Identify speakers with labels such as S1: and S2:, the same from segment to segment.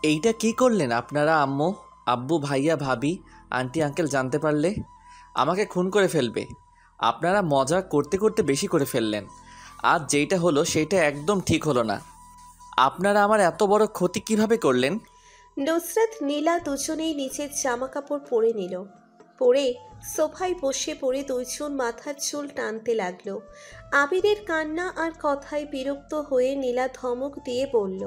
S1: এইটা কি করলেন আপনারা? আম্মু, আব্বু, ভাইয়া, ভাবি, আন্টি, আঙ্কেল জানতে পারলে আমাকে খুন করে ফেলবে। আপনারা মজা করতে করতে বেশি করে ফেললেন। আজ যেইটা হলো সেইটা একদম ঠিক হলো না। আপনারা আমার এত বড় ক্ষতি কিভাবে করলেন?
S2: নুসরাত নীলা দুজনেই নিচের জামা কাপড় পরে নিল। পরে সোফায় বসে পড়ে দুইজন মাথার চুল টানতে লাগলো। আবিরের কান্না আর কথায় বিরক্ত হয়ে নীলা ধমক দিয়ে বলল,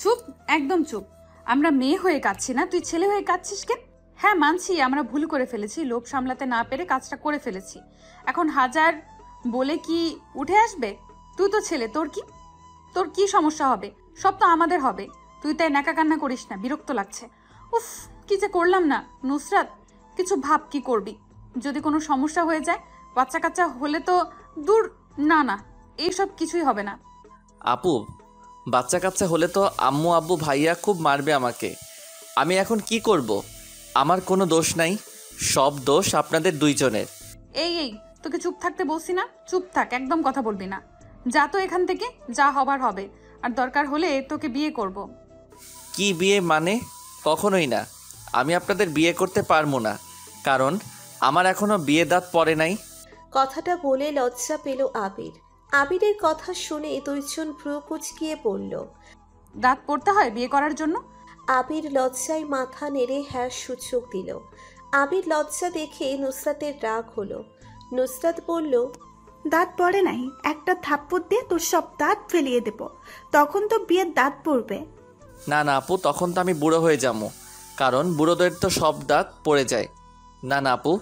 S3: চুপ, একদম চুপ। আমরা মেয়ে হয়ে কাঁদছি না, তুই ছেলে হয়ে কাঁদছিস কেন? হ্যাঁ মানছি আমরা ভুল করে ফেলেছি, লোভ সামলাতে না পেরে কাজটা করে ফেলেছি। এখন হাজার বলে কি উঠে আসবে? তুই তো ছেলে, তোর কি সমস্যা হবে? সব তো আমাদের হবে। তুই তাই নাকা কান্না করিস না, বিরক্ত লাগছে। উফ, কি যে করলাম না। নুসরাত, কিছু ভাব, কি করবি যদি কোনো সমস্যা হয়ে যায়? বাচ্চা কাচ্চা হলে তো দূর। না না, এইসব কিছুই হবে না।
S1: আপু, বাচ্চা কাচ্চা হলে তো আম্মু, আব্বু, ভাইয়া খুব মারবে আমাকে। আমি এখন কি করব? আমার কোনো দোষ নাই, সব দোষ আপনাদের দুইজনের।
S3: এই তোকে চুপ থাকতে বলছি না? চুপ থাক, একদম কথা বলবি না। যা তো এখান থেকে, যা হবার হবে। আর দরকার হলে তোকে বিয়ে করব।
S1: কি বিয়ে মানে? কখনোই না। আমি আপনাদের বিয়ে করতে পারবো না, কারণ আমার এখনো বিয়ে দাঁত পড়ে নাই।
S2: কথাটা বলে লজ্জা পেল আবির। আবিরের কথা শুনে দুইজন ভ্রু কুঁচকিয়ে পড়ল।
S3: দাঁত পড়তে হয় বিয়ে করার জন্য?
S2: আবির লজ্জায় মাথা নেড়ে হ্যাঁ সূচক দিল। আবির লজ্জা দেখে নুসরাতের রাগ হলো। নুসরাত বলল,
S4: দাঁত পড়ে নাই, একটা থাপ্পড় দিয়ে তোর সব দাঁত ফেলিয়ে দেব, তখন তো বিয়ের দাঁত পড়বে।
S1: না না আপু, তখন তো আমি বুড়ো হয়ে যাবো, কারণ বুড়োদের তো সব দাঁত পড়ে যায়। না না আপু,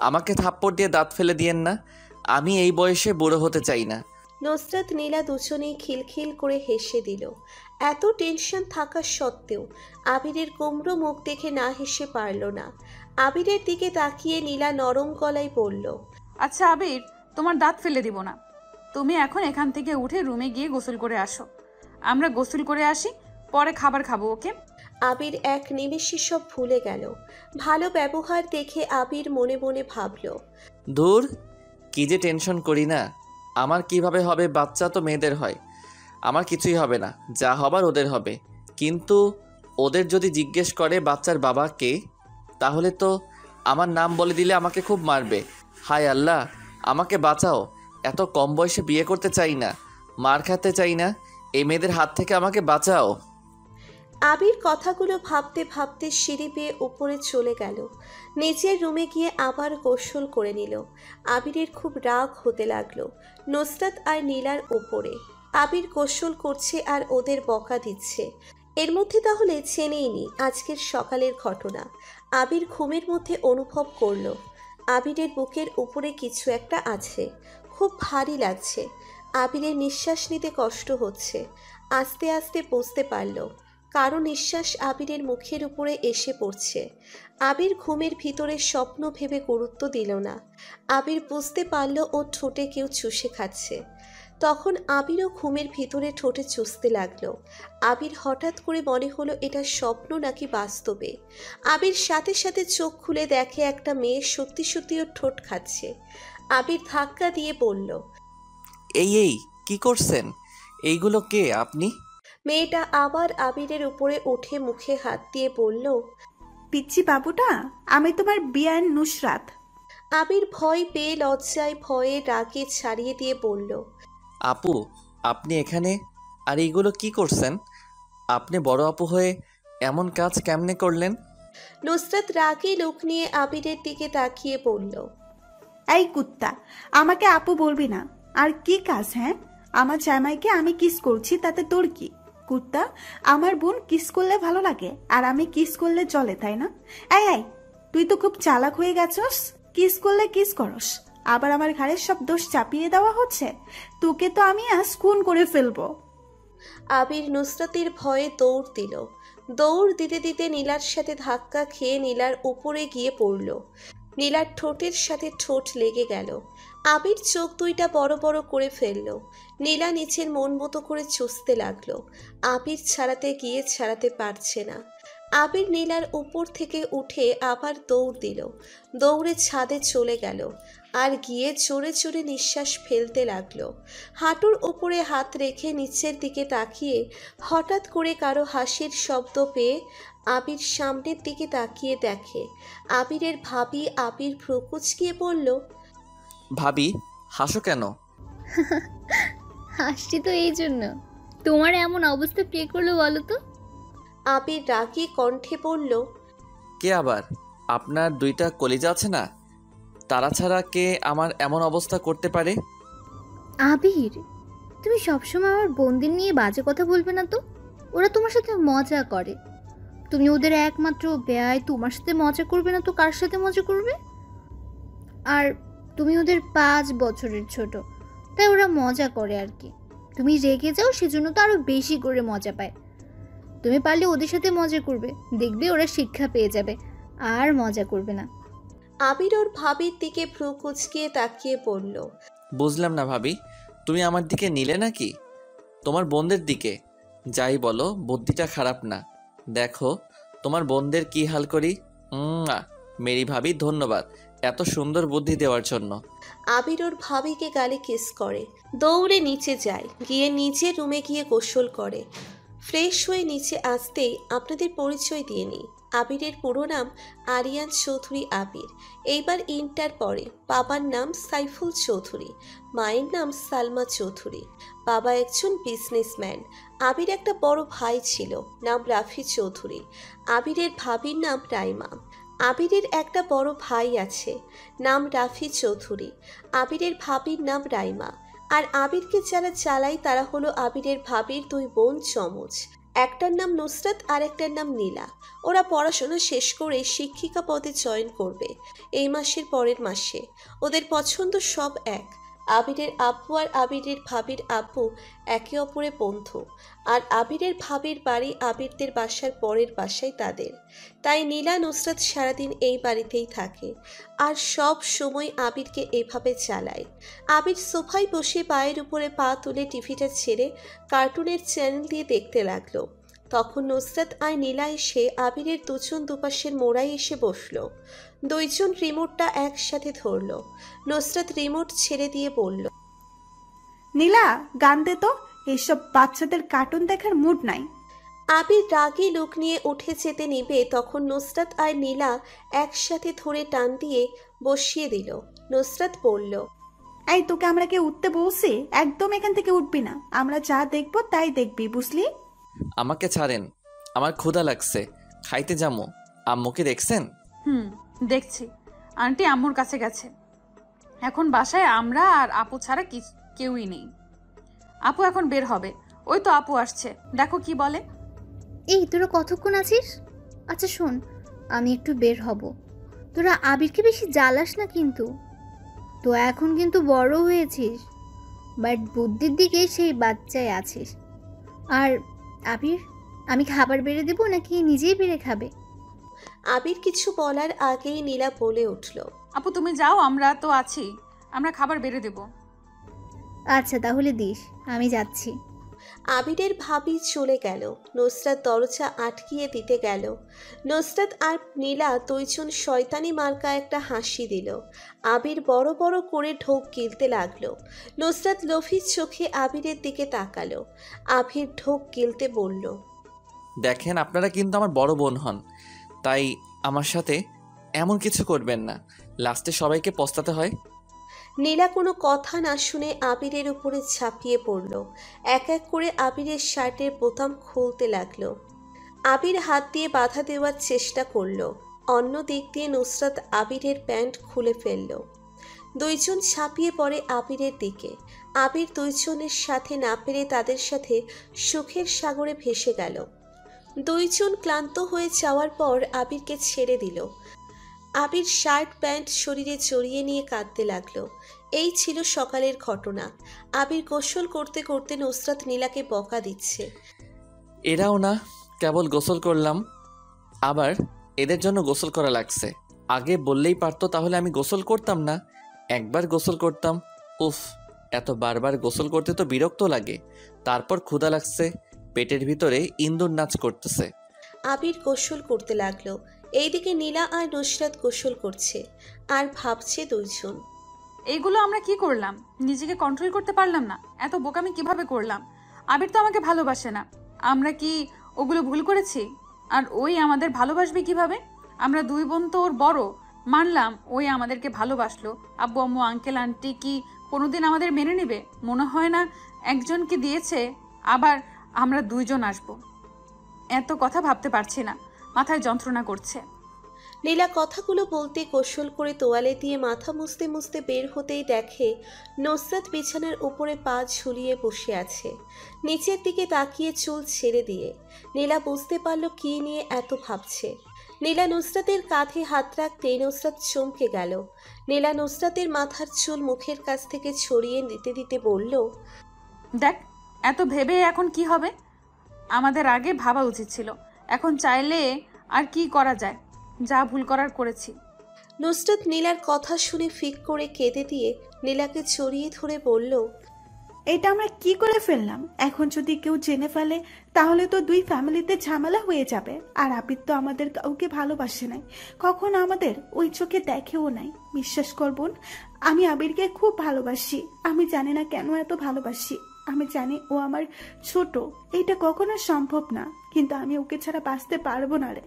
S1: আমাকে থাপ্পড় দিয়ে দাঁত ফেলে দিয়েন না। আমি এই বয়সে বুড়ো হতে চাই না।
S2: নুসরাত নীলা দুজনেই খিলখিল করে হেসে দিল। এত টেনশন থাকা সত্ত্বেও আবিরের কুমড়ো মুখ দেখে না হেসে পারল না। আবিরের দিকে তাকিয়ে নীলা নরম গলায় বলল,
S3: আচ্ছা আবির, তোমার দাঁত ফেলে দিব না। তুমি এখন এখান থেকে উঠে রুমে গিয়ে গোসল করে আসো। আমরা গোসল করে আসি, পরে খাবার খাবো, ওকে?
S2: আবির এক নিমেষে সব ভুলে গেল। ভালো ব্যবহার দেখে আবির মনে মনে ভাবল,
S1: ধুর, কি যে টেনশন করি না। আমার কিভাবে হবে? বাচ্চা তো মেয়েদের হয়, আমার কিছুই হবে না। যা হবার ওদের হবে। কিন্তু ওদের যদি জিজ্ঞেস করে বাচ্চার বাবা কে, তাহলে তো আমার নাম বলে দিলে আমাকে খুব মারবে। হায় আল্লাহ, আমাকে বাঁচাও। এত কম বয়সে বিয়ে করতে চাই না, মার খেতে চাই না। এই মেয়েদের হাত থেকে আমাকে বাঁচাও।
S2: আবির কথাগুলো ভাবতে ভাবতে সিঁড়ি বেয়ে উপরে চলে গেল। নিজের রুমে গিয়ে আবার গোসল করে নিল। আবিরের খুব রাগ হতে লাগলো নুসরাত আর নীলার উপরে। আবির গোসল করছে আর ওদের বকা দিচ্ছে। এর মধ্যে তাহলে চেনেই নি আজকের সকালের ঘটনা। আবির ঘুমের মধ্যে অনুভব করলো আবিরের বুকের উপরে কিছু একটা আছে। খুব ভারী লাগছে। আবিরের নিঃশ্বাস নিতে কষ্ট হচ্ছে। আস্তে আস্তে বুঝতে পারল কারো নিঃশ্বাস আবিরের মুখের উপরে এসে পড়ছে। আবির ঘুমের ভিতরে স্বপ্ন ভেবে গুরুত্ব দিল না। আবির বুঝতে পারল ও ঠোঁটে কেউ চুষে খাচ্ছে। তখন আবিরও ঘুমের ভিতরে ঠোঁটে চুষতে লাগলো। আবির হঠাৎ করে মনে হলো এটা স্বপ্ন নাকি বাস্তবে। আবির সাথে সাথে চোখ খুলে দেখে একটা মেয়ে সত্যি সত্যি ওর ঠোঁট খাচ্ছে। আবির ধাক্কা দিয়ে বলল,
S1: এই কি করছেন? এইগুলো কে আপনি?
S2: মেয়েটা আবার আবিরের উপরে উঠে মুখে হাত দিয়ে বলল,
S4: পিচ্চি বাবুটা, আমি তোমার বিয়ান নুসরাত।
S2: আবির ভয় পেয়ে লজ্জায় ভয়ে রাগে ছাড়িয়ে দিয়ে বলল,
S1: আপু, আপনি এখানে? আর এইগুলো কি করছেন? আপনি বড় আপু হয়ে এমন কাজ কেমনে করলেন?
S2: নুসরাত রাগে লোক নিয়ে আবিরের দিকে তাকিয়ে বলল,
S4: এই কুত্তা, আমাকে আপু বলবি না। আর কি কাজ? হ্যাঁ, আমার জামাইকে আমি কিস করছি, তাতে তোর কি? কুত্তা, আমার বোন কিস করলে ভালো লাগে আর আমি কিস করলে চলে, তাই না? এই, তুই তো খুব চালাক হয়ে গেছস। কিস করলে কিস করস, আবার আমার ঘাড়ে সব দোষ চাপিয়ে দেওয়া হচ্ছে। তোকে তো আমি আজ খুন করে ফেলবো।
S2: আবির নুসরাতের ভয়ে দৌড় দিল। দৌড় দিতে দিতে নীলার সাথে ধাক্কা খেয়ে নীলার উপরে গিয়ে পড়ল। নীলার ঠোঁটের সাথে ঠোঁট লেগে গেল। আবির চোখ দুইটা বড় বড় করে ফেলল। নীলা নিচের মন মতো করে চুষতে লাগলো। আবির ছাড়াতে গিয়ে ছাড়াতে পারছে না। আবির নীলার উপর থেকে উঠে আবার দৌড় দিল। দৌড়ে ছাদে চলে গেল। আর গিয়ে জোরে জোরে নিঃশ্বাস ফেলতে লাগলো। হাঁটুর ওপরে হাত রেখে নিচের দিকে তাকিয়ে হঠাৎ করে কারো হাসির শব্দ পেয়ে আবির সামনের দিকে তাকিয়ে দেখে আবিরের ভাবি। আবির ভ্রু কুঁচকিয়ে বলল,
S1: ভাবি, হাসো কেন?
S5: হাসছি তো এই জন্য, তোমার এমন অবস্থা কে করলো বলো তো?
S2: আবির রাগী কণ্ঠে বলল,
S1: কে আবার? আপনার দুইটা কলিজা আছে না, তারা ছাড়া কে আমার এমন অবস্থা করতে পারে?
S5: আবির, তুমি সবসময় আমার বোনদের নিয়ে বাজে কথা বলবে না তো। ওরা তোমার সাথে মজা করে, তুমি ওদের একমাত্র বেয়াই, তোমার সাথে মজা করবে না তো কার সাথে মজা করবে? আর তুমি ওদের 5 বছরের ছোট, তাই ওরা মজা করে আর কি। তুমি রেগে যাও সেজন্য তো আরো বেশি করে মজা পায়। তুমি পারলে ওদের সাথে মজা করবে, দেখবে ওরা শিক্ষা পেয়ে যাবে আর মজা করবে না।
S2: আবির ওর ভাবির দিকে ভ্রু কুঁচকিয়ে তাকিয়ে বলল,
S1: বুঝলাম না ভাবি, তুমি আমার দিকে নিলে নাকি তোমার বোনদের দিকে? যাই বলো, বুদ্ধিটা খারাপ না। দেখো তোমার বোনদের কি হাল করি। মেরি ভাবি, ধন্যবাদ এত সুন্দর বুদ্ধি দেওয়ার জন্য।
S2: আবির ওর ভাবিকে গালে কিস করে দৌড়ে নিচে যায়। গিয়ে নিচে রুমে গিয়ে গোসল করে। ফ্রেশ হয়ে নিচে আসতেই আপনাদের পরিচয় দিয়ে নিই। আবিরের পুরো নাম আরিয়ান চৌধুরী আবির। এইবার ইন্টার পড়ে। বাবার নাম সাইফুল চৌধুরী, মায়ের নাম সালমা চৌধুরী। বাবা একজন বিজনেসম্যান। আবির একটা বড় ভাই ছিল, নাম রাফি চৌধুরী। আবিরের ভাবির নাম রাইমা। আবিরের একটা বড় ভাই আছে, নাম রাফি চৌধুরী। আবিরের ভাবির নাম রাইমা। আর আবিরকে যারা চালায় তারা হলো আবিরের ভাবির 2 বোন চমচ। একটার নাম নুসরাত আর একটার নাম নীলা। ওরা পড়াশোনা শেষ করে শিক্ষিকা পদে জয়েন করবে এই মাসের পরের মাসে। ওদের পছন্দ সব এক। আবিরের আব্বু আর আবিরের ভাবির আব্বু একে অপরের বন্ধু। আর আবিরের ভাবির বাড়ি আবিরদের বাসার পরের বাসায় তাদের। তাই নীলা নুসরাত সারাদিন এই বাড়িতেই থাকে আর সব সময় আবিরকে এভাবে চালায়। আবির সোফায় বসে পায়ের উপরে পা তুলে টিভিটা ছেড়ে কার্টুনের চ্যানেল দিয়ে দেখতে লাগলো। তখন নুসরাত আর নীলা এসে আবিরের দুজন দুপাশের মোড়ায় এসে বসলো। দুইজন রিমোটটা একসাথে ধরলো। নুসরাত রিমোট ছেড়ে দিয়ে বলল,
S4: নীলা, গান দে তো, এইসব বাচ্চাদের কার্টুন দেখার মুড নাই।
S2: আবির রাগী লোক নিয়ে উঠে যেতে নিবে তখন নুসরাত আর নীলা একসাথে ধরে টান দিয়ে বসিয়ে দিল। নুসরাত বলল,
S4: এই তোকে আমরা কি উঠতে বলছি? একদম এখান থেকে উঠবি না, আমরা যা দেখবো তাই দেখবি, বুঝলি?
S1: আমাকে ছাড়েন, আমার ক্ষুধা লাগছে, খাইতে যাবো। আম্মুকে দেখছেন?
S3: দেখছি, আন্টি আম্মুর কাছে গেছে। এখন বাসায় আমরা আর আপু ছাড়া কেউই নেই। আপু এখন বের হবে, ওই তো আপু আসছে, দেখো কি বলে।
S5: এই তোরা কতক্ষণ আছিস? আচ্ছা শোন, আমি একটু বের হব, তোরা আবিরকে বেশি জ্বালাস না কিন্তু। তো এখন কিন্তু বড় হয়েছিস, বাট বুদ্ধির দিকে সেই বাচ্চায় আছিস। আর আবির, আমি খাবার বেড়ে দেবো নাকি নিজেই বেড়ে খাবে?
S2: আবির কিছু বলার আগেই নীলা বলে উঠল,
S3: আপু তুমি যাও, আমরা তো আছি, আমরা খাবার বেড়ে দেব।
S5: আচ্ছা তাহলে দিস, আমি যাচ্ছি।
S2: আবিরের ভাবি চলে গেল। নুসরাত দরজা আটকিয়ে দিতে গেল। নুসরাত আর নীলা দুইজন শয়তানি মার্কা একটা হাসি দিল। আবির বড় বড় করে ঢোক গিলতে লাগলো। নুসরাত লোভী চোখে আবিরের দিকে তাকালো। আবির ঢোক গিলতে বলল,
S1: দেখেন, আপনারা কিন্তু আমার বড় বোন হন, তাই আমার সাথে এমন কিছু করবেন না, লাস্টে সবাইকে পস্তাতে হয়।
S2: নীলা কোনো কথা না শুনে আবিরের উপরে ঝাঁপিয়ে পড়ল। এক এক করে আবিরের শার্টের বোতাম খুলতে লাগলো। আবির হাত দিয়ে বাধা দেওয়ার চেষ্টা করলো। অন্য দিক দিয়ে নুসরাত আবিরের প্যান্ট খুলে ফেলল। দুইজন ঝাঁপিয়ে পড়ে আবিরের দিকে। আবির দুইজনের সাথে না পেরে তাদের সাথে সুখের সাগরে ভেসে গেল। দুইজন ক্লান্ত হয়ে যাওয়ার পর আবিরকে ছেড়ে দিল। আবির শার্ট প্যান্ট শরীরে জড়িয়ে নিয়ে কাঁদতে লাগলো। এই ছিল সকালের ঘটনা। আবির গোসল করতে করতে নুসরাত নীলাকে বকা দিচ্ছে,
S1: এরাও না, কেবল গোসল করলাম, আবার এদের জন্য গোসল করা লাগছে। আগে বললেই পারতো, তাহলে আমি গোসল করতাম না, একবার গোসল করতাম। উফ, এত বারবার গোসল করতে তো বিরক্ত লাগে। তারপর ক্ষুধা লাগছে, পেটের ভিতরে ইন্দুর নাচ করতেছে।
S2: আবির গোসল করতে লাগলো। এইদিকে নীলা আর নুসরাত গোসল করছে আর ভাবছে দুইজন।
S3: এইগুলো আমরা কি করলাম? নিজেকে কন্ট্রোল করতে পারলাম না? এত বোকামি কিভাবে করলাম? আবির তো আমাকে ভালোবাসে না। আমরা কি ওগুলো ভুল করেছি? আর ওই আমাদের ভালোবাসবে কিভাবে? আমরা দুই বোন তো ওর বড়। মানলাম ওই আমাদেরকে ভালোবাসলো, আব্বু আম্মু আঙ্কেল আন্টি কি কোনোদিন আমাদের মেনে নেবে? মনে হয় না। একজনকে দিয়েছে, আবার আমরা দুইজন আসবো। এত কথা ভাবতে পারছি না, মাথায় যন্ত্রণা করছে।
S2: নীলা কথাগুলো বলতে কৌশল করে তোয়ালে দিয়ে মাথা মুছতে মুছতে বের হতেই দেখে নুসরাত বিছানার উপরে পা ঝুলিয়ে বসে আছে, নিচের দিকে তাকিয়ে চুল ছেড়ে দিয়ে। নীলা বুঝতে পারল কি নিয়ে এত ভাবছে। নীলা নুসরাতের কাঁধে হাত রাখতেই নুসরাত চমকে গেল। নীলা নুসরাতের মাথার চুল মুখের কাছ থেকে ছড়িয়ে দিতে দিতে বলল,
S3: দেখ, এত ভেবে এখন কি হবে? আমাদের আগে ভাবা উচিত ছিল। এখন চাইলে আর কি করা যায়? যা ভুল করার করেছি।
S2: নুসরাত নীলার কথা শুনে ফিক করে কেঁদে দিয়ে নীলাকে জড়িয়ে ধরে বলল,
S4: এটা আমরা কি করে ফেললাম? এখন যদি কেউ জেনে ফেলে তাহলে তো দুই ফ্যামিলিতে ঝামেলা হয়ে যাবে। আর আবির তো আমাদের কাউকে ভালোবাসে নাই, কখনো আমাদের ওই চোখে দেখেও নাই। বিশ্বাস করবেন, আমি আবিরকে খুব ভালোবাসি। আমি জানি না কেন এত ভালোবাসি। আমি জানি ও আমার ছোট, এটা কখনো সম্ভব না, কিন্তু আমি ওকে ছাড়া বাঁচতে পারবো না রে।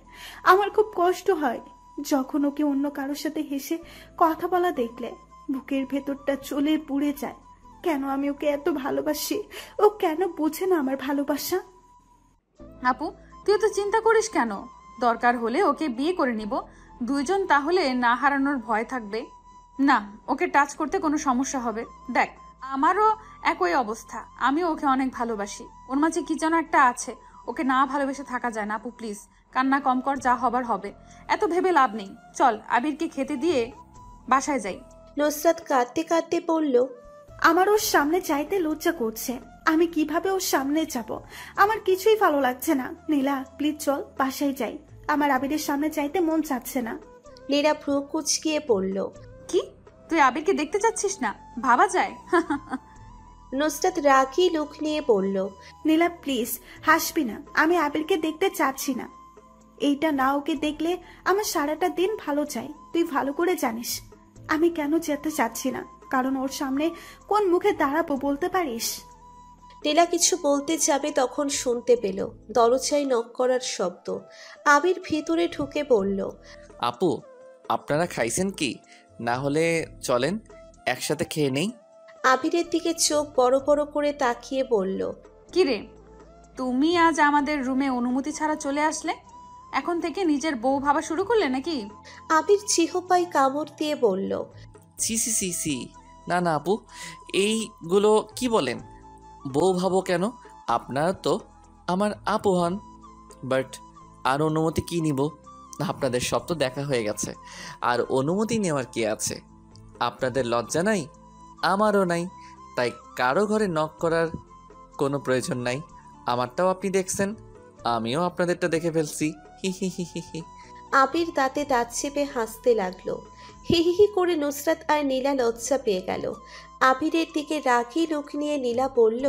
S4: আমার খুব কষ্ট হয় যখন ওকে অন্য কারোর সাথে হেসে কথা বলা দেখলে। বুকের ভেতরটা চলে পুড়ে যায়। কেন আমি ওকে এত ভালোবাসি? ও কেন বোঝে না আমার ভালোবাসা?
S3: আপু, তুই তো চিন্তা করিস কেন? দরকার হলে ওকে বিয়ে করে নিব দুইজন, তাহলে না হারানোর ভয় থাকবে না। ওকে টাচ করতে কোনো সমস্যা হবে? দেখ, আমারও একই অবস্থা। আমিও ওকে অনেক ভালোবাসি। ওর মাঝে কি যেন একটা আছে, ওকে না ভালোবেসে থাকা যায় না। আপু প্লিজ, কান্না কম কর, যা হবার হবে। এত ভেবে লাভ নেই, চল আবিরকে খেতে দিয়ে বাসায় যাই।
S2: নুসরাত কাঁদতে কাঁদতে বলল,
S4: আমার ওর সামনে চাইতে লজ্জা করছে। আমি কিভাবে ওর সামনে যাব? আমার কিছুই ভালো লাগছে না। নীলা প্লিজ চল বাসায় যাই। আমার আবিরের সামনে চাইতে মন চাচ্ছে না।
S2: নীলা ভ্রু কুচকিয়ে পড়ল।
S3: কি, তুই আবিরকে দেখতে চাচ্ছিস না? ভাবা যায়?
S2: নুসরাত রাগী লুক নিয়ে বলল,
S4: নীলা প্লিজ হাসবি না। আমি আবিরকে দেখতে চাচ্ছি না। এইটা না ওকে দেখলে আমার সারাটা দিন ভালো যায়। তুই ভালো করে জানিস আমি কেন যেতে চাচ্ছি না। কারণ ওর সামনে কোন মুখে দাঁড়াবো বলতে পারিস?
S2: নীলা কিছু বলতে যাবে তখন শুনতে পেল দরজায় নক করার শব্দ। আবির ভিতরে ঢুকে বলল,
S1: আপু, আপনারা খাইছেন কি? না হলে চলেন একসাথে খেয়ে নেই।
S2: আবিরের দিকে চোখ বড় বড় করে তাকিয়ে বলল,
S3: কিরে, তুমি আজ আমাদের রুমে অনুমতি ছাড়া চলে আসলে? এখন থেকে নিজের বউ ভাবা শুরু করলে নাকি?
S2: আবির চিহ্নপাই কামড় দিয়ে বলল,
S1: সি সি সি সি, না না আপু, এইগুলো কি বলেন? বউ ভাবো কেন? আপনারা তো আমার আপু হন। বাট আর অনুমতি কি নিব? আপনাদের সব তো দেখা হয়ে গেছে, আর অনুমতি নেওয়ার কি আছে? আপনাদের লজ্জা নাই, আমারও নাই, তাই কারো ঘরে নক করার কোনো প্রয়োজন নাই। আমারটাও আপনি দেখছেন, আমিও আপনাদেরটা দেখে ফেলছি। হি হি হি হি হি।
S2: আবির দাঁতে দাঁত চেপে হাসতে লাগলো। হিহিহি করে নুসরাত আর নীলা লজ্জা পেয়ে গেল। আবিরের দিকে রাগী লুক নিয়ে নীলা বলল,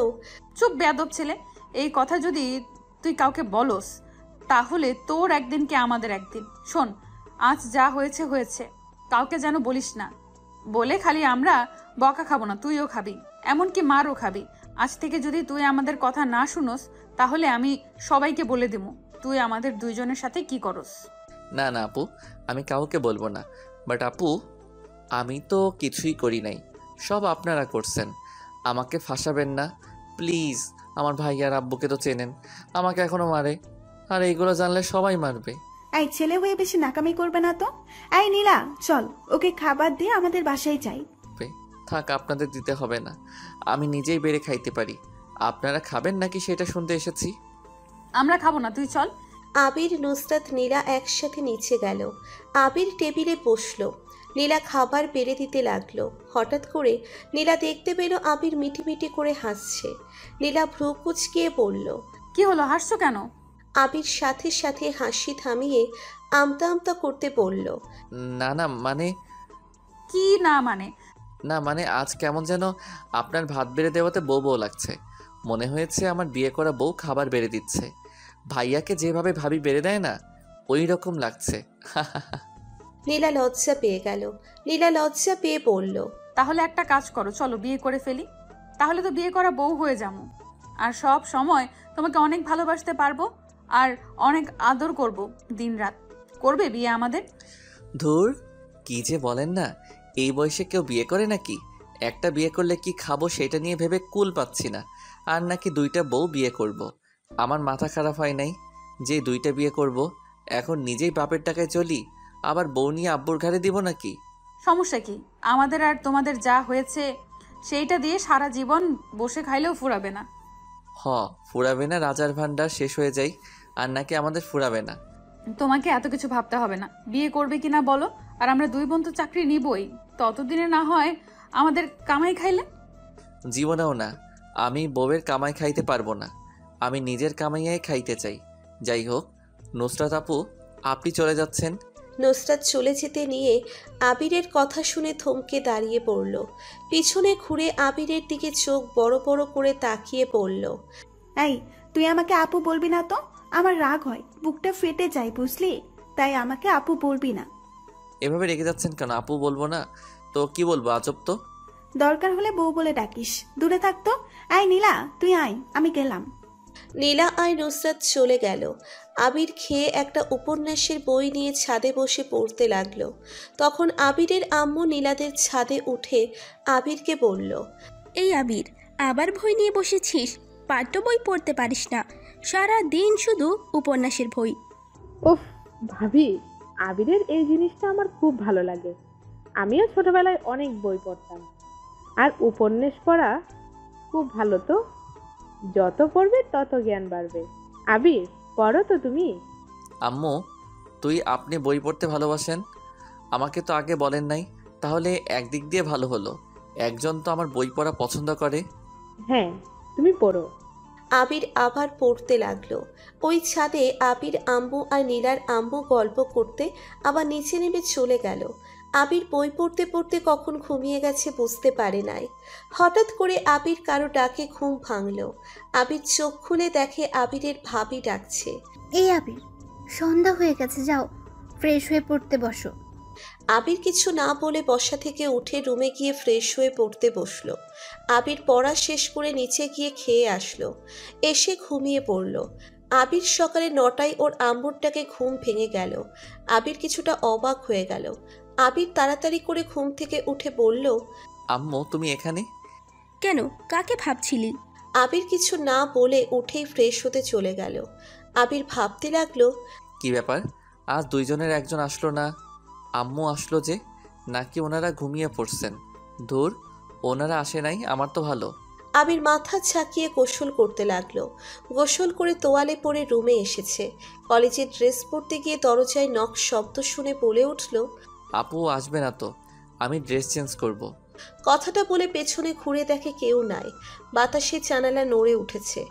S3: চুপ বেয়াদব ছেলে। এই কথা যদি তুই কাউকে বলস তাহলে তোর একদিন কি আমাদের একদিন। শোন, আজ যা হয়েছে হয়েছে, কাউকে যেন বলিস না। বলে খালি আমরা বকা খাবো না, তুইও খাবি, এমনকি মারও খাবি। আজ থেকে যদি তুই আমাদের কথা না শুনোস তাহলে আমি সবাইকে বলে দেব তুই আমাদের দুইজনের সাথে কি করস।
S1: না না আপু, আমি কাউকে বলবো না। বাট আপু, আমি তো কিছুই করি নাই, সব আপনারা করছেন। আমাকে ফাঁসাবেন না প্লিজ। আমার ভাই আর আব্বুকে তো চেনেন, আমাকে এখনো মারে, আর এইগুলো জানলে সবাই মারবে।
S4: এই ছেলে হয়ে বেশি নাকামি করবে না তো। এই নীলা চল, ওকে খাবার দিয়ে আমাদের বাসায় যাই।
S1: থাক, আপনাদের দিতে হবে না, আমি নিজেই বেড়ে খাইতে পারি। আপনারা খাবেন নাকি সেটা শুনতে এসেছি।
S3: আমরা খাবো না, তুই চল।
S2: আবির নুসরাত নীলা একসাথে নিচে গেল। আবির টেবিলে বসলো। নীলা খাবার বেড়ে দিতে লাগলো। হঠাৎ করে নীলা দেখতে পেল আবির মিটিমিটি করে হাসছে। নীলা ভ্রু কুচকিয়ে বলল,
S3: কি হলো, হাসছো কেন?
S2: আবির সাথে সাথে হাসি থামিয়ে আমতা আমতা করতে বলল,
S1: না না মানে,
S3: কি না মানে?
S1: না মানে আজ কেমন যেন আপনার ভাত বেড়ে দেওয়াতে বউ বউ লাগছে। মনে হয়েছে আমার বিয়ে করা বউ খাবার বেড়ে দিচ্ছে। ভাইয়াকে যেভাবে ভাবি বেড়ে দেয় না, ওই রকম লাগছে।
S2: নীলা লজ্জা পেয়ে গেল। নীলা লজ্জা পেয়ে বলল,
S3: তাহলে একটা কাজ করো, চলো বিয়ে করে ফেলি। তাহলে তো বিয়ে করা বউ হয়ে যাবো, আর সব সময় তোমাকে অনেক ভালোবাসতে পারবো আর অনেক আদর করব দিনরাত। করবে বিয়ে আমাদের?
S1: ধুর, কি যে বলেন না, এই বয়সে কেউ বিয়ে করে নাকি? একটা বিয়ে করলে কি খাবো সেটা নিয়ে ভেবে কুল পাচ্ছি না, আর নাকি 2টা বউ বিয়ে করব। আমার মাথা খারাপ হয় নাই যে 2টা বিয়ে করব? এখন নিজেই বাপের টাকায় চলি, আবার বউ নিয়ে আব্বুর ঘাড়ে দিব নাকি?
S3: সমস্যা কি? আমাদের আর তোমাদের যা হয়েছে সেইটা দিয়ে সারা জীবন বসে খাইলেও ফুরাবে না।
S1: ফুরাবে না? রাজার ভান্ডার শেষ হয়ে যায় আর নাকি আমাদের ফুরাবে না?
S3: তোমাকে এত কিছু ভাবতে হবে না। বিয়ে করবে কিনা বলো, আর আমরা 2 বোন তো চাকরি নিবই, ততদিনে না হয় আমাদের কামাই খাইলে।
S1: জীবনেও না, আমি বউয়ের কামাই খাইতে পারবো না, আমি নিজের কামাইয়াই খাইতে চাই। যাই হোক, নুসরাত আপু, আপনি চলে যাচ্ছেন?
S2: নুসরাত চলে যেতে নিয়ে আবিরের কথা শুনে থমকে দাঁড়িয়ে পড়ল। পিছনে ঘুরে আবিরের দিকে চোখ বড় বড় করে তাকিয়ে পড়ল।
S4: এই, তুই আমাকে আপু বলবি না তো? আমার রাগ হয়, বুকটা ফেটে যায়, বুঝলি? তাই আমাকে আপু বলবি না।
S1: এভাবে রেগে যাচ্ছেন কেন? আপু বলবো না তো কি বলবো? আজব তো।
S4: দরকার হলে বউ বলে ডাকিস, দূরে থাকতো। আয় নীলা, তুই আয়, আমি গেলাম।
S2: নীলা আর নুসরাত চলে গেল। আবির খেয়ে একটা উপন্যাসের বই নিয়ে ছাদে বসে পড়তে লাগলো। তখন আবিরের আম্মু নীলাদের ছাদে উঠে আবিরকে বলল,
S6: এই আবির, আবার বই নিয়ে বসেছিস? পাঠ্য বই পড়তে পারিস না, সারা দিন শুধু উপন্যাসের বই।
S7: উফ ভাবি, আবিরের এই জিনিসটা আমার খুব ভালো লাগে। আমিও ছোটবেলায় অনেক বই পড়তাম, আর উপন্যাস পড়া খুব ভালো। তো যত পড়বে তত জ্ঞান বাড়বে। আবির, পড়ো তো তুমি।
S1: আম্মু, আপনি বই পড়তে ভালোবাসেন? আমাকে তো আগে বলেন নাই। তাহলে একদিক দিয়ে ভালো হলো, একজন তো আমার বই পড়া পছন্দ করে।
S7: হ্যাঁ, তুমি পড়ো।
S2: আবির আবার পড়তে লাগলো। ওই ছাদে আবির আম্মু আর নীলার আম্মু গল্প করতে আবার নিচে নেমে চলে গেল। আবির বই পড়তে পড়তে কখন ঘুমিয়ে গেছে বুঝতে পারে নাই। হঠাৎ করে আবির কারো ডাকে ঘুম ভাঙল। আবির চোখ খুলে দেখে আবিরের ভাবি ডাকছে।
S5: এই আবির, সন্ধ্যা হয়ে গেছে, যাও ফ্রেশ হয়ে পড়তে বসো।
S2: আবির কিছু না বলে বসা থেকে উঠে রুমে গিয়ে ফ্রেশ হয়ে পড়তে বসলো। আবির পড়া শেষ করে নিচে গিয়ে খেয়ে আসলো, এসে ঘুমিয়ে পড়ল। আবির সকালে 9টায় ওর আম্মুর ডাকে ঘুম ভেঙে গেল। আবির কিছুটা অবাক হয়ে গেল। আবির তাড়াতাড়ি করে ঘুম থেকে উঠে বলল,
S1: আম্মু, তুমি এখানে?
S6: কেন, কাকে ভাবছিলি?
S2: আবির কিছু না বলে উঠেই ফ্রেশ হতে চলে গেল। আবির ভাবতে লাগলো,
S1: কি ব্যাপার, আজ 2 জনের একজন আসলো না? আম্মু আসলো যে, নাকি ওনারা ঘুমিয়ে পড়ছেন? ধুর, ওনারা আসে নাই, আমার তো ভালো।
S2: আবির মাথা ঝাঁকিয়ে গোসল করতে লাগলো। গোসল করে তোয়ালে পরে রুমে এসেছে। কলেজের ড্রেস পরতে গিয়ে দরজায় নক শব্দ শুনে বলে উঠল,
S1: আপু আসবে না তো, আমি ড্রেস চেঞ্জ করব।
S2: কথাটা বলে পেছনে ঘুরে দেখে কেউ নাই। বাতাসে জানালা নড়ে উঠেছে।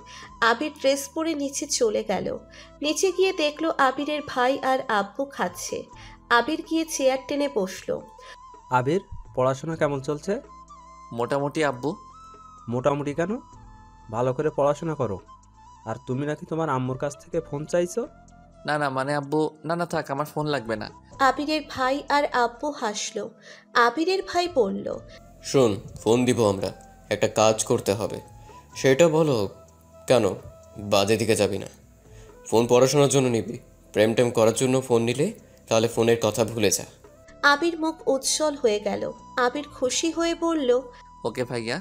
S2: আবির ড্রেস পরে নিচে চলে গেল। নিচে গিয়ে দেখলো আবিরের ভাই আর আব্বু খাচ্ছে। আবির গিয়ে চেয়ার টেনে বসলো।
S8: আবির, পড়াশোনা কেমন চলছে?
S1: মোটামুটি আব্বু।
S8: মোটামুটি কেন? ভালো করে পড়াশোনা করো। আর তুমি নাকি তোমার আম্মুর কাছ থেকে ফোন চাইছো?
S1: না না, মানে আব্বু, না থাক, আমার ফোন লাগবে না।
S2: আবিরের ভাই আর আব্বু হাসলো। আবিরের ভাই বলল,
S9: শোন, ফোন দিব আমরা, একটা কাজ করতে হবে। সেটা বলো। কেন বাজে দিকে যাবি না? ফোন পড়াশোনার জন্য নিবি? প্রেম টেম করার জন্য ফোন নিলে তাহলে ফোনের কথা ভুলে যা।
S2: আবির মুখ উজ্জ্বল হয়ে গেল। আবির খুশি হয়ে বলল,
S1: ওকে ভাইয়া,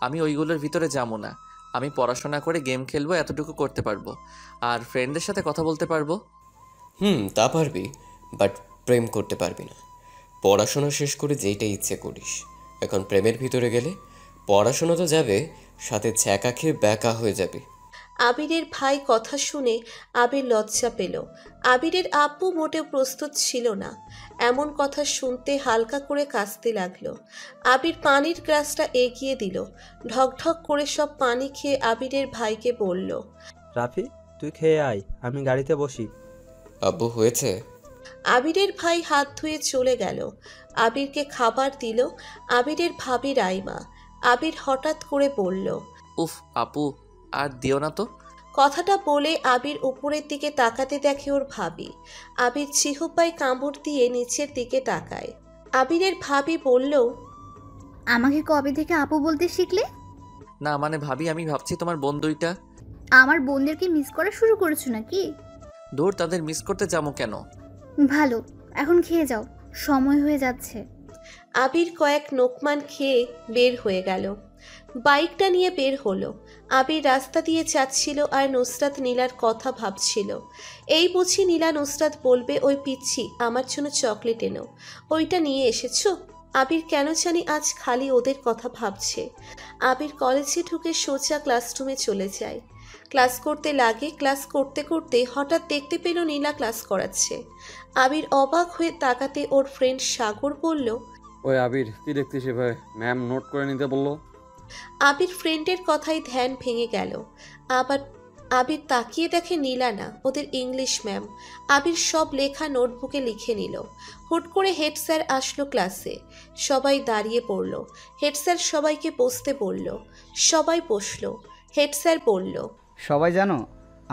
S1: আমি ওইগুলোর ভিতরে যাবো না। আমি পড়াশোনা করে গেম খেলবো, এতটুকু করতে পারবো। আর ফ্রেন্ডদের সাথে কথা বলতে পারবো।
S9: তা পারবি, বাট প্রেম করতে পারবি না। পড়াশোনা শেষ করে যেইটা ইচ্ছে করিস। এখন প্রেমের ভিতরে গেলে পড়াশোনা তো যাবে, সাথে ছ্যাঁকা খেয়ে ব্যাকা হয়ে যাবে।
S2: আবিরের ভাই কথা শুনে আবির লজ্জা পেল। আবিরের আব্বু মোটেও প্রস্তুত ছিল না। এমন কথা শুনতে হালকা করে কাঁদতে লাগলো। আবির পানির গ্লাসটা এগিয়ে দিল। ঢকঢক করে সব পানি খেয়ে আবিরের ভাইকে বলল,
S8: রাফি, তুই খেয়ে আয়, আমি গাড়িতে বসি।
S9: আব্বু হয়েছে?
S2: আবিরের ভাই হাত ধুয়ে চলে গেল। আবিরকে খাবার দিল আবিরের ভাবি রাইমা। আবির হঠাৎ করে বলল,
S1: উফ আপু, আর দিও না তো।
S2: কথাটা বলে আবির উপরের দিকে তাকাতে দেখে ওর ভাবি। আবির চিহুপায় কামড় দিয়ে নিচের দিকে তাকায়। আবিরের ভাবি বলল,
S5: আমাকে কবে থেকে আপু বলতে শিখলে?
S1: না মানে ভাবি, আমি ভাবছি তোমার বোন দুইটা।
S5: আমার বোনদেরকে মিস করা শুরু করেছো নাকি?
S1: দূর, তাদের মিস করতে যাবো কেন?
S5: ভালো, এখন খেয়ে যাও, সময় হয়ে যাচ্ছে।
S2: আবির কয়েক নোকমান খেয়ে বের হয়ে গেল। বাইকটা নিয়ে বের হলো। আবির রাস্তা দিয়ে যাচ্ছিল আর নুসরাত নীলার কথা ভাবছিল। এই বুঝি নীলা নুসরাত বলবে ওই পিচ্ছি আমার জন্য চকলেট এনো, ওইটা নিয়ে এসেছো। আবির কেন জানি আজ খালি ওদের কথা ভাবছে। আবির কলেজে ঢুকে সোজা ক্লাসরুমে চলে যায়। ক্লাস করতে লাগে। ক্লাস করতে করতে হঠাৎ দেখতে পেল নীলা ক্লাস করাচ্ছে। আবির অবাক হয়ে তাকাতে ওর ফ্রেন্ড সাগর বলল,
S10: ওই আবির, কি দেখছিস এভাবে? ম্যাম নোট করে নিতে বললো।
S2: আবির ফ্রেন্ডের কথাই ধ্যান ভেঙে গেল। আবির তাকিয়ে দেখে নীলা না, ওদের ইংলিশ ম্যাম। আবির সব লেখা নোটবুকে লিখে নিল। হুট করে হেড স্যার আসলো ক্লাসে। সবাই দাঁড়িয়ে পড়ল। হেড স্যার সবাইকে বসতে বলল। সবাই বসলো। হেড স্যার বলল,
S11: সবাই জানো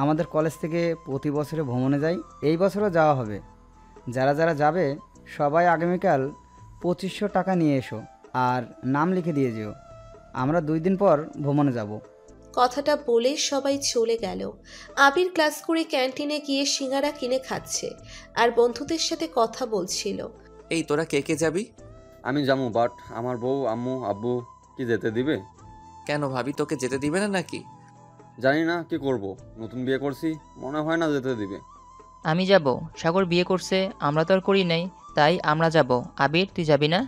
S11: আমাদের কলেজ থেকে প্রতি বছরে ভ্রমণে যাই, এই বছরও যাওয়া হবে। যারা যারা যাবে সবাই আগামীকাল 2500 টাকা নিয়ে এসো আর নাম লিখে দিয়ে যেও। আমরা 2 দিন পর ভ্রমণে যাব।
S2: কথাটা বলে সবাই চলে গেল। আবির ক্লাস করে ক্যান্টিনে গিয়ে সিঙ্গারা কিনে খাচ্ছে আর বন্ধুদের সাথে কথা বলছিল।
S1: এই তোরা কে কে যাবি?
S10: আমি যাবো, বাট আমার বউ, আম্মু, আব্বু কি যেতে দিবে?
S1: কেন ভাবি, তোকে যেতে দিবে না নাকি?
S10: জানি না, কি করব, নতুন বিয়ে করছি, মনে হয় না যেতে দিবে।
S12: আমি যাব, সাগর বিয়ে করছে, আমরা তো আর করি নাই, তাই আমরা যাব। আবির, তুই যাবি না?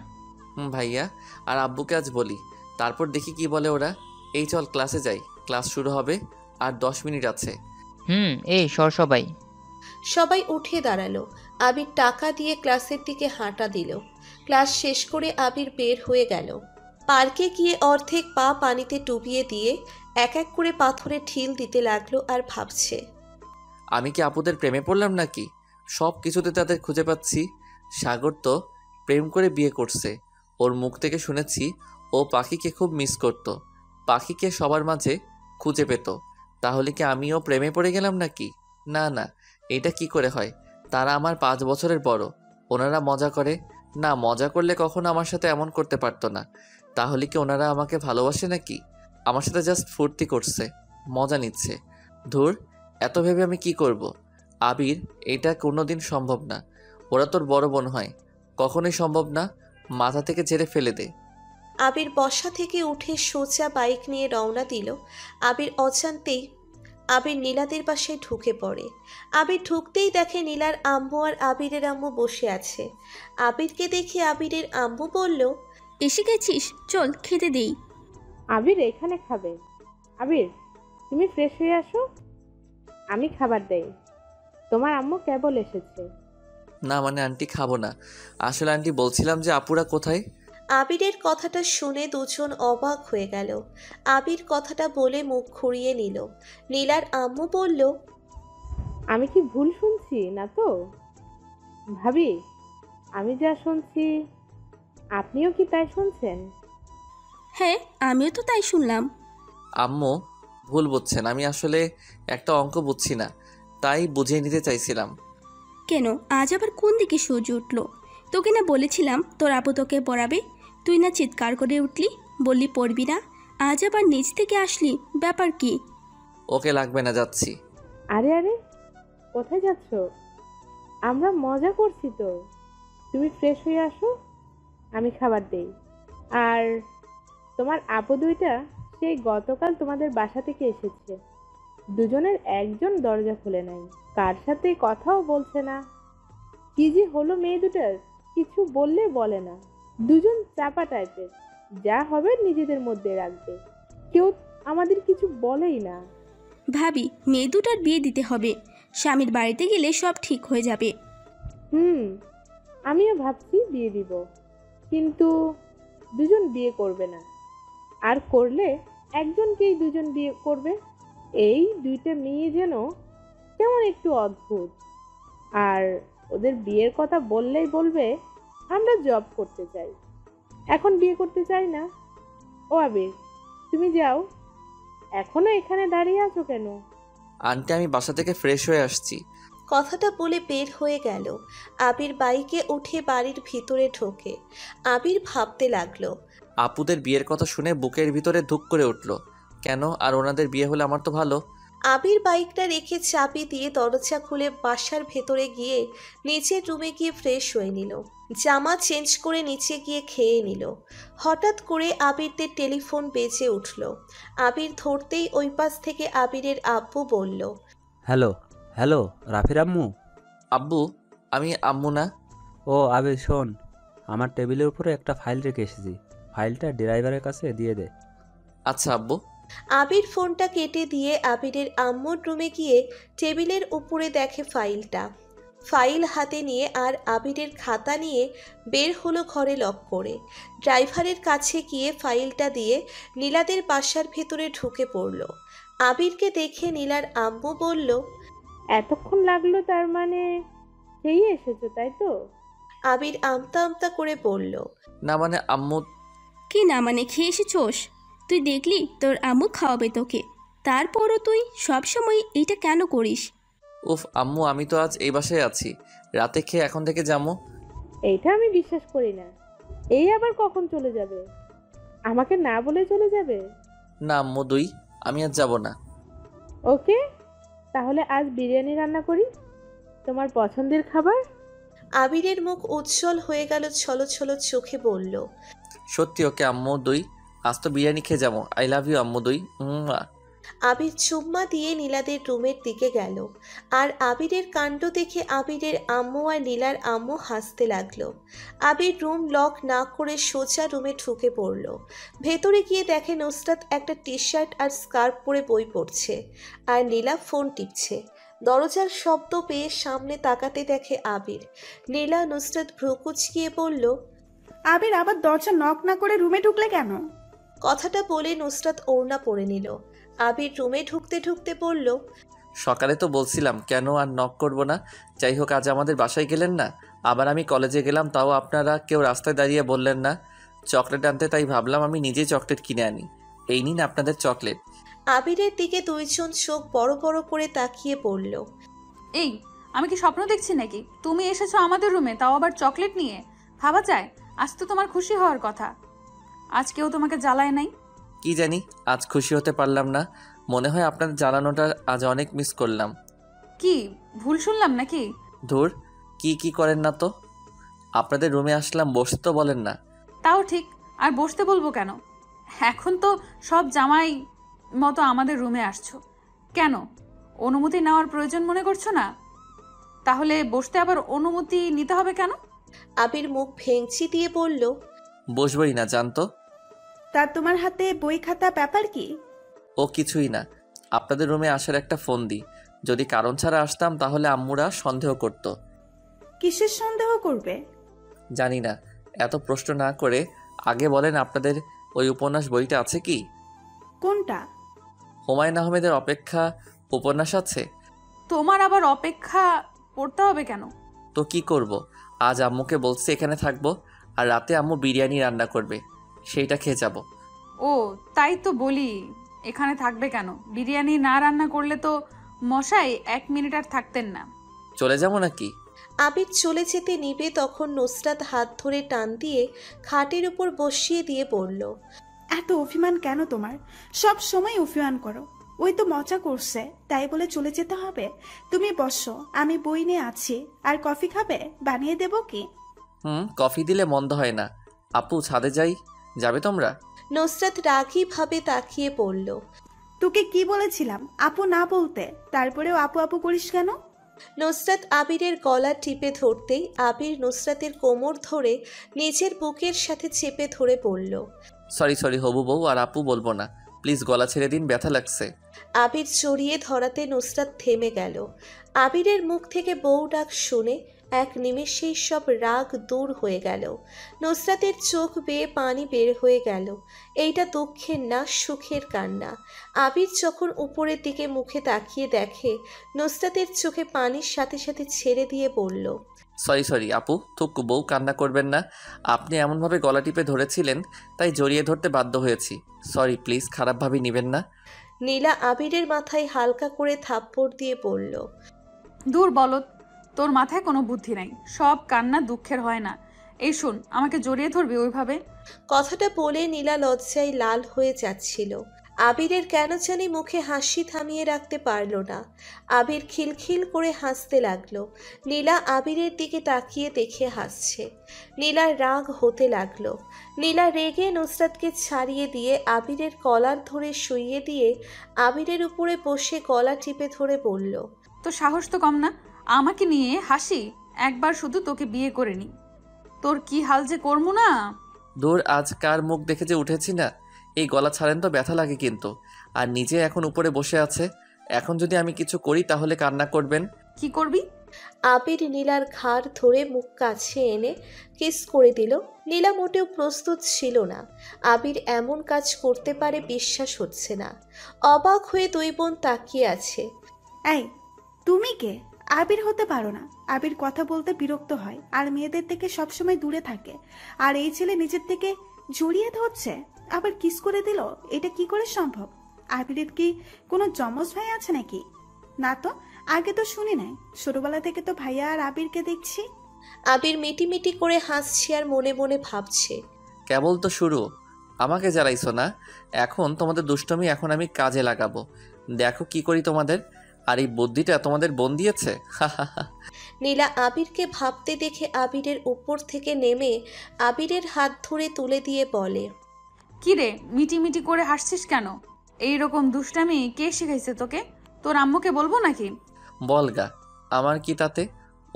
S1: ভাইয়া আর আব্বুকে আজ বলি, তারপর দেখি কি বলে ওরা। এই চল ক্লাসে যাই, ক্লাস শুরু হবে আর 10 মিনিট আছে।
S12: এই সর সবাই।
S2: সবাই উঠে দাঁড়ালো। আবির টাকা দিয়ে ক্লাসের দিকে হাঁটা দিল। ক্লাস শেষ করে আবির বের হয়ে গেল। পার্কে গিয়ে অর্ধেক পা পানিতে ডুবিয়ে দিয়ে এক এক করে পাথরে ঢিল দিতে লাগলো আর ভাবছে,
S1: আমি কি আপুদের প্রেমে পড়লাম নাকি? সব কিছুতে তাদের খুঁজে পাচ্ছি। সাগর তো প্রেম করে বিয়ে করছে। ওর মুখ থেকে শুনেছি ও পাখিকে খুব মিস করত, পাখিকে সবার মাঝে খুঁজে পেত। তাহলে কি আমিও প্রেমে পড়ে গেলাম নাকি? না না, এটা কি করে হয়? তারা আমার 5 বছরের বড়। ওনারা মজা করে না, মজা করলে কখনো আমার সাথে এমন করতে পারতো না। তাহলে কি ওনারা আমাকে ভালোবাসে নাকি? আমার সাথে জাস্ট ফুর্তি করছে, মজা নিচ্ছে। ধুর, এত ভেবে আমি কি করব? আবির, এটা কোনোদিন সম্ভব না। ওরা তোর বড় বোন হয়, কখনোই সম্ভব না। মাথা থেকে ঝেড়ে ফেলে দে।
S2: আবির বসা থেকে উঠে সোজা বাইক নিয়ে রওনা দিল। আবির অজান্তেই আবির নীলাদের বাসায় ঢুকে পড়ে। আবির ঢুকতেই দেখে নীলার আম্মু আর আবিরের আম্মু বসে আছে। আবিরকে দেখে আবিরের আম্মু বলল,
S6: এসে গেছিস, চল খেতে দেই।
S7: আবির এখানে খাবে। আবির, তুমি ফ্রেশ হয়ে আসো, আমি খাবার দেই। তোমার আম্মু কেবল এসেছে।
S1: না মানে আন্টি, খাবো না। আসলে আন্টি বলছিলাম যে আপুরা কোথায়?
S2: আবিরের কথাটা শুনে দুজন অবাক হয়ে গেল। আবির কথাটা বলে মুখ ঘুরিয়ে নিল। নীলার আম্মু বলল,
S7: আমি কি ভুল শুনছি না তো? ভাবি, আমি যা শুনছি আপনিও কি তাই শুনছেন?
S6: হ্যাঁ, আমিও তো তাই শুনলাম।
S1: আম্মু ভুল বুঝছেন, আমি আসলে একটা অঙ্ক বুঝছি না, তাই বুঝিয়ে নিতে চাইছিলাম।
S6: কেন, আজ আবার কোন দিকে সূর্য উঠলো? তোকে না বলেছিলাম তোর আপু তোকে পড়াবে, তুই না চিৎকার করে উঠলি, বললি পড়বি না। আজ আবার নিচ থেকে আসলি, ব্যাপার কি?
S1: ওকে লাগবে না, যাচ্ছি।
S7: আরে আরে, কোথায় যাচ্ছ? আমরা মজা করছি তো। তুমি ফ্রেশ হয়ে আসো, আমি খাবার দেই। আর তোমার আপু দুইটা সেই গতকাল তোমাদের বাসা থেকে এসেছে। দুজনের একজন দরজা খুলে নাই, কার সাথে কথাও বলছে না। কি যে হলো মেয়ে দুটার, কিছু বললে বলে না। দুজন চাপা টাইপের, যা হবে নিজেদের মধ্যে রাখবে, কেউ আমাদের কিছু বলেই না।
S6: ভাবি, মেয়ে দুটার বিয়ে দিতে হবে, স্বামীর বাড়িতে গেলে সব ঠিক হয়ে যাবে।
S7: আমিও ভাবছি বিয়ে দিব, কিন্তু দুজন বিয়ে করবে না, আর করলে একজনকেই দুজন বিয়ে করবে। এই দুইটা মেয়ে যেন কেমন একটু অদ্ভুত। আর ওদের বিয়ের কথা বললেই বলবে আমরা জব করতে চাই, এখন বিয়ে করতে চাই না। ও আবির, তুমি যাও, এখনো এখানে দাঁড়িয়ে আছো কেন?
S1: আন্টি, আমি বাসা থেকে ফ্রেশ হয়ে আসছি।
S2: কথাটা বলে বের হয়ে গেল। আবির বাইকে উঠে বাড়ির ভিতরে ঢোকে। আবির ভাবতে লাগলো,
S1: আপুদের বিয়ের কথা শুনে বুকের ভিতরে ধুক করে উঠল। কেন? আর ওনাদের বিয়ে হলে আমার তো ভালো।
S2: আবির বাইকটা রেখে চাবি দিয়ে দরজা খুলে বাসার ভেতরে গিয়ে নিচের রুমে গিয়ে ফ্রেশ হয়ে নিল। জামা চেঞ্জ করে নিচে গিয়ে খেয়ে নিল। হঠাৎ করে আবিরদের টেলিফোন বেজে উঠল। আবির ধরতেই ওই পাশ থেকে আবিরের আব্বু বলল,
S8: হ্যালো হ্যালো, রাফির আম্মু?
S1: আব্বু, আমি আম্মু না।
S8: ও আবির, শোন, আমার টেবিলের উপরে একটা ফাইল রেখে এসেছি, ফাইলটা ড্রাইভারের কাছে দিয়ে দে।
S1: আচ্ছা আব্বু।
S2: আবির ফোনটা কেটে দিয়ে আবিরের আম্মুর রুমে গিয়ে টেবিলের উপরে দেখে ফাইলটা। ফাইল হাতে নিয়ে আর আবিরের খাতা নিয়ে বের হলো ঘরে লক করে। ড্রাইভারের কাছে গিয়ে ফাইলটা দিয়ে নীলাদের বাসার ভেতরে ঢুকে পড়ল। আবিরকে দেখে নীলার আম্মু বলল,
S7: এতক্ষণ লাগলো, তার মানে সেই এসেছো তাই তো?
S2: আবির আমতা আমতা করে বলল,
S1: না মানে আম্মু।
S6: কি না মানে, খেয়ে এসেছোস? তুই দেখলি তোর আম্মু খাওয়াবে তোকে, তারপরও তুই সবসময় এইটা কেন করিস?
S1: উফ আম্মু, আমি তো আজ এই বাসায় আছি, রাতে খেয়ে এখন থেকে যাবো।
S7: এইটা আমি বিশ্বাস করি না। এই আবার কখন চলে যাবে? আমাকে না বলে চলে যাবে?
S1: না আম্মু, আমি আজ যাব না।
S7: ওকে, তাহলে আজ বিরিয়ানি রান্না করি, তোমার পছন্দের খাবার।
S2: আবিরের মুখ উজ্জ্বল হয়ে গেল, ছলো ছলো চোখে বলল,
S1: সত্যি? ওকে আম্মু, আজ তো বিরিয়ানি খেয়ে যাবো। আই লাভ ইউ আম্মু।
S2: আবির চুম্মা দিয়ে নীলাদের রুমের দিকে গেল। আর আবিরের কাণ্ড দেখে আবিরের আম্মু আর নীলার আম্মু হাসতে লাগলো। আবির রুম লক না করে সোজা রুমে ঢুকে পড়ল। ভেতরে গিয়ে দেখে নুসরাত একটা টি শার্ট আর স্কার্ফ পরে বই পড়ছে, আর নীলা ফোন টিপছে। দরজার শব্দ পেয়ে সামনে তাকাতে দেখে আবির। নীলা নুসরাত ভ্রু কুঁচকিয়ে বলল,
S4: আবির আবার দরজা নক না করে রুমে ঢুকলে কেন?
S2: কথাটা বলে নুসরাত ওড়না পরে নিল। আবির রুমে ঢুকতে ঢুকতে বলল,
S1: সকালে তো বলছিলাম কেন আর নক করব না। যাই হোক, আজ আমাদের বাসায় গেলেন না, আবার আমি কলেজে গেলাম, তাও আপনারা কেউ রাস্তায় দাঁড়িয়ে বললেন না চকলেট আনতে, তাই ভাবলাম আমি নিজেই চকলেট কিনে আনি। এই নিন আপনাদের চকলেট।
S2: আবিরের দিকে দুইজন চোখ বড় বড় করে তাকিয়ে পড়ল।
S3: এই, আমি কি স্বপ্ন দেখছি নাকি? তুমি এসেছো আমাদের রুমে, তাও আবার চকলেট নিয়ে? ভাবা যায়? আজ তো তোমার খুশি হওয়ার কথা, আজ কেউ তোমাকে জ্বালায় নাই।
S1: কি জানি, আজ খুশি হতে পারলাম না। মনে হয় আপনাদের জানানোটা আজ অনেক মিস করলাম।
S3: কি ভুল শুনলাম নাকি?
S1: ধুর, কি করেন না তো। আপনাদের রুমে আসলাম, বসতে তো বলেন না।
S3: তাও ঠিক, আর বসতে বলবো কেন? এখন তো সব জামাই মতো আমাদের রুমে আসছো, কেন অনুমতি নেওয়ার প্রয়োজন মনে করছো না? তাহলে বসতে আবার অনুমতি নিতে হবে কেন?
S2: আবির মুখ ভেঙচি দিয়ে বলল,
S1: বসবই না, জানতো।
S4: তা তোমার হাতে বই খাতা ব্যাপার কি?
S1: ও কিছুই না, আপনাদের রুমে আসার একটা ফোন দিই। যদি কারণ ছাড়া আসতাম তাহলে আম্মুরা সন্দেহ করত।
S4: কিসের সন্দেহ করবে?
S1: জানি না, এত প্রশ্ন না করে আগে বলেন আপনাদের ওই উপন্যাস বইটা আছে কি?
S4: কোনটা?
S1: হুমায়ুন আহমেদের অপেক্ষা উপন্যাস আছে।
S3: তোমার আবার অপেক্ষা পড়তে হবে কেন?
S1: তো কি করব, আজ আম্মুকে বলছি এখানে থাকবো, আর রাতে আম্মু বিরিয়ানি রান্না করবে, সেইটা খেয়ে যাব।
S3: ও তাই তো বলি, এখানে থাকবে কেন? বিরিয়ানি না রান্না করলে তো মশাই 1 মিনিট আর থাকতেন না।
S1: চলে যাবো নাকি?
S2: আবির চলে যেতে নিবে তখন নুসরাত হাত ধরে টান দিয়ে খাটের উপর বসিয়ে দিয়ে বলল,
S4: এত অভিমান কেন তোমার? সব সময় অভিমান করো। ওই তো মজা করছে, তাই বলে চলে যেতে হবে? তুমি বসো, আমি বই নিয়ে আছি। আর কফি খাবে? বানিয়ে দেবো কি?
S1: কফি দিলে মন্দ হয় না। আপু, ছাদে যাবে তোমরা?
S2: নুসরাত রাগী ভাবে তাকিয়ে পড়ল।
S4: তোকে কি বলেছিলাম আপু না বলতে? তারপরেও আপু আপু করিস কেন?
S2: নুসরাত আবিরের গলা টিপে ধরতেই আবির নুসরাতের কোমর ধরে নিজের বুকের সাথে চেপে ধরে বলল,
S1: সরি হবু বউ, আর আপু বলবো না, প্লিজ গলা ছেড়ে দিন, ব্যথা লাগছে।
S2: আবির জড়িয়ে ধরাতে নুসরাত থেমে গেল। আবিরের মুখ থেকে বউ ডাক শুনে এক নিমেষেই সব রাগ দূর হয়ে গেল। নুসরাতের চোখ বেয়ে পানি বের হয়ে গেল। এইটা দুঃখের না, সুখের কান্না। আবির যখন উপরের দিকে মুখে তাকিয়ে দেখে নুসরাতের চোখে পানির সাথে সাথে ছেড়ে দিয়ে বলল,
S1: সরি আপু, থুকু বউ, কান্না করবেন না। আপনি এমনভাবে গলা টিপে ধরেছিলেন, তাই জড়িয়ে ধরতে বাধ্য হয়েছি। সরি, প্লিজ খারাপভাবে নেবেন না।
S2: নীলা আবিরের মাথায় হালকা করে থাপ্পড় দিয়ে বলল,
S3: দূর বলত, তোর মাথায় কোনো বুদ্ধি নাই। সব কান্না দুঃখের হয় না, এই শোন, আমাকে জড়িয়ে ধরবি ওইভাবে?
S2: কথাটা বলে নীলা লজ্জায় লাল হয়ে যাচ্ছিল। আবিরের কেন জানি মুখে হাসি থামিয়ে রাখতে পারল না। আবির খিলখিল করে হাসতে লাগলো। নীলা আবিরের দিকে তাকিয়ে দেখে হাসছে। নীলার রাগ হতে লাগলো। নীলা রেগে নুসরাতকে ছাড়িয়ে দিয়ে আবিরের কলার ধরে শুইয়ে দিয়ে আবিরের উপরে বসে গলা টিপে ধরে বলল,
S3: তো সাহস তো কম না, আমাকে নিয়ে হাসি। একবার শুধু তোকে বিয়ে করে নি, তোর কি হাল যে করবো না।
S1: দূর, আজ কার মুখ দেখে যে উঠেছি না। এই গলা ছাড়েন তো ব্যথা লাগে কিন্তু। আর নিজে এখন উপরে বসে আছে, এখন যদি আমি কিছু করি তাহলে কান্না করবেন।
S3: কি করবি?
S2: আবির নীলার ঘাড় ধরে মুখ কাছে এনে কিস করে দিল। নীলা মোটেও প্রস্তুত ছিল না। আবির এমন কাজ করতে পারে বিশ্বাস হচ্ছে না। অবাক হয়ে দুই বোন তাকিয়ে আছে।
S4: এই, তুমি কে? আবির হতে পারো না। আবির কথা বলতে বিরক্ত হয় আর মেয়েদের থেকে সবসময় দূরে থাকে। আর এই ছেলে নিজের থেকে জড়িয়ে ধরছে, আবার কিস করে দিল। এটা কি করে সম্ভব? আবিরের কি কোনো যমজ ভাই আছে নাকি? না তো, আগে তো শুনি নাই। ছোটবেলা থেকে তো ভাইয়া আর আবিরকে দেখছি।
S2: আবির মিটিমিটি করে হাসছে আর মনে মনে ভাবছে,
S1: কেবল তো শুরু, আমাকে জ্বালাইছো না। এখন তোমাদের দুষ্টমি এখন আমি কাজে লাগাবো। দেখো কি করি তোমাদের। আর এই বুদ্ধিটা তোমাদের বোন দিয়েছে।
S2: নীলা আবিরকে ভাবতে দেখে আবিরের উপর থেকে নেমে আবিরের হাত ধরে তুলে দিয়ে বলে,
S3: কি রে, মিটি মিটি করে হাসছিস কেন? এইরকম দুষ্টামি কে শিখাইছে তোকে? তোর আম্মুকে বলবো নাকি?
S1: বলগা, আমার কি তাতে?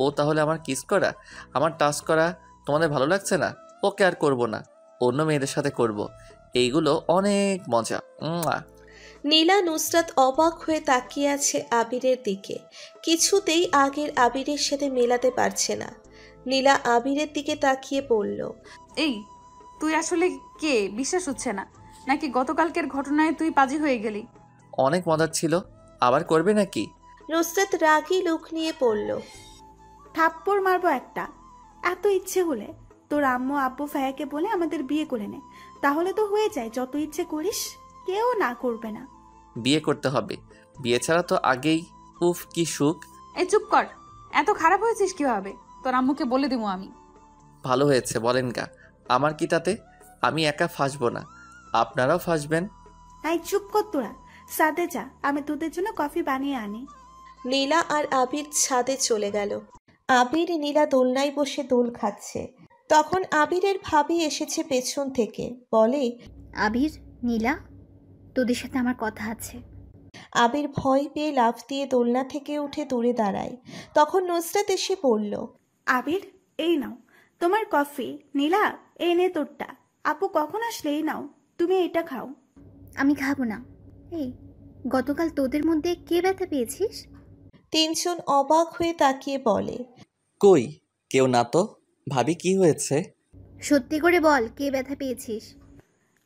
S1: ও তাহলে আমার কিস করা, আমার টাচ করা তোমাদের ভালো লাগছে না? ওকে আর করব না, অন্য মেয়েদের সাথে করব। এইগুলো অনেক মজা।
S2: নীলা নুসরাত অবাক হয়ে তাকিয়ে আছে আবিরের দিকে। কিছুতেই আগের আবিরের সাথে মেলাতে পারছে না। নীলা আবিরের দিকে তাকিয়ে বলল,
S3: এই, তুই আসলে কে? বিশ্বাস হচ্ছে না। নাকি গতকালকের ঘটনায় তুই পাজি হয়ে গেলি?
S1: অনেক মজার ছিল, আবার করবে নাকি?
S2: নুসরাত রাগী লুক নিয়ে পড়ল,
S4: থাপ্পড় মারবো একটা। এত ইচ্ছে হলে তোর আম্মু আব্বু ভাইয়াকে বলে আমাদের বিয়ে করে নে, তাহলে তো হয়ে যায়। যত ইচ্ছে করিস, কেউ না করবে না।
S1: বিয়ে করতে হবে, বিয়ে ছাড়া তো আগেই। উফ কি সুখ।
S3: এই চুপ কর, এত খারাপ হয়েছিস কিভাবে? তোর আম্মুকে বলে দেবো আমি।
S1: ভালো হয়েছে বলেন গা, আমার কি তাতে? আমি একা ফাঁসবো না, আপনারাও ফাঁসবেন।
S4: এই চুপ কর তোরা, সাদে যা, আমি তোদের জন্য কফি বানিয়ে আনি।
S2: নীলা আর আবির ছাদে চলে গেল। আবির নীলা দোলনায় বসে দোল খাচ্ছে। তখন আবিরের ভাবি এসেছে পেছন থেকে, বলে,
S5: আবির, নীলা, তোদের সাথে আমার কথা আছে।
S2: আবির ভয় পেয়ে লাফ দিয়ে দোলনা থেকে উঠে দূরে দাঁড়ায়। তখন নুসরাত এসে বলল,
S4: আবির, এই নাও তোমার কফি। নীলা, এই নে তোরটা। আপু কখন আসলে? এই নাও, তুমি এটা খাও।
S5: আমি খাবো না। এই, গতকাল তোদের মধ্যে কে ব্যথা পেয়েছিস?
S2: তিনজন অবাক হয়ে তাকিয়ে বলে,
S1: কই, কেউ না তো। ভাবি কি হয়েছে?
S5: সত্যি করে বল, কে ব্যথা পেয়েছিস?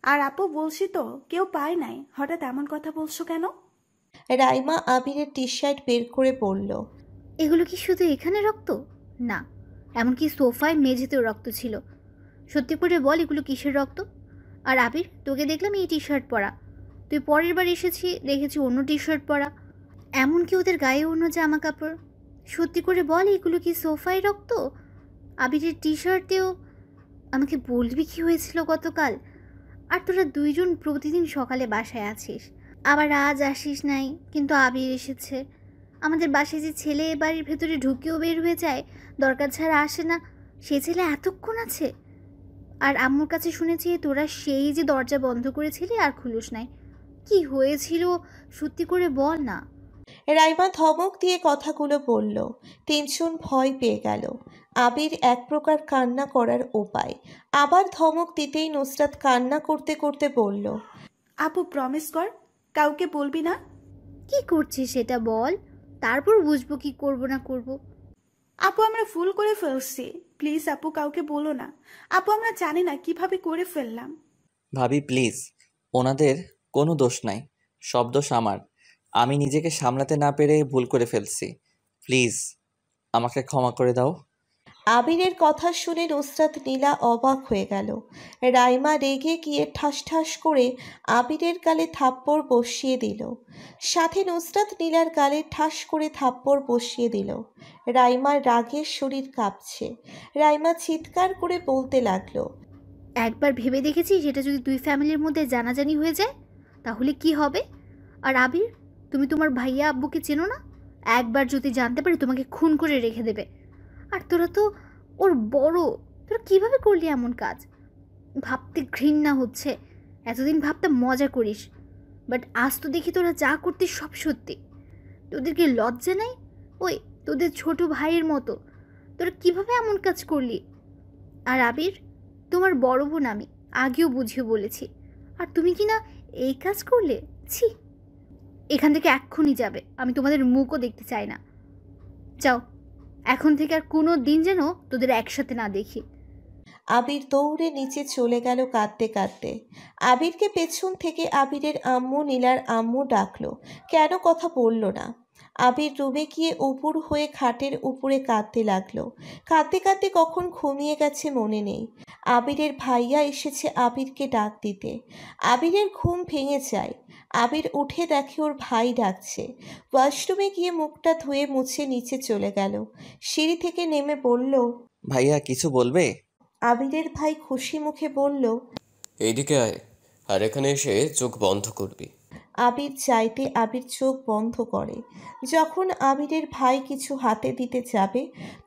S4: আর আপু বলছি তো, কেউ পায় নাই। হঠাৎ এমন কথা বলছো কেন?
S2: রাইমা আবিরের টি শার্ট বের করে বলল,
S5: এগুলো কি শুধু এখানে রক্ত? না, এমনকি সোফায় মেঝেতেও রক্ত ছিল। সত্যি করে বল, এগুলো কিসের রক্ত? আর আবির, তোকে দেখলাম এই টি শার্ট পরা। তুই পরের বার এসেছি দেখেছি অন্য টি শার্ট পরা, এমনকি ওদের গায়ে অন্য জামা কাপড়। সত্যি করে বল, এগুলো কি সোফায় রক্ত? আবিরের টি শার্টেও। আমাকে বলবি কি হয়েছিল গতকাল? আর তোরা দুইজন প্রতিদিন সকালে বাসায় আছিস, আবার আজ আসিস নাই, কিন্তু আবির এসেছে। আমাদের বাসায় যে ছেলে বাড়ির ভেতরে ঢুকেও বের হয়ে যায়, দরকার ছাড়া আসে না, সে ছেলে এতক্ষণ আছে। আর আম্মুর কাছে শুনেছি তোরা সেই যে দরজা বন্ধ করেছিলি আর খুলুস নাই। কি হয়েছিল সত্যি করে বল না।
S2: রাইমা ধমক দিয়ে কথাগুলো বলল। তিনজন ভয় পেয়ে গেল। আবির এক প্রকার কান্না করার উপায়। আবার ধমক দিতেই নুসরাত কান্না করতে করতে বলল,
S4: আপু প্রমিস কর, কাউকে বলবি না।
S5: কি করছিস সেটা বল, তারপর বুঝবো কি করব না করব।
S4: আপু আমরা ভুল করে ফেলছি, প্লিজ আপু কাউকে বলো না। আপু আমরা জানি না কিভাবে করে ফেললাম।
S1: ভাবি প্লিজ, ওনাদের কোনো দোষ নাই, সব দোষ আমার। আমি নিজেকে সামলাতে না পেরে ভুল করে ফেলছি, প্লিজ আমাকে ক্ষমা করে দাও।
S2: আবিরের কথা শুনে নুসরাত নীলা অবাক হয়ে গেল। রাইমা রেগে গিয়ে ঠাস ঠাস করে আবিরের গালে থাপ্পড় বসিয়ে দিল। সাথে নুসরাত নীলার গালে ঠাস করে থাপ্পড় বসিয়ে দিল। রাইমার রাগের শরীর কাঁপছে। রাইমা চিৎকার করে বলতে লাগলো,
S5: একবার ভেবে দেখেছি সেটা যদি দুই ফ্যামিলির মধ্যে জানাজানি হয়ে যায় তাহলে কি হবে? আর আবির, তুমি তোমার ভাইয়া আব্বুকে চেনো না? একবার যদি জানতে পারে তোমাকে খুন করে রেখে দেবে। আর তোরা তো ওর বড়, তোরা কিভাবে করলি এমন কাজ? ভাবতে ঘৃণা হচ্ছে। এতদিন ভাবতে মজা করিস, বাট আজ তো দেখি তোরা যা করতিস সব সত্যি। তোদেরকে লজ্জা নাই? ওই তোদের ছোট ভাইয়ের মতো তোরা কিভাবে এমন কাজ করলি? আর আবির, তোমার বড় বোন আমি আগেও বুঝিয়ে বলেছি, আর তুমি কি না এই কাজ করলে? ছি, এখান থেকে এক্ষুনি যাবে, আমি তোমাদের মুখও দেখতে চাই না। যাও, এখন থেকে আর কোনো দিন যেন তোদের একসাথে না দেখি।
S2: আবির দৌড়ে নিচে চলে গেল কাঁদতে কাঁদতে। আবিরকে পেছন থেকে আবিরের আম্মু নীলার আম্মু ডাকলো, কেন কথা বলল না। আবির রুমে গিয়ে উপুর হয়ে খাটের উপরে কাঁদতে লাগলো। কাঁদতে কাঁদতে কখন ঘুমিয়ে গেছে মনে নেই। আবিরের ভাইয়া এসেছে আবিরকে ডাক দিতে। আবিরের ঘুম ভেঙে যায়। আবির উঠে দেখে ওর ভাই ডাকছে। ওয়াশরুমে গিয়ে মুখটা ধুয়ে মুছে নিচে চলে গেল। সিঁড়ি থেকে নেমে বলল,
S1: ভাইয়া কিছু বলবে?
S2: আবিরের ভাই খুশি মুখে বলল,
S9: এইদিকে আয়, আর এখানে এসে চোখ বন্ধ করবি।
S2: আবির চাইতে আবির চোখ বন্ধ করে। যখন আবিরের ভাই কিছু হাতে দিতে যাবে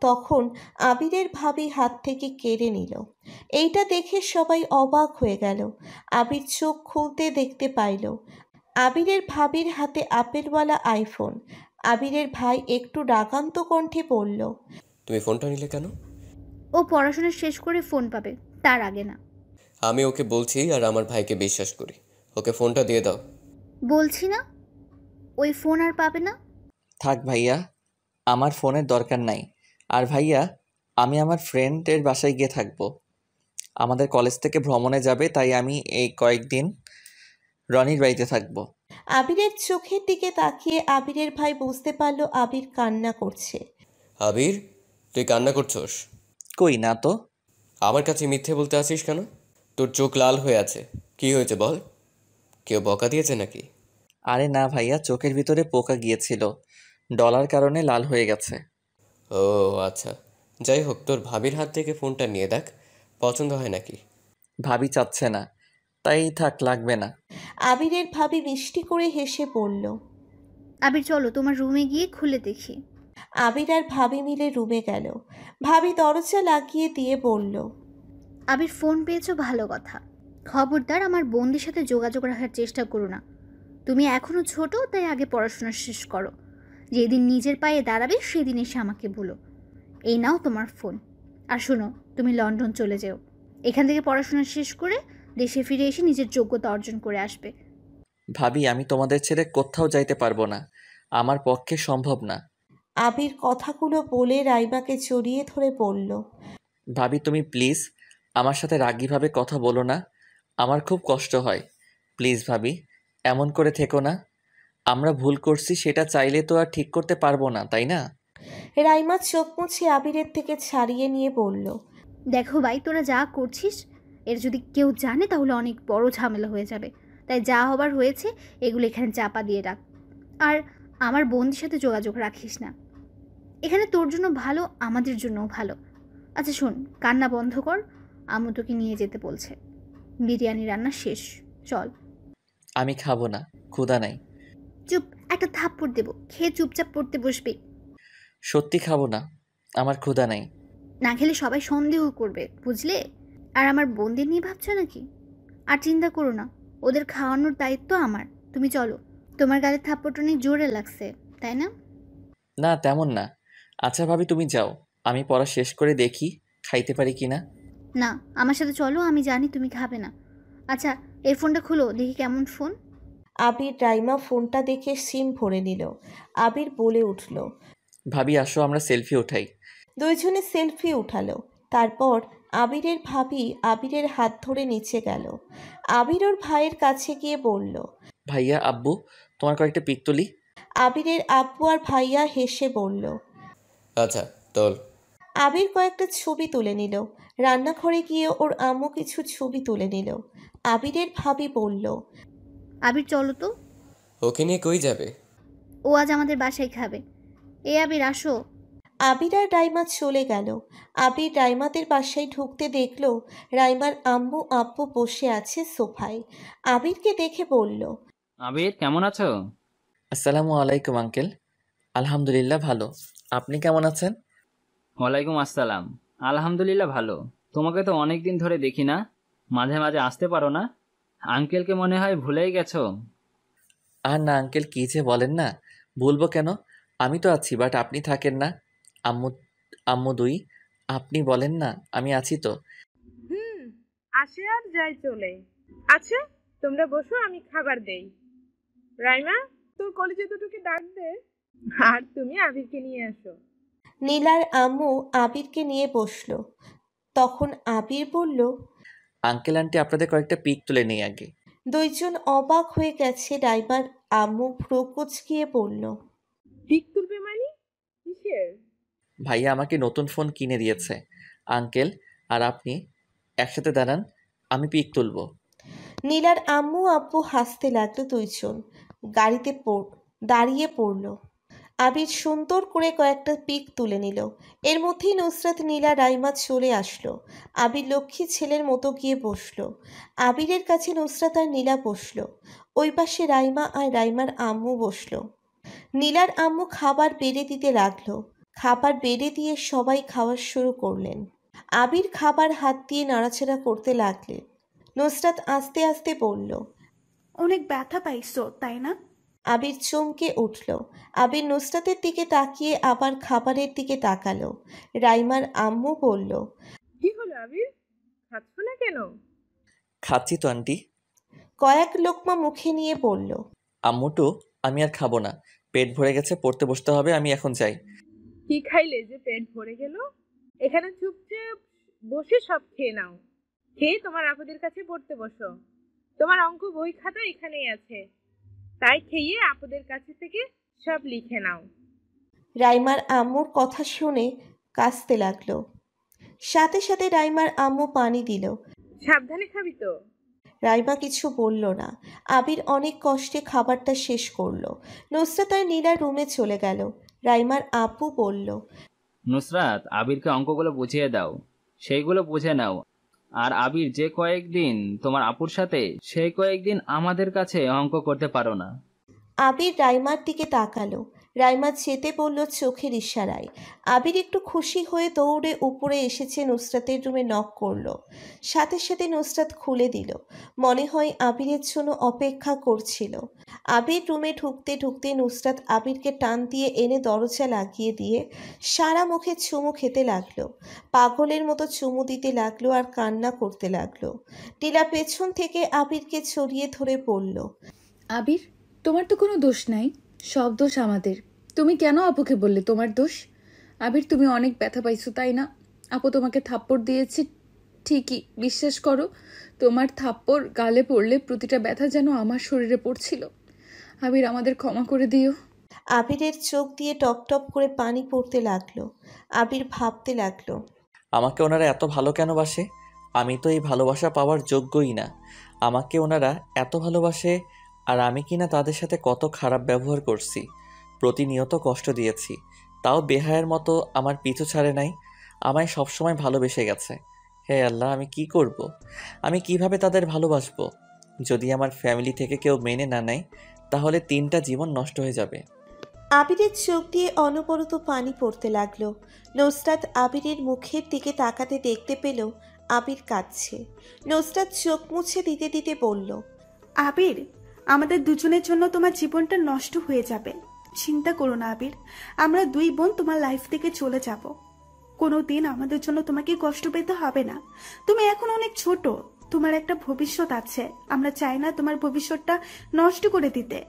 S2: তখন আবিরের ভাবি হাত থেকে কেড়ে নিল। এইটা দেখে সবাই অবাক হয়ে গেল। আবির চোখ খুলতে দেখতে পাইল আবিরের ভাবির হাতে আপেলওয়ালা আইফোন। আবিরের ভাই একটু রাগান্ত কণ্ঠে বলল,
S9: তুমি ফোনটা নিলে কেন?
S5: ও পড়াশোনা শেষ করে ফোন পাবে, তার আগে না।
S9: আমি ওকে বলছি আর আমার ভাইকে বিশ্বাস করি। ওকে ফোনটা দিয়ে দাও।
S5: বলছি না, ওই ফোন আর পাবে না।
S1: থাক ভাইয়া, আমার ফোনের দরকার নাই। আর ভাইয়া, আমি আমার ফ্রেন্ডের বাসায় গিয়ে থাকবো। আমাদের কলেজ থেকে ভ্রমণে যাবে, তাই আমি এই কয়েকদিন রনির বাড়িতে থাকবো।
S2: আবিরের চোখের দিকে তাকিয়ে আবিরের ভাই বুঝতে পারল আবির কান্না করছে।
S9: আবির, তুই কান্না করছস?
S1: কই না তো।
S9: আমার কাছে মিথ্যে বলতে আসিস কেন? তোর চোখ লাল হয়ে আছে, কি হয়েছে বল? কেউ বকা দিয়েছে নাকি?
S1: আরে না ভাইয়া, চোখের ভিতরে পোকা গিয়েছিল, ডলার কারণে লাল হয়ে গেছে।
S9: ও আচ্ছা, যাই হোক, তোর ভাবির হাত থেকে ফোনটা নিয়ে দেখ, পছন্দ হয় নাকি।
S1: ভাবি চাচ্ছে না, তাই থাক, লাগবে না।
S2: আবিরের ভাবি মিষ্টি করে হেসে বলল,
S5: আবির চলো তোমার রুমে গিয়ে খুলে দেখি।
S2: আবির আর ভাবি মিলে রুমে গেল। ভাবি দরজা লাগিয়ে দিয়ে বলল,
S5: আবির ফোন পেয়েছো, ভালো কথা। খবরদার আমার বোনদের সাথে যোগাযোগ রাখার চেষ্টা করো না। তুমি এখনো ছোট, তাই আগে পড়াশোনা শেষ করো। যেদিন নিজের পায়ে দাঁড়াবে সেদিন এসে আমাকে বলো। এই নাও তোমার ফোন। আর শোনো, তুমি লন্ডন চলে যেও। এখান থেকে পড়াশোনা শেষ করে দেশে ফিরে এসে নিজের যোগ্যতা অর্জন করে আসবে।
S1: ভাবি, আমি তোমাদের ছেড়ে কোথাও যাইতে পারবো না, আমার পক্ষে সম্ভব না।
S2: আবির কথাগুলো বলে রাইমাকে জড়িয়ে ধরে বলল,
S1: ভাবি তুমি প্লিজ আমার সাথে রাগীভাবে কথা বলো না, আমার খুব কষ্ট হয়। প্লিজ ভাবি, এমন করে থেকো না। আমরা ভুল করছি সেটা চাইলে তো আর ঠিক করতে পারবো না, তাই না?
S2: রাইমা চোখ মুছে আবিরের থেকে ছাড়িয়ে নিয়ে বলল,
S5: দেখো ভাই, তোরা যা করছিস এর যদি কেউ জানে তাহলে অনেক বড় ঝামেলা হয়ে যাবে। তাই যা হবার হয়েছে এগুলো এখানে চাপা দিয়ে রাখ। আর আমার বোনদের সাথে যোগাযোগ রাখিস না। এখানে তোর জন্য ভালো, আমাদের জন্যও ভালো। আচ্ছা শোন, কান্না বন্ধ কর, আম্মু তোকে নিয়ে যেতে বলছে। বিরিয়ানি রান্না শেষ, চল।
S1: আমি খাবো না, ক্ষুধা নাই।
S5: চুপ, একটা থাপ্পড় দেবো, খেয়ে চুপচাপ পড়তে বসবি।
S1: সত্যি খাবো না, আমার ক্ষুধা নাই।
S5: না খেলে সবাই সন্দেহ করবে, বুঝলে? আর আমার বোনদের নিয়ে ভাবছো নাকি? আর চিন্তা করো না, ওদের খাওয়ানোর দায়িত্ব আমার। তুমি চলো। তোমার গালে থাপ্পড়টা অনেক জোরে লাগছে, তাই না?
S1: না তেমন না। আচ্ছা ভাবি, তুমি যাও, আমি পড়া শেষ করে দেখি খাইতে পারি কি না।
S5: না, আমার সাথে চলো, আমি জানি তুমি খাবে না। আচ্ছা, এই ফোনটা খুলো দেখি কেমন ফোন।
S2: আবির রাইমা ফোনটা দেখে সিম ভরে নিল। আবির বলে উঠল,
S1: ভাবি আসো, আমরা সেলফি উঠাই।
S2: দুইজনে সেলফি উঠালো। তারপর আবিরের ভাবি আবিরের হাত ধরে নিচে গেল। আবির ওর ভাইয়ের কাছে গিয়ে বলল,
S1: ভাইয়া আব্বু, তোমার কয়েকটা পিক তুলি।
S2: আবিরের আব্বু আর ভাইয়া হেসে বলল,
S9: আচ্ছা তোল।
S2: আবির কয়েকটা ছবি তুলে নিল। রান্নাঘরে গিয়ে ওর আম্মু কিছু ছবি তুলে নিল। আবিরের ভাবি বলল,
S5: আবির চলো তো,
S9: ওকে নিয়ে কই যাবে?
S5: ও আজ আমাদের বাসায় খাবে। এ আবির আসো।
S2: আবির আর রাইমা চলে গেল। আবির রাইমাদের বাসায় ঢুকতে দেখলো রাইমার আম্মু আব্বু বসে আছে সোফায়। আবিরকে দেখে বলল,
S13: আবির কেমন আছো?
S1: আসসালামু আলাইকুম আঙ্কেল। আলহামদুলিল্লাহ ভালো। আপনি কেমন আছেন?
S13: ওয়ালাইকুম আসসালাম। আলহামদুলিল্লাহ ভালো। তোমাকে তো অনেক দিন ধরে দেখি না, মাঝে মাঝে আসতে পারো না? আঙ্কেলকে মনে হয় ভুলেই গেছো।
S1: আর না আঙ্কেল, কী যে বলেন না, ভুলবো কেন? আমি তো আছি, বাট আপনি থাকেন না। আম্মু আম্মু দুই, আপনি বলেন না আমি আছি তো।
S7: আসে আর যাই চলে। আচ্ছা তোমরা বসো, আমি খাবার দেই। রাইমা, তোর কলেজে দুটোকে ডাক দে, আর তুমি আবিরকে নিয়ে আসো।
S2: নীলার আম্মু আবিরকে নিয়ে বসলো। তখন আবির বলল,
S1: আঙ্কেল আন্টি আপনাদের কয়েকটা পিক তুলে নিই আগে।
S2: দুইজন অবাক হয়ে গেছে। রাইমার আম্মু ভ্রু কুঁচকিয়ে বলল,
S7: পিক তুলবে মানে? কিসের?
S1: ভাইয়া আমাকে নতুন ফোন কিনে দিয়েছে। আঙ্কেল আর আপনি একসাথে দাঁড়ান, আমি পিক তুলব।
S2: নীলার আম্মু আব্বু হাসতে লাগলো। দুইজন গাড়িতে দাঁড়িয়ে পড়ল। আবির সুন্দর করে কয়েকটা পিক তুলে নিল। এর মধ্যেই নুসরাত, নীলা, রাইমা চলে আসলো। আবির লক্ষ্মী ছেলের মতো গিয়ে বসলো। আবিরের কাছে নুসরাত আর নীলা বসলো। ওই পাশে রাইমা আর রাইমার আম্মু বসলো। নীলার আম্মু খাবার বেড়ে দিতে লাগলো। খাবার বেড়ে দিয়ে সবাই খাওয়া শুরু করলেন। আবির খাবার হাত দিয়ে নাড়াচাড়া করতে লাগলেন। নুসরাত আস্তে আস্তে বলল,
S4: অনেক ব্যথা পাইছো তাই না?
S2: আবির চমকে উঠল। আবির নুসরাতের দিকে তাকিয়ে আবার খাবারের দিকে তাকালো। রাইমার আম্মু বলল,
S7: কি হলো আবির, খাচ্ছ না কেন?
S1: খাচ্ছি তো আন্টি।
S2: কয়েক লোকমা মুখে নিয়ে বলল,
S1: আম্মুটু আমি আর খাবো না, পেট ভরে গেছে, পড়তে বসতে হবে, আমি এখন যাই।
S7: কি খাইলে যে পেট ভরে গেল? এখানে চুপচাপ বসে সব খেয়ে নাও। খেয়ে তোমার আপুদের কাছে পড়তে বসো। তোমার অঙ্ক বই খাতা এখানেই আছে, তাই খেয়ে আপুদের কাছে থেকে সব লিখে নাও।
S2: রাইমার আম্মুর কথা শুনে কাঁদতে লাগলো। সাথে সাথে রাইমার আম্মু পানি দিল।
S7: সাবধানে খাবি তো।
S2: রাইমা কিছু বলল না। আবির অনেক কষ্টে খাবারটা শেষ করলো। নুসরাত আর নীলা রুমে চলে গেল। রাইমার আব্বু বলল,
S13: নুসরাত, আবিরকে অঙ্কগুলো বুঝিয়ে দাও, সেইগুলো বুঝে নাও। আর আবির যে কয়েকদিন তোমার আপুর সাথে, সেই কয়েকদিন আমাদের কাছে অঙ্ক করতে পারো না।
S2: আবির রাইমার দিকে তাকালো। রাইমা যেতে বলল চোখের ইশারায়। আবির একটু খুশি হয়ে দৌড়ে উপরে এসেছে, নুসরাতের রুমে নক করলো। সাথে সাথে নুসরাত খুলে দিল। মনে হয় আবিরের জন্য অপেক্ষা করছিল। আবির রুমে ঢুকতে ঢুকতে নুসরাত আবিরকে টান দিয়ে এনে দরজা লাগিয়ে দিয়ে সারা মুখে চুমু খেতে লাগলো। পাগলের মতো চুমু দিতে লাগলো আর কান্না করতে লাগলো। টিলা পেছন থেকে আবিরকে ছড়িয়ে ধরে বলল,
S3: আবির, তোমার তো কোনো দোষ নাই, সব দোষ আমাদের। তুমি কেন আপুকে বললে তোমার দোষ? আবির, তুমি অনেক ব্যথা পাইছো তাই না? আপু তোমাকে থাপ্পড় দিয়েছে ঠিকই, বিশ্বাস করো, তোমার থাপ্পড় গালে পড়লে প্রতিটা ব্যথা যেন আমার শরীরে পড়ছিল। আবির, আমাদের ক্ষমা করে দিও।
S2: আবিরের চোখ দিয়ে টপ টপ করে পানি পড়তে লাগলো। আবির ভাবতে লাগলো,
S1: আমাকে ওনারা এত ভালো কেন বাসে? আমি তো এই ভালোবাসা পাওয়ার যোগ্যই না। আমাকে ওনারা এত ভালোবাসে, আর আমি কিনা তাদের সাথে কত খারাপ ব্যবহার করছি, প্রতিনিয়ত কষ্ট দিয়েছি, তাও বেহায়ের মতো আমার পিছু ছাড়ে নাই, আমায় সবসময় ভালোবেসে গেছে। হে আল্লাহ, আমি কি করব? আমি কিভাবে তাদের ভালোবাসবো? যদি আমার ফ্যামিলি থেকে কেউ মেনে না নেয়, তাহলে 3টা জীবন নষ্ট হয়ে যাবে।
S2: আবিরের চোখ দিয়ে অনবরত পানি পড়তে লাগলো। নুসরাত আবিরের মুখের দিকে তাকাতে দেখতে পেল আবির কাঁদছে। নুসরাত চোখ মুছে দিতে দিতে বলল,
S4: আবির, আমাদের দুজনের জন্য তোমার জীবনটা নষ্ট হয়ে যাবে। চিন্তা করো না আবির, আমরা দুই বোন তোমার লাইফ থেকে চলে যাব। কোনো দিন আমাদের জন্য তোমাকে কষ্ট পেতে হবে না। তুমি এখন অনেক ছোট, তোমার একটা ভবিষ্যৎ আছে। আমরা চাই না তোমার ভবিষ্যৎটা নষ্ট করে দিতে।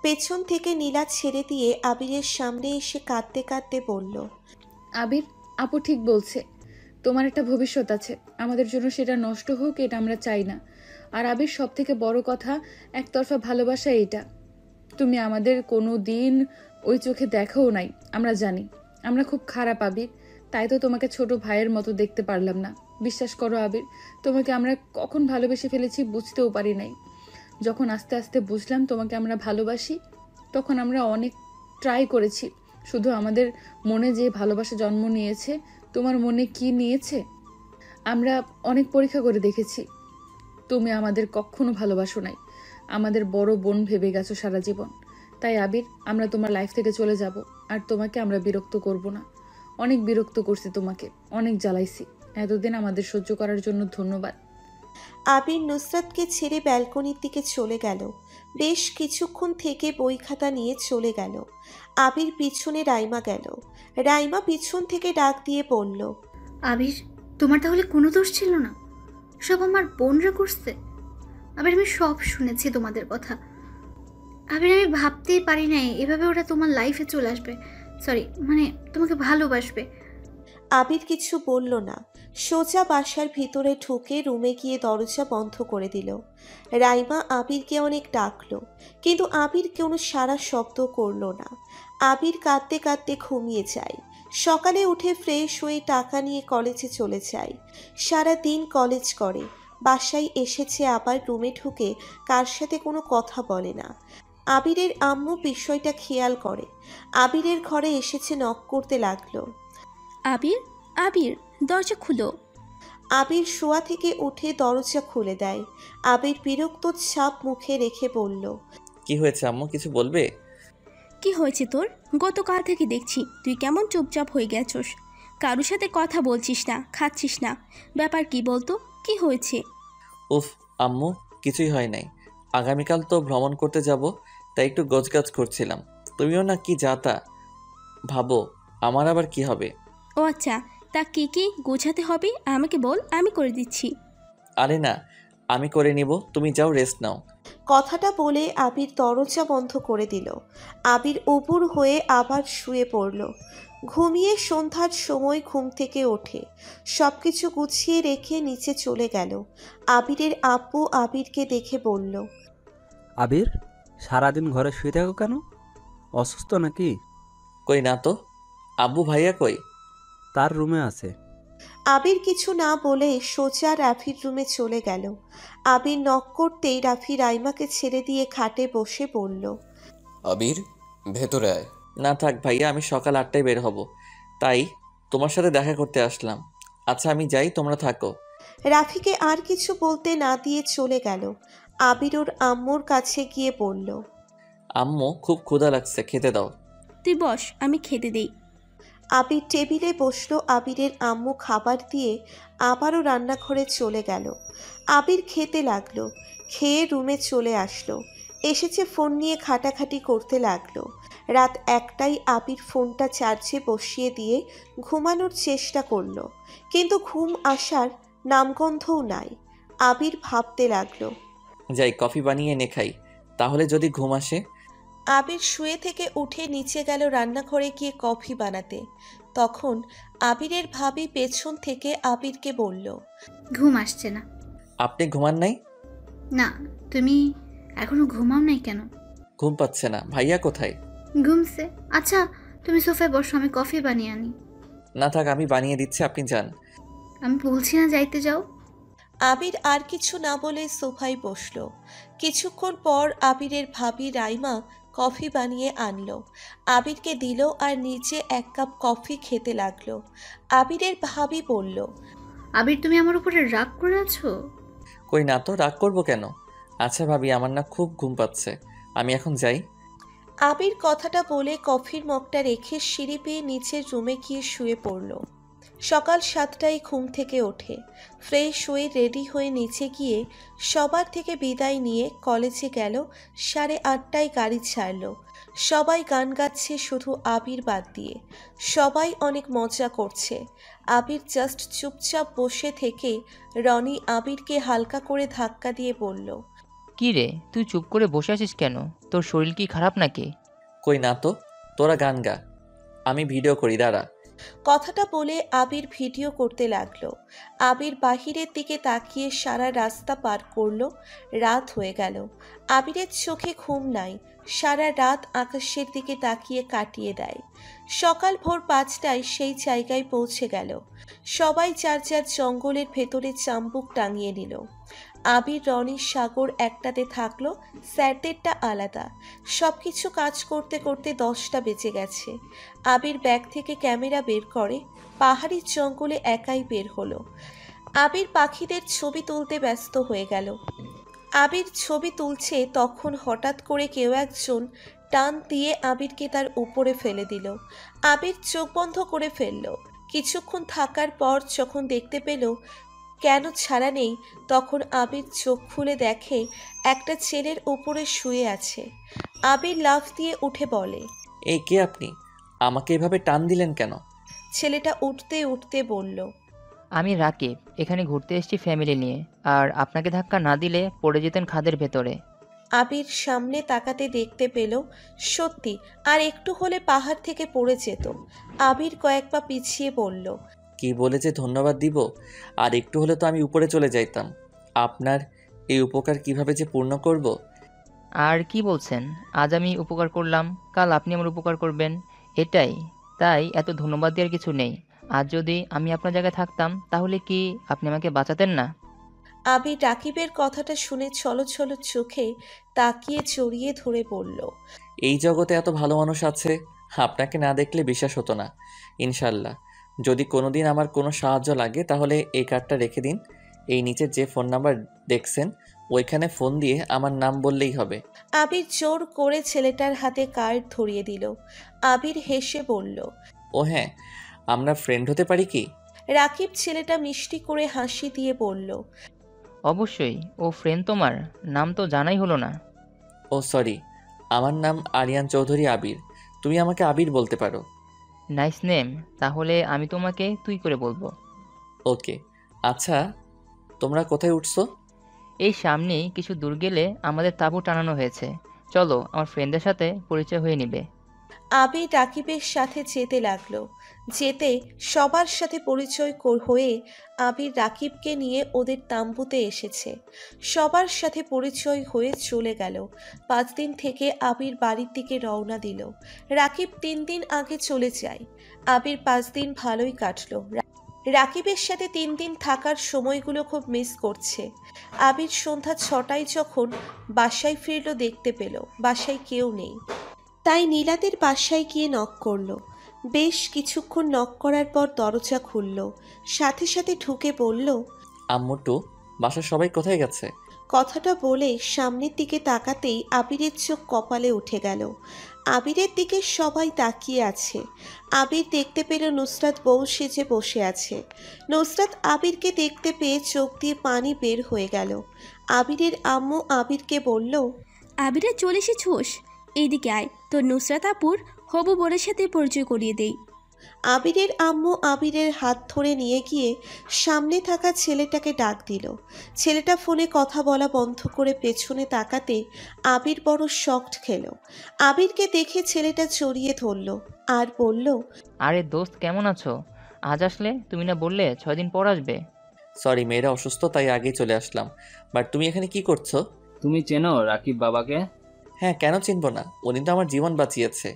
S2: পেছন থেকে নীলা ছেড়ে দিয়ে আবিরের সামনে এসে কাঁদতে কাঁদতে বলল,
S3: আবির, আপু ঠিক বলছে, তোমার একটা ভবিষ্যৎ আছে, আমাদের জন্য সেটা নষ্ট হোক এটা আমরা চাই না। আর আবির, সব থেকে বড় কথা, একতরফা ভালোবাসা এটা তুমি আমাদের কোনো দিন ওই চোখে দেখাও নাই। আমরা জানি আমরা খুব খারাপ আবির, তাই তো তোমাকে ছোট ভাইয়ের মতো দেখতে পারলাম না। বিশ্বাস করো আবির, তোমাকে আমরা কখন ভালোবেসে ফেলেছি বুঝতেও পারি নাই। যখন আস্তে আস্তে বুঝলাম তোমাকে আমরা ভালোবাসি, তখন আমরা অনেক ট্রাই করেছি। শুধু আমাদের মনে যে ভালোবাসা জন্ম নিয়েছে, তোমার মনে কি নিয়েছে আমরা অনেক পরীক্ষা করে দেখেছি। তুমি আমাদের কখনো ভালোবাসো নাই, আমাদের বড় বোন ভেবে গেছো সারা জীবন। তাই আবির, আমরা তোমার লাইফ থেকে চলে যাব, আর তোমাকে আমরা বিরক্ত করব না। অনেক বিরক্ত করছি তোমাকে, অনেক জ্বালাইছি। এতদিন আমাদের সহ্য করার জন্য ধন্যবাদ।
S2: আবির নুসরাতকে ছেড়ে ব্যালকনির দিকে চলে গেল। বেশ কিছুক্ষণ থেকে বই খাতা নিয়ে চলে গেল। আবির পিছনে রাইমা গেল। রাইমা পিছন থেকে ডাক দিয়ে বলল,
S5: আবির, তোমার তাহলে কোনো দোষ ছিল না? সব আমার বোনরা করছে। আবির, আমি সব শুনেছি তোমাদের কথা। আবির, আমি ভাবতেই পারি নাই এভাবে ওরা তোমার লাইফে চলে আসবে। সরি, মানে তোমাকে ভালোবাসবে।
S2: আবির কিছু বলল না, সোজা বাসার ভিতরে ঢুকে রুমে গিয়ে দরজা বন্ধ করে দিল। রাইমা আবিরকে অনেক ডাকলো, কিন্তু আবির কোনো সারা শব্দ করলো না। আবির কাঁদতে কাঁদতে ঘুমিয়ে যায়। সকালে উঠে ফ্রেশ হয়ে টাকা নিয়ে কলেজে চলে যায়। সারা দিন কলেজ করে, বাসায় এসেছে আবার রুমে ঢুকে কার সাথে কোনো কথা বলে না। আবিরের আম্মু বিষয়টা খেয়াল করে, আবিরের ঘরে এসেছে, নক করতে লাগলো।
S6: আবির, আবির, দরজা খুলো।
S2: আবির শোয়া থেকে উঠে দরজা খুলে দেয়। আবির বিরক্ত ছাপ মুখে রেখে বলল,
S1: কি হয়েছে আম্মু, কিছু বলবে?
S6: কি হয়েছে তোর? গতকাল থেকে দেখছি তুই কেমন চুপচাপ হয়ে গেছস, কারোর সাথে কথা বলছিস না, খাচ্ছিস না। ব্যাপার কি বলতো, কি হয়েছে?
S1: উফ আম্মু, কিছুই হয় নাই। আগামীকাল তো ভ্রমণ করতে যাব, তাই একটু গোছগাছ করছিলাম। তুমিও না কি যাতা ভাবো, আমার আবার কি হবে?
S6: ও আচ্ছা, তা কি কি গোছাতে হবে আমাকে বল, আমি করে দিচ্ছি।
S1: আরে না, আমি করে নিব, তুমি যাও, রেস্ট নাও।
S2: কথাটা বলে আবির দরজা বন্ধ করে দিল। আবির উপুর হয়ে আবার শুয়ে পড়ল। ঘুমিয়ে সন্ধ্যার সময় ঘুম থেকে ওঠে, সব কিছু গুছিয়ে রেখে নিচে চলে গেল। আবিরের আব্বু আবিরকে দেখে বলল,
S8: আবির, সারাদিন ঘরে শুয়ে থাকো কেন? অসুস্থ নাকি?
S1: কই না তো। আব্বু ভাইয়া কই?
S8: তার রুমে আছে।
S2: আবির কিছু না বলে সোজা রাফির রুমে চলে গেল। আবির নক করতেই রাফি রাইমাকে ছেড়ে দিয়ে খাটে বসে বলল,
S9: আবির, ভেতরে আয়।
S1: না থাক ভাইয়া, আমি সকাল 8টায় বের হব, তাই তোমার সাথে দেখা করতে আসলাম। আচ্ছা আমি যাই, তোমরা থাকো।
S2: রাফিকে আর কিছু বলতে না দিয়ে চলে গেল। আবির ওর আম্মুর কাছে গিয়ে বলল,
S1: আম্মু, খুব ক্ষুধা লাগছে, খেতে দাও।
S6: তুই বস, আমি খেতে দেই।
S2: আবির টেবিলে বসলো। আবিরের আম্মু খাবার দিয়ে আবারও রান্নাঘরে চলে গেল। আবির খেতে লাগলো, খেয়ে রুমে চলে আসলো। এসেছে ফোন নিয়ে ঘাটাঘাটি করতে লাগলো। রাত 1টায় আবির ফোনটা চার্জে বসিয়ে দিয়ে ঘুমানোর চেষ্টা করলো, কিন্তু ঘুম আসার নামগন্ধও নাই। আবির ভাবতে লাগলো,
S1: যাই কফি বানিয়ে এনে খাই, তাহলে যদি ঘুম আসে।
S2: আবির শুয়ে থেকে উঠে নিচে গেল রান্নাঘরে গিয়ে কফি বানাতে। তখন আবিরের ভাবি পেছন থেকে আবিরকে বলল,
S5: ঘুম আসছে না?
S1: আপনি ঘুমান নাই?
S5: না, তুমি এখনো ঘুমাও নাই কেন?
S1: ঘুম পাচ্ছে না। ভাইয়া কোথায়?
S5: ঘুমছে। আচ্ছা, তুমি সোফায় বসো, আমি কফি বানিয়ে আনি।
S1: না থাক, আমি বানিয়ে দিচ্ছি, আপনি যান।
S5: আমি বলছি না যাইতে যাও।
S2: আবির আর কিছু না বলে সোফায় বসল। কিছুক্ষণ পর আবিরের ভাবি রাইমা কফি বানিয়ে আনলো, আবিরকে দিল আর নিচে 1 কাপ কফি খেতে লাগলো। আবিরের ভাবি বলল,
S5: আবির, তুমি আমার উপরে রাগ করে আছো?
S1: কই না তো, রাগ করবো কেন? আচ্ছা ভাবি, আমার না খুব ঘুম পাচ্ছে, আমি এখন যাই।
S2: আবির কথাটা বলে কফির মগটা রেখে সিঁড়ি পেয়ে নিচের রুমে গিয়ে শুয়ে পড়ল। সকাল 7টায় ঘুম থেকে ওঠে, ফ্রেশ হয়ে রেডি হয়ে নিচে গিয়ে সবার থেকে বিদায় নিয়ে কলেজে গেল। 8:30টায় গাড়ি ছাড়লো। সবাই গান গাচ্ছে, শুধু আবির বাদ দিয়ে। সবাই অনেক মজা করছে। আবির জাস্ট চুপচাপ বসে থেকে রনি আবিরকে হালকা করে ধাক্কা দিয়ে বলল,
S12: কি রে, তুই চুপ করে বসে আছিস কেন? তোর শরীর কি খারাপ নাকি?
S1: কই না তো, তোরা গান গা, আমি ভিডিও করি, দাঁড়া।
S2: কথাটা বলে আবির ভিডিও করতে লাগলো। আবির বাহিরের দিকে তাকিয়ে সারা রাস্তা পার করলো। রাত হয়ে গেল। আবিরের চোখে ঘুম নাই। সারা রাত আকাশের দিকে তাকিয়ে কাটিয়ে দেয়। সকাল ভোর 5টায় সেই জায়গায় পৌঁছে গেল। সবাই যার যার জঙ্গলের ভেতরে চাম্বুক টাঙিয়ে নিল। আবির, রনি, সাগর একটাতে থাকলো, স্যারদেরটা আলাদা। সব কিছু কাজ করতে করতে 10টা বেজে গেছে। আবির ব্যাগ থেকে ক্যামেরা বের করে। পাহাড়ি জঙ্গলে একাই বের হলো। আবির পাখিদের ছবি তুলতে ব্যস্ত হয়ে গেল। আবির ছবি তুলছে, তখন হঠাৎ করে কেউ একজন টান দিয়ে আবিরকে তার উপরে ফেলে দিল। আবির চোখ বন্ধ করে ফেলল। কিছুক্ষণ থাকার পর যখন দেখতে পেল কেন ছাড়া নেই, তখন আবির চোখ খুলে দেখে একটা ছেলের উপরে শুয়ে আছে। আবির লাফ দিয়ে উঠে বলে,
S1: এই কে আপনি? আমাকে এভাবে টান দিলেন কেন?
S2: ছেলেটা উঠতে উঠতে বলল,
S12: আমি রাকিব, এখানে ঘুরতে এসেছি ফ্যামিলি নিয়ে, আর আপনাকে ধাক্কা না দিলে পড়ে যেতেন খাদের ভেতরে।
S2: আবির সামনে তাকাতে দেখতে পেল সত্যি আর একটু হলে পাহাড় থেকে পড়ে যেত। আবির কয়েক পা পিছিয়ে পড়ল।
S1: কি বলে যে ধন্যবাদ দিব, আর একটু হলে তো আমি উপরে চলে যাইতাম। আপনার এই উপকার কিভাবে যে পূর্ণ করব।
S12: আর কি বলছেন? আজ আমি উপকার করলাম, কাল আপনি আমার উপকার করবেন, এটাই। তাই এত ধন্যবাদ দেওয়ার কিছু নেই। আজ যদি আমি আপনার জায়গায় থাকতাম তাহলে কি আপনি আমাকে বাঁচাতেন না?
S2: আবির রাকিবের কথাটা শুনে ছলছল চোখে তাকিয়ে জড়িয়ে ধরে বলল,
S1: এই জগতে এত ভালো মানুষ আছে, আপনাকে না দেখলে বিশ্বাস হতো না। ইনশাল্লাহ যদি কোনোদিন আমার কোনো সাহায্য লাগে তাহলে এই কার্ডটা রেখে দিন। এই নিচে যে ফোন নাম্বার দেখছেন ওইখানে ফোন দিয়ে আমার নাম বললেই হবে।
S2: আবির জোর করে ছেলেটার হাতে কার্ড ধরিয়ে দিল। আবির হেসে বলল,
S1: ও হ্যাঁ, আমরা ফ্রেন্ড হতে পারি কি?
S2: রাকিব ছেলেটা মিষ্টি করে হাসি দিয়ে বলল,
S12: অবশ্যই। ও ফ্রেন্ড তোমার? নাম তো জানাই হলো না।
S1: ও সরি, আমার নাম আরিয়ান চৌধুরী আবির। তুমি আমাকে আবির বলতে পারো।
S12: Nice name. তাহলে আমি তোমাকে তুই করে বলবো।
S1: ওকে। আচ্ছা, তোমরা কোথায় উঠছো?
S12: এই সামনেই কিছু দূর গেলে আমাদের তাঁবু টানানো হয়েছে। চলো, আমার ফ্রেন্ডের সাথে পরিচয় হয়ে নিবে।
S2: আবির রাকিবের সাথে যেতে লাগলো। যেতে সবার সাথে পরিচয় হয়ে আবির রাকিবকে নিয়ে ওদের তাম্বুতে এসেছে। সবার সাথে পরিচয় হয়ে চলে গেল। 5 দিন থেকে আবির বাড়ির দিকে রওনা দিল। রাকিব 3 দিন আগে চলে যায়। আবির 5 দিন ভালোই কাটলো। রাকিবের সাথে 3 দিন থাকার সময়গুলো খুব মিস করছে। আবির সন্ধ্যা 6টায় যখন বাসায় ফিরল দেখতে পেল বাসায় কেউ নেই। তাই নীলাদের বাসায় গিয়ে নক করলো। বেশ কিছুক্ষণ নক করার পর দরজা খুলল। সাথে সাথে ঢুকে বলল,
S1: আম্মুটু, বাসার সবাই কোথায় গেছে?
S2: কথাটা বলে সামনের দিকে তাকাতেই আবিরের চোখ কপালে উঠে গেল। আবিরের দিকে সবাই তাকিয়ে আছে। আবির দেখতে পেল নুসরাত বউ সেজে বসে আছে। নুসরাত আবিরকে দেখতে পেয়ে চোখ দিয়ে পানি বের হয়ে গেল। আবিরের আম্মু আবিরকে বলল,
S6: আবিরে চলে এসেছোস, এইদিকে আয়, তোর নুসরাত আপুর হবু বরের সাথে পরিচয় করিয়ে দেই।
S2: আবিরের আম্মু আবিরের হাত ধরে নিয়ে গিয়ে সামনে থাকা ছেলেটাকে ডাক দিল। ছেলেটা ফোনে কথা বলা বন্ধ করে পেছনে তাকাতে আবির বড় শকড খেল। আবিরকে দেখে ছেলেটা জড়িয়ে ধরল আর বলল,
S12: আরে দোস্ত, কেমন আছো? আজ আসলে? তুমি না বললে 6 দিন পর আসবে?
S1: সরি, মেয়েরা অসুস্থ তাই আগেই চলে আসলাম। বাট তুমি এখানে কি করছো?
S13: তুমি চেনো রাকিব বাবাকে?
S1: হ্যাঁ, কেন চিনব না? উনি তো আমার জীবন বাঁচিয়েছে।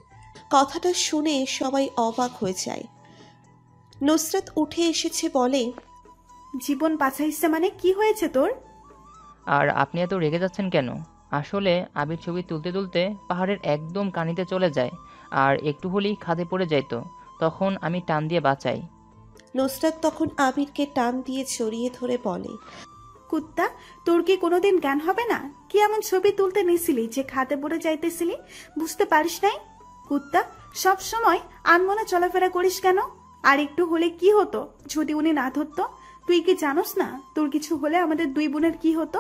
S2: কথাটা শুনে সবাই অবাক হয়ে যায়। নুসরাত উঠে এসেছে বলে,
S4: জীবন বাঁচাইছে মানে কি হয়েছে তোর?
S12: আর আপনি এত রেগে যাচ্ছেন কেন? আসলে আবির ছবি তুলতে তুলতে পাহাড়ের একদম কানিতে চলে যায়, আর একটু হলেই খাদে পড়ে যাইতো। তখন আমি টান দিয়ে বাঁচাই।
S2: নুসরাত তখন আবিরকে টান দিয়ে জড়িয়ে ধরে বলে,
S4: কুত্তা, তোর কি কোনোদিন জ্ঞান হবে না? কি এমন ছবি তুলতে নিছিলি যে খাতে পড়ে যাইতেছিলি? বুঝতে পারিস নাই? কুত্তা, সব সময় আনমনে চলাফেরা করিস কেন? আর একটু হলে কি হতো যদি উনি না ধরতো? তুই কি জানোস না তোর কিছু হলে আমাদের 2 বোনের কি হতো?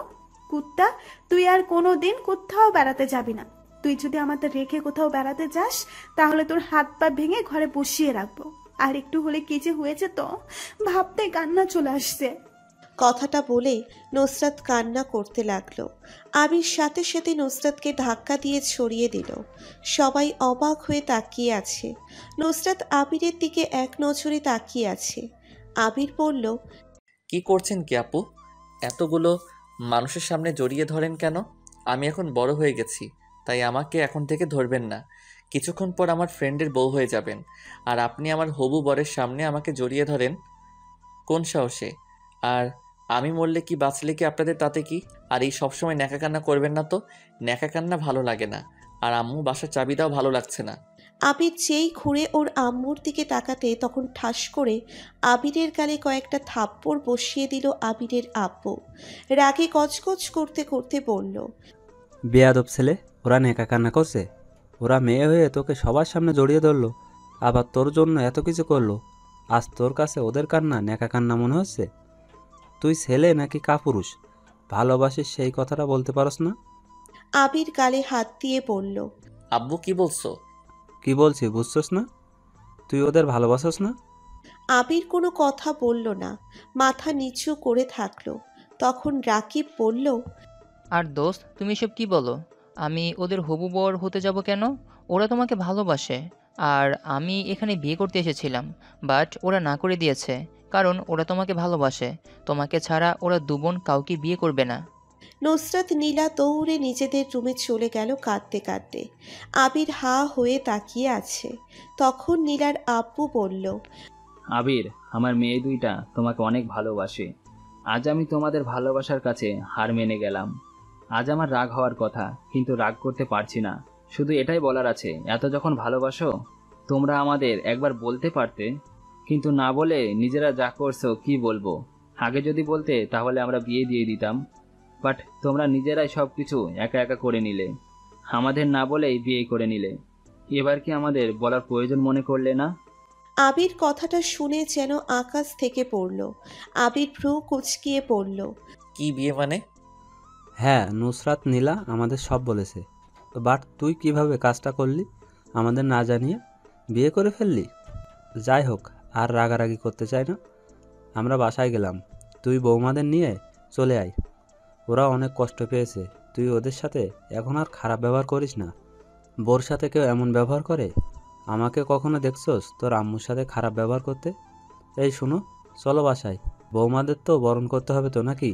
S4: কুত্তা, তুই আর কোনোদিন কোথাও বেড়াতে যাবি না। তুই যদি আমাদের রেখে কোথাও বেড়াতে যাস তাহলে তোর হাত পা ভেঙে ঘরে বসিয়ে রাখবো। আর একটু হলে কি যে হয়েছে তো ভাবতে কান্না চলে আসছে।
S2: কথাটা বলেই নুসরাত কান্না করতে লাগলো। আবির সাথে সাথে নুসরাতকে ধাক্কা দিয়ে ছড়িয়ে দিল। সবাই অবাক হয়ে তাকিয়ে আছে। নুসরাত আবিরের দিকে এক নজরে তাকিয়ে আছে। আবির বলল,
S1: কি করছেন কি আপু? এতগুলো মানুষের সামনে জড়িয়ে ধরেন কেন? আমি এখন বড় হয়ে গেছি, তাই আমাকে এখন থেকে ধরবেন না। কিছুক্ষণ পর আমার ফ্রেন্ডের বউ হয়ে যাবেন, আর আপনি আমার হবু বরের সামনে আমাকে জড়িয়ে ধরেন কোন সাহসে? আর আমি মরলে কি বাঁচলে কি আপনাদের তাতে কি? আর এই সবসময় ন্যাকা কান্না করবেন না তো, ন্যাকা কান্না ভালো লাগে না। আর আম্মু বাসার চাবি দাও, ভালো লাগছে না।
S2: আবির যেই ঘুরে ওর আম্মুর দিকে তাকাতে তখন ঠাস করে আবিরের গালে কয়েকটা থাপ্পড় বসিয়ে দিল আবিরের আব্বু। রাগে গজগজ করতে করতে বলল,
S8: বেয়াদব ছেলে, ওরা নেকা কান্না করছে। ওরা মেয়ে হয়ে তোকে সবার সামনে জড়িয়ে ধরলো, আবার তোর জন্য এত কিছু করলো। আজ তোর কাছে ওদের কান্না নেকা কান্না মনে হচ্ছে? তুই ছেলে নাকি কাপুরুষ? ভালোবাসিস সেই কথাটা বলতে পারস না?
S2: আবির গালে হাত দিয়ে বলল,
S1: আব্বু কি বলছো?
S8: কি বলছি বুঝছস না? তুই ওদের ভালোবাসস না?
S2: আবির কোনো কথা বলল না, মাথা নিচু করে থাকলো। তখন রাকিব বলল,
S12: আর দোস্ত, তুমি এসব কি বলো? আমি ওদের হবু বর হতে যাব কেন? ওরা তোমাকে ভালোবাসে। আর আমি এখানে বিয়ে করতে এসেছিলাম, বাট ওরা না করে দিয়েছে, কারণ ওরা তোমাকে ভালোবাসে। তোমাকে ছাড়া ওরা দুবোন কাউকে বিয়ে করবে না।
S2: নুসরাত নীলা দৌড়ে নিজেদের রুমে চলে গেল কাঁদতে কাঁদতে। আবির হা হয়ে তাকিয়ে আছে। তখন নীলার আব্বু বলল,
S13: আবির, আমার মেয়ে দুইটা তোমাকে অনেক ভালোবাসে। আজ আমি তোমাদের ভালোবাসার কাছে হার মেনে গেলাম। আজ আমার রাগ হওয়ার কথা, কিন্তু রাগ করতে পারছি না। শুধু এটাই বলার আছে, এত যখন ভালোবাসো তোমরা আমাদের একবার বলতে পারতে, কিন্তু না বলে নিজেরা যা করছো কি বলবো। আগে যদি বলতে তাহলে আমরা বিয়ে দিয়ে দিতাম, বাট তোমরা নিজেরাই সব কিছু একা একা করে নিলে, আমাদের না বলেই বিয়ে করে নিলে। এবার কি আমাদের বলার প্রয়োজন মনে করলে না?
S2: আবির কথাটা শুনে যেন আকাশ থেকে পড়ল। আবির ভ্রু কুচকিয়ে পড়ল,
S1: কি বিয়ে মানে?
S8: হ্যাঁ, নুসরাত নীলা আমাদের সব বলেছে। বাট তুই কিভাবে কাজটা করলি আমাদের না জানিয়ে? বিয়ে করে ফেললি। যাই হোক, আর রাগারাগি করতে চাই না। আমরা বাসায় গেলাম, তুই বৌমাদের নিয়ে চলে আয়। ওরা অনেক কষ্ট পেয়েছে, তুই ওদের সাথে এখন আর খারাপ ব্যবহার করিস না। বোর সাথে কেউ এমন ব্যবহার করে? আমাকে কখনো দেখছোস তোর আম্মুর সাথে খারাপ ব্যবহার করতে? এই শোনো, চলো বাসায়, বৌমাদের তো বরণ করতে হবে তো নাকি?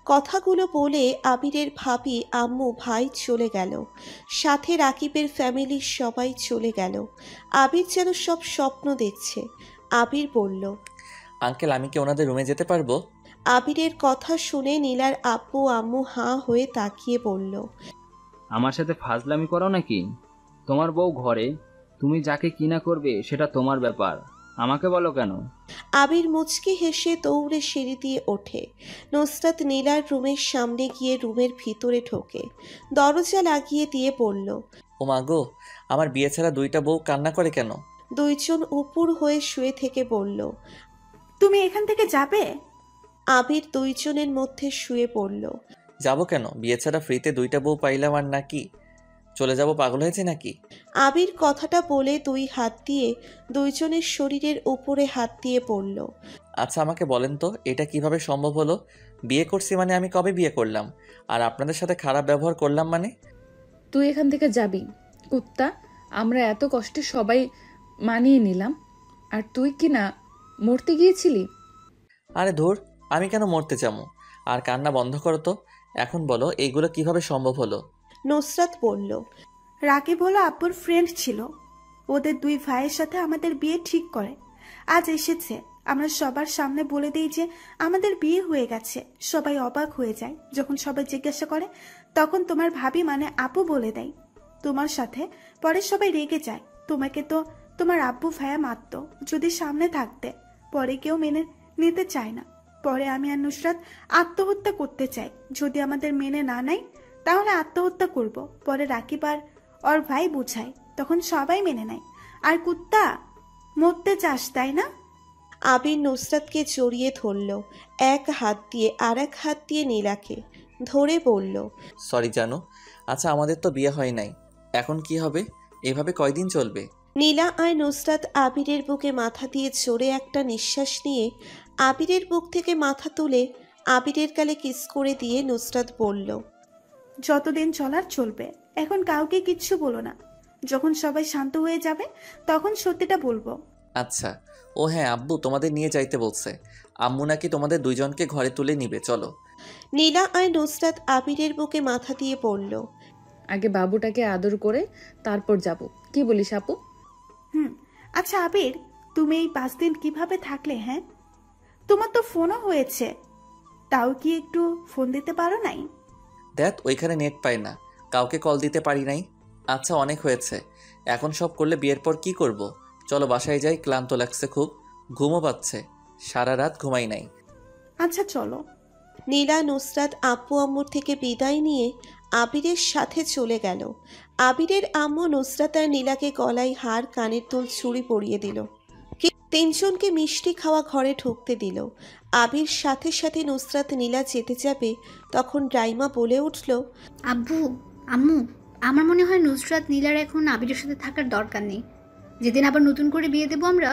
S2: কথাগুলো বলে আবিরের ভাবি, আম্মু, ভাই চলে গেল। সাথে রাকিবের ফ্যামিলির সবাই চলে গেল। আবির যেন সব স্বপ্ন দেখছে। আবির বলল,
S1: আঙ্কেল, আমি কি ওনাদের রুমে যেতে পারবো?
S2: আবিরের কথা শুনে নীলার আব্বু আম্মু হাঁ হয়ে তাকিয়ে বলল,
S13: আমার সাথে ফাজলামি করো নাকি? তোমার বউ ঘরে, তুমি যাকে কিনা করবে সেটা তোমার ব্যাপার, আমাকে বলো কেন?
S2: আবির মুচকি হেসে দৌড়ে সিঁড়ি দিয়ে ওঠে। নুসরাত নীলার রুমের সামনে গিয়ে রুমের ভিতরে ঢোকে। দরজা লাগিয়ে দিয়ে বলল,
S1: ও মা গো, আমার বিয়ে ছাড়া দুইটা বউ কান্না করে কেন?
S2: দুইজন উপুর হয়ে শুয়ে থেকে বলল,
S4: তুমি এখান থেকে যাবে?
S2: আবির দুইজনের মধ্যে শুয়ে পড়ল।
S1: যাবো কেন? বিয়ে ছাড়া ফ্রিতে দুইটা বউ পাইলাম আর নাকি চলে যাব? পাগল হয়েছে নাকি?
S2: আবির কথাটা বলে দুই হাত দিয়ে দুইজনের শরীরের উপরে হাত দিয়ে পড়ল।
S1: আচ্ছা আমাকে বলেন তো, এটা কিভাবে সম্ভব হলো? বিয়ে করছি মানে আমি কবে বিয়ে করলাম? আর আপনাদের সাথে খারাপ ব্যবহার করলাম মানে?
S3: তুই এখান থেকে যাবি কুত্তা। আমরা এত কষ্টে সবাই মানিয়ে নিলাম, আর তুই কি না মরতে গিয়েছিলি?
S1: আরে ধুর, আমি কেন মরতে যাবো? আর কান্না বন্ধ করো তো। এখন বলো, এইগুলো কিভাবে সম্ভব হলো?
S2: নুসরাত বলল,
S4: রাকিব হলো আব্বুর ফ্রেন্ড ছিল। ওদের দুই ভাইয়ের সাথে আমাদের বিয়ে ঠিক করে আজ এসেছে। আমরা সবার সামনে বলে দিই যে আমাদের বিয়ে হয়ে গেছে। সবাই অবাক হয়ে যায়। যখন সবাই জিজ্ঞাসা করে তখন তোমার ভাবি মানে আপু বলে দেয় তোমার সাথে। পরে সবাই রেগে যায়। তোমাকে তো তোমার আব্বু ভাইয়া মারত যদি সামনে থাকতে। পরে কেউ মেনে নিতে চায় না। পরে আমি আর নুসরাত আত্মহত্যা করতে চাই। যদি আমাদের মেনে না নেয় তাহলে আত্মহত্যা করব। পরে রাকিব আর ওর ভাই বুঝায়, তখন সবাই মেনে নেয়। আর কুত্তা, মরতে চাস তাই না?
S2: আবির নুসরাতকে জড়িয়ে ধরল এক হাত দিয়ে, আর এক হাত দিয়ে নীলাকে ধরে বলল,
S1: সরি জানো। আচ্ছা আমাদের তো বিয়ে হয় নাই, এখন কি হবে? এভাবে কয়দিন চলবে?
S2: নীলা আর নুসরাত আবিরের বুকে মাথা দিয়ে জোরে একটা নিঃশ্বাস নিয়ে আবিরের বুক থেকে মাথা তুলে আবিরের গালে কিস করে দিয়ে নুসরাত বলল,
S4: যতদিন চলার চলবে, এখন কাউকে কিচ্ছু বলো না। যখন সবাই শান্ত হয়ে যাবে তখন সত্যিটা বলবো।
S1: আচ্ছা। ও হ্যাঁ, আব্বু তোমাদের নিয়ে যাইতে বলছে। আম্মু নাকি তোমাদের দুইজনকে ঘরে তুলে নিবে, চলো।
S2: নীলা আর নুসরাত আবিরের বুকে মাথা দিয়ে পড়ল।
S3: আগে বাবুটাকে আদর করে তারপর যাব, কি বলিস আপু?
S4: আচ্ছা আবির, তুমি এই 5 দিন কিভাবে থাকলে? হ্যাঁ, তোমার তো ফোনও হয়েছে, তাও কি একটু ফোন দিতে পারো নাই?
S1: দেখ, ওইখানে নেট পায় না, কাউকে কল দিতে পারি নাই। আচ্ছা, অনেক হয়েছে। এখন সব করলে বিয়ের পর কি করব? চলো বাসায় যাই, ক্লান্ত লাগছে খুব, ঘুমও পাচ্ছে, সারা রাত ঘুমাই নাই।
S4: আচ্ছা চলো।
S2: নীলা নুসরাত আব্বু আম্মুর থেকে বিদায় নিয়ে আবিরের সাথে চলে গেল। আবিরের আম্মু নুসরাত আর নীলাকে গলায় হার, কানের দুল, চুড়ি পরিয়ে দিল। তিনজনকে মিষ্টি খাওয়া ঘরে ঢুকতে দিল। আবির সাথে সাথে নুসরাত নীলা যেতে যাবে, তখন রাইমা বলে উঠল,
S5: আব্বু, আম্মু, আমার মনে হয় নুসরাত নীলার এখন আবিরের সাথে থাকার দরকার নেই। যেদিন আবার নতুন করে বিয়ে দেবো আমরা,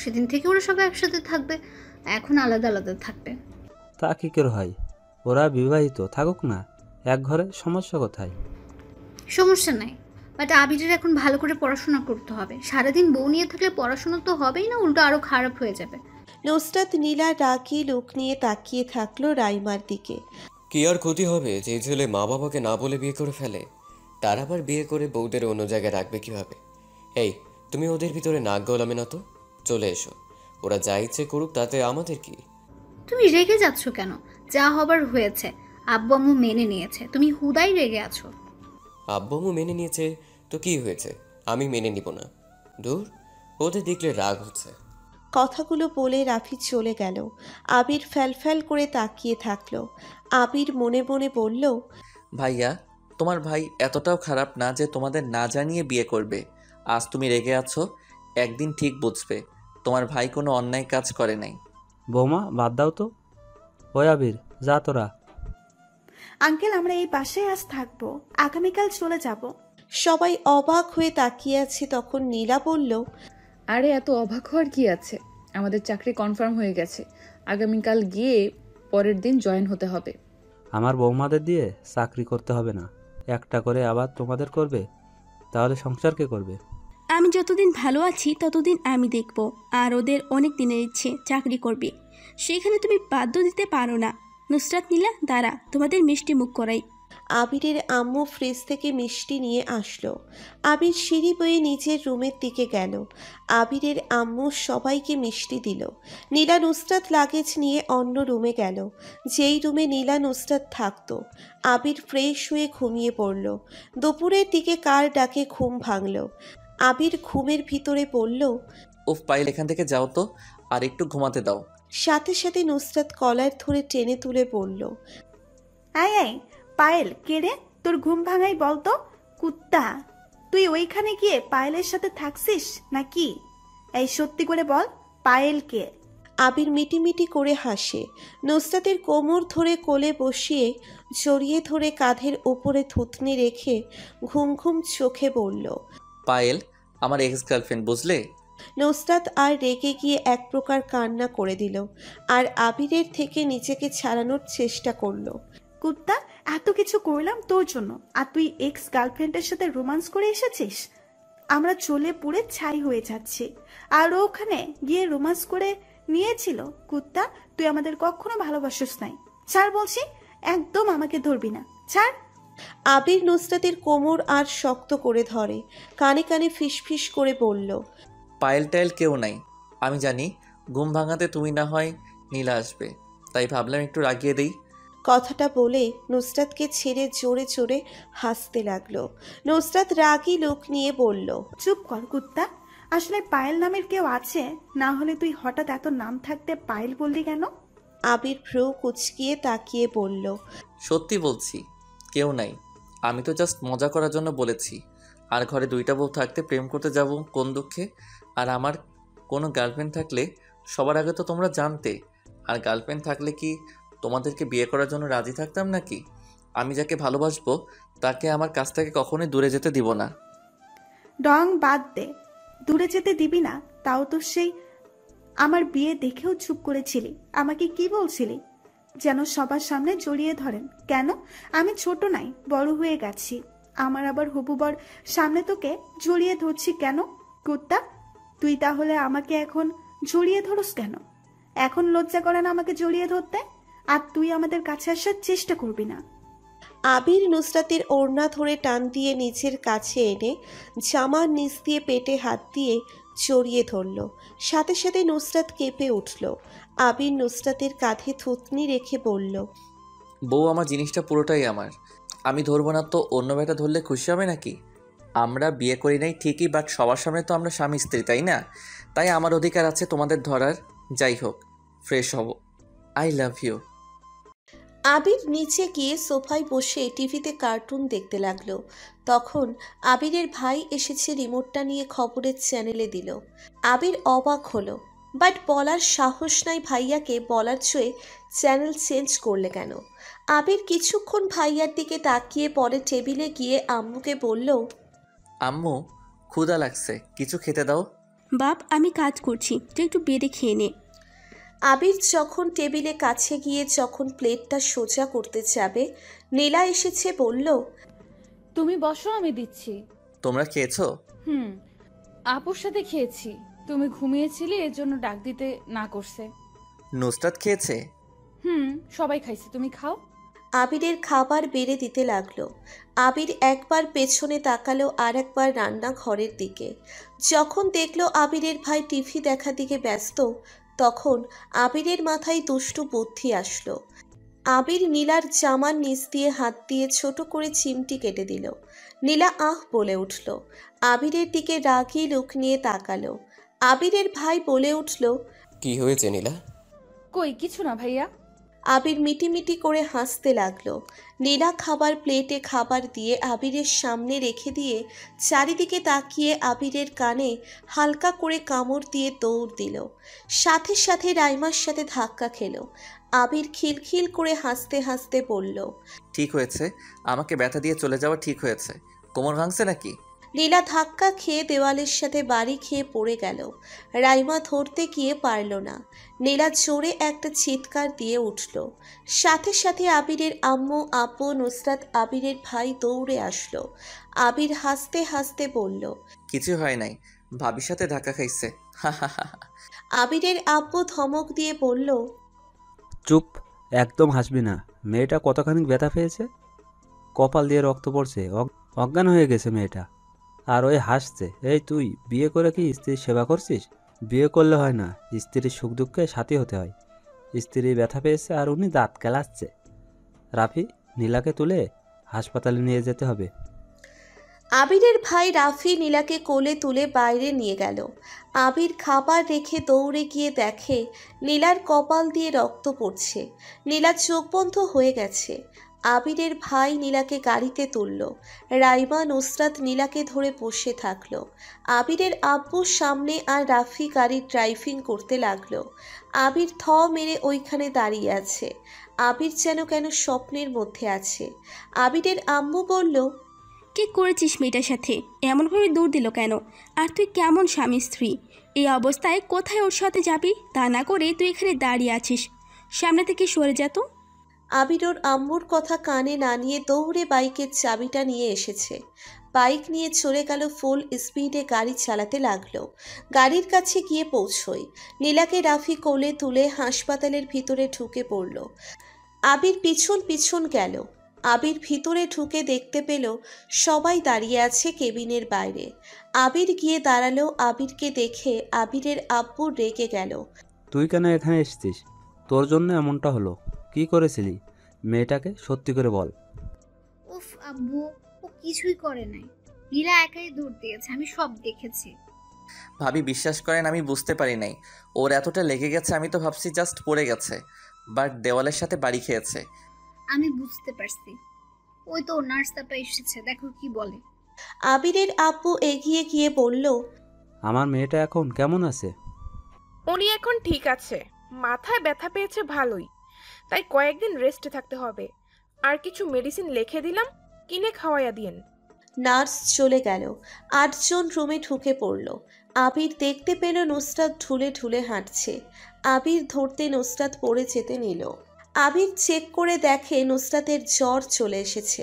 S5: সেদিন থেকে ওরা সবাই একসাথে থাকবে, এখন আলাদা আলাদা থাকবে।
S8: তা কি করে হয়? ওরা বিবাহিত, থাকুক না এক ঘরে, সমস্যা কোথায়?
S5: সমস্যা নাই, বাট আবিরের এখন ভালো করে পড়াশোনা করতে হবে। সারাদিন বউ নিয়ে থাকলে পড়াশোনা তো হবেই না, উল্টো আরো খারাপ হয়ে যাবে।
S2: নুসরাত নীলা রাগী লোক নিয়ে তাকিয়ে থাকলো রাইমার দিকে।
S9: কি আর ক্ষতি হবে যে ছেলে মা বাবাকে না বলে বিয়ে করে ফেলে? তার আবার বিয়ে করে বউদের অন্য জায়গায় রাখবে কিভাবে? এই, তুমি ওদের ভিতরে নাক গলাবে না তো। চলে এসো, ওরা যা ইচ্ছে করুক, তাতে আমাদের কি?
S5: তুমি রেগে যাচ্ছ কেন? যা হবার হয়েছে, আব্বু আম্মু মেনে নিয়েছে, তুমি হুদাই রেগে আছো।
S9: আব্বু আম্মু মেনে নিয়েছে তো কি হয়েছে? আমি মেনে নিব না? দূর, ওদের দেখলে রাগ হচ্ছে।
S2: কথাগুলো বলে রাফি চলে গেল। আবির ফ্যালফ্যাল করে তাকিয়ে থাকলো। আবির মনে মনে বলল,
S1: ভাইয়া, তোমার ভাই এতটাও খারাপ না যে তোমাদের না জানিয়ে বিয়ে করবে। আজ তুমি রেগে আছো, একদিন ঠিক বুঝবে তোমার ভাই কোনো অন্যায় কাজ করে নাই।
S8: বৌমা, বাদ দাও তো। ওই আবির, যা তোরা।
S4: আঙ্কেল, আমরা এই বাসায় আজ থাকবো, আগামীকাল চলে যাব।
S2: সবাই অবাক হয়ে তাকিয়ে আছে। তখন নীলা বলল,
S3: আরে এত অবাক হওয়ার কি আছে, আমাদের চাকরি কনফার্ম হয়ে গেছে, আগামীকাল গিয়ে পরের দিন জয়েন হতে হবে।
S8: আমার বৌমাদের দিয়ে চাকরি করতে হবে না, একটা করে আবার তোমাদের করবে, তাহলে সংসার কে করবে?
S6: আমি যতদিন ভালো আছি ততদিন আমি দেখব, আর ওদের অনেক দিনের ইচ্ছে চাকরি করবে, সেখানে তুমি বাধ্য দিতে পারো না। নুসরাত, নীলা, দাঁড়া, তোমাদের মিষ্টি মুখ করাই।
S2: আবিরের আম্মু ফ্রিজ থেকে মিষ্টি নিয়ে আসলো। আবির সিঁড়ি বয়ে নিজের রুমের দিকে গেল। আবিরের আম্মু সবাইকে মিষ্টি দিল। নীলা নুসরাত লাগেজ নিয়ে অন্য রুমে গেল, যেই রুমে নীলা নুসরাত থাকতো। আবির ফ্রেশ হয়ে ঘুমিয়ে পড়ল। দুপুরের দিকে কার ডাকে ঘুম ভাঙল। আবির ঘুমের ভিতরে পড়ল,
S1: উফ পাইল, এখান থেকে যাও তো, আর একটু ঘুমাতে দাও।
S2: সাথে সাথে নুসরাত কলার ধরে টেনে তুলে পড়ল,
S4: আয় আয় পায়েল, কে রে? তোর ঘুম ভাঙাই বলতো। কুত্তা, তুই ওইখানে গিয়ে পায়েলের সাথে থাকছিস নাকি? এই সত্যি করে বল, পায়েল কে?
S2: আবির মিটিমিটি করে হাসে। নুসরাতের কোমর ধরে কোলে বসিয়ে জড়িয়ে ধরে কাঁধের ওপরে থুতনি রেখে ঘুম ঘুম চোখে বলল,
S1: পায়েল আমার এক্স গার্লফ্রেন্ড, বুঝলে?
S2: নুসরাত আর রেগে গিয়ে এক প্রকার কান্না করে দিল, আর আবিরের থেকে নিজেকে ছাড়ানোর চেষ্টা করলো।
S4: কুত্তা, এত কিছু করলাম তোর জন্য, আর তুই এক্স গার্লফ্রেন্ডের সাথে রোমান্স করে এসেছিস? আমরা চলে পুড়ে ছাই হয়ে যাচ্ছি, আর ওখানে গিয়ে রোমান্স করে নিয়েছিল। কুত্তা, তুই আমাদের কখনো ভালোবাসিস নাই। ছাড় বলছি, একদম আমাকে ধরবি না, ছাড়।
S2: আবির নুসরাতের কোমর আর শক্ত করে ধরে, কানে কানে ফিসফিস করে বলল,
S1: পায়েল টাইল কেউ নাই, আমি জানি ঘুম ভাঙাতে তুমি না হয় নীলা আসবে, তাই ভাবলাম একটু রাগিয়ে দেই।
S2: কথাটা বলে নুসরাতকে ছেড়ে জোরে জোরে হাসতে লাগলো। নুসরাত রাগী লোক নিয়ে বলল,
S4: চুপ কর কুত্তা, আসলে পায়েল নামের কেউ আছে, না হলে তুই হঠাৎ এত নাম থাকতে পায়েল বললি কেন?
S2: আবির ভ্রু কুচকিয়ে তাকিয়ে বলল,
S1: সত্যি বলছি, কেউ নাই, আমি তো জাস্ট মজা করার জন্য বলেছি। আর ঘরে দুইটা বউ থাকতে প্রেম করতে যাব কোন দুঃখে? আর আমার কোনো গার্লফ্রেন্ড থাকলে সবার আগে তো তোমরা জানতে, আর গার্লফ্রেন্ড থাকলে কি তোমাদেরকে বিয়ে করার জন্য রাজি থাকতাম নাকি? আমি যাকে ভালোবাসবো তাকে আমার কাছ থেকে কখনোই দূরে যেতে দিব না।
S4: ডং বাদ দে, দূরে যেতে দিবি না, তাও তো সেই আমার বিয়ে দেখেও চুপ করেছিলি। আমাকে কি বলছিলি? যেন সবার সামনে জড়িয়ে ধরেন। কেন? আমি ছোট নাই, বড় হয়ে গেছি। আমার আবার হবু বর সামনে তোকে জড়িয়ে ধরছি কেন? কুত্তা, তুই তাহলে আমাকে এখন জড়িয়ে ধরস কেন? এখন লজ্জা করে না আমাকে জড়িয়ে ধরতে? আর তুই আমাদের কাছে আসার চেষ্টা করবি না।
S2: আবির নুসরাতের ওড়না ধরে টান দিয়ে নিচের কাছে এনে জামার নিচ দিয়ে পেটে হাত দিয়ে জড়িয়ে ধরল। সাথে সাথে নুসরাত কেঁপে উঠল। আবির নুসরাতের কাঁধে থুতনি রেখে বলল,
S1: বউ, আমার জিনিসটা পুরোটাই আমার। আমি ধরবো না তো অন্য বেটা ধরলে খুশি হবে নাকি? আমরা বিয়ে করি নাই ঠিকই, বাট সবার সামনে তো আমরা স্বামী স্ত্রী, তাই না? তাই আমার অধিকার আছে তোমাদের ধরার। যাই হোক, ফ্রেশ হব। I love you.
S2: আবির নিচে গিয়ে সোফায় বসে টিভিতে কার্টুন দেখতে লাগলো। তখন আবিরের ভাই এসেছে রিমোটটা নিয়ে খবরের চ্যানেলে দিল। আবির অবাক হলো, বাট বলার সাহস নাই ভাইয়াকে। বলার ছুঁয়ে চ্যানেল চেঞ্জ করলে কেন? আবির কিছুক্ষণ ভাইয়ার দিকে তাকিয়ে পরে টেবিলে গিয়ে আম্মুকে বলল,
S1: আম্মু, ক্ষুধা লাগছে, কিছু খেতে দাও।
S6: বাপ, আমি কাজ করছি, তুই একটু বেড়ে খেয়ে নে।
S2: আবির যখন টেবিলে কাছে গিয়ে যখন প্লেটটা সোজা করতে যাবে, নীলা এসেছে বলল,
S3: তুমি বসো, আমি দিচ্ছি।
S1: তোমরা খেয়েছো?
S3: আপুর সাথে খেয়েছি, তুমি ঘুমিয়েছিলে এজন্য ডাক দিতে না করছে।
S1: নুসরাত খেয়েছে?
S3: সবাই খাইছে, তুমি খাও।
S2: আবিরের খাবার বেড়ে দিতে লাগলো। আবির একবার পেছনে তাকালো আর একবার রান্নাঘরের দিকে। যখন দেখলো আবিরের ভাই টিভি দেখা দিকে ব্যস্ত, তখন আবিরের মাথায় দুষ্টু বুদ্ধি আসলো। আবির নীলার জামার নিচ দিয়ে হাত দিয়ে ছোট করে চিমটি কেটে দিল। নীলা আহ বলে উঠল। আবিরের দিকে রাগী লুক নিয়ে তাকালো। আবিরের ভাই বলে উঠল,
S9: কি হয়েছে নীলা?
S3: কই কিছু না ভাইয়া।
S2: আবির মিটিমিটি করে হাসতে লাগলো। নীলা খাবার প্লেটে খাবার দিয়ে আবিরের সামনে রেখে দিয়ে চারিদিকে তাকিয়ে আবিরের কানে হালকা করে কামড় দিয়ে দৌড় দিল। সাথে সাথে রাইমার সাথে ধাক্কা খেলো। আবির খিলখিল করে হাসতে হাসতে বলল,
S1: ঠিক হয়েছে, আমাকে ব্যথা দিয়ে চলে যাওয়া ঠিক হয়েছে। কোমর ভাঙছে নাকি?
S2: নীলা ধাক্কা খেয়ে দেওয়ালের সাথে বাড়ি খেয়ে পড়ে গেল। রাইমা ধরতে গিয়ে পারল না। নীলা জোরে একটা চিৎকার দিয়ে উঠল। সাথে সাথে আবিরের আম্মু, আপু, নুসরাত, আবিরের ভাই দৌড়ে আসলো। আবির হাসতে হাসতে বলল,
S1: কিছু হয় নাই, ভাবির সাথে ধাক্কা খাইছে।
S2: আবিরের আব্বু ধমক দিয়ে বলল,
S8: চুপ, একদম হাসবি না। মেয়েটা কতখানি ব্যথা পেয়েছে, কপাল দিয়ে রক্ত পড়ছে, অজ্ঞান হয়ে গেছে মেয়েটা, আর ওই হাসছে। এই তুই বিয়ে করে কি স্ত্রীর সেবা করছিস? বিয়ে করলে হয় না, স্ত্রীর সুখ দুঃখে সাথী হতে হয়। স্ত্রী ব্যথা পেয়েছে আর উনি দাঁত কেলাচ্ছে। রাফি, নীলাকে তুলে হাসপাতালে নিয়ে যেতে হবে।
S2: আবিরের ভাই রাফি নীলাকে কোলে তুলে বাইরে নিয়ে গেল। আবির খাবার রেখে দৌড়ে গিয়ে দেখে নীলার কপাল দিয়ে রক্ত পড়ছে। নীলা চোখ বন্ধ হয়ে গেছে। আবিরের ভাই নীলাকে গাড়িতে তুলল। রাইমা, নুসরাত নীলাকে ধরে বসে থাকলো। আবিরের আব্বুর সামনে আর রাফি গাড়ি ড্রাইভিং করতে লাগলো। আবির থ মেরে ওইখানে দাঁড়িয়ে আছে। আবির যেন কেন স্বপ্নের মধ্যে আছে। আবিরের আম্মু বলল,
S6: কি করেছিস মেয়েটার সাথে? এমনভাবে দৌড় দিল কেন? আর তুই কেমন স্বামী স্ত্রী? এই অবস্থায় কোথায় ওর সাথে যাবি? তা না করে তুই এখানে দাঁড়িয়ে আছিস, সামনে থেকে সরে যা তো।
S2: আবির ওর আম্মুর কথা কানে না নিয়ে দৌড়ে বাইকের চাবিটা নিয়ে এসেছে। বাইক নিয়ে চলে গেল, ফুল স্পিডে গাড়ি চালাতে লাগলো। গাড়ির কাছে গিয়ে পৌঁছই নীলাকে রাফি কোলে তুলে হাসপাতালের ভিতরে ঢুকে পড়ল। আবির পিছন পিছন গেল। আবির ভিতরে ঢুকে দেখতে পেল সবাই দাঁড়িয়ে আছে কেবিনের বাইরে। আবির গিয়ে দাঁড়ালো। আবিরকে দেখে আবিরের আব্বু রেগে গেল।
S8: তুই কেন এখানে এসেছিস? তোর জন্য এমনটা হলো। কি করেছিলি মেয়েটাকে? সত্যি করে বল।
S5: উফ আব্বু, ও কিছুই করে নাই। নীলা একাই দৌড় দিয়েছে, আমি সব দেখেছি।
S1: ভাবি, বিশ্বাস করেন আমি বুঝতে পারি নাই ওর এতটা লেগে গেছে। আমি তো ভাবছি জাস্ট পড়ে গেছে, বাট দেওয়ালের সাথে বাড়ি খেয়েছে।
S5: আমি বুঝতে পারছি, ওই তো নার্স আপা এসেছে, দেখো কি বলে।
S2: আবিরের আব্বু এগিয়ে গিয়ে বলল,
S8: আমার মেয়েটা এখন কেমন আছে?
S7: উনি এখন ঠিক আছে, মাথায় ব্যথা পেয়েছে ভালোই, তাই কয়েকদিন রেস্টে থাকতে হবে। আর কিছু মেডিসিন লিখে দিলাম, কিনে খাওয়াইয়া দিয়েন।
S2: নার্স চলে গেল। 8 জন রুমে ঢুকে পড়ল। আবির দেখতে পেল নুসরাত ঢুলে ঢুলে হাঁটছে। আবির ধরতে নুসরাত পড়ে যেতে নিল। আবির চেক করে দেখে নুসরাতের জ্বর চলে এসেছে।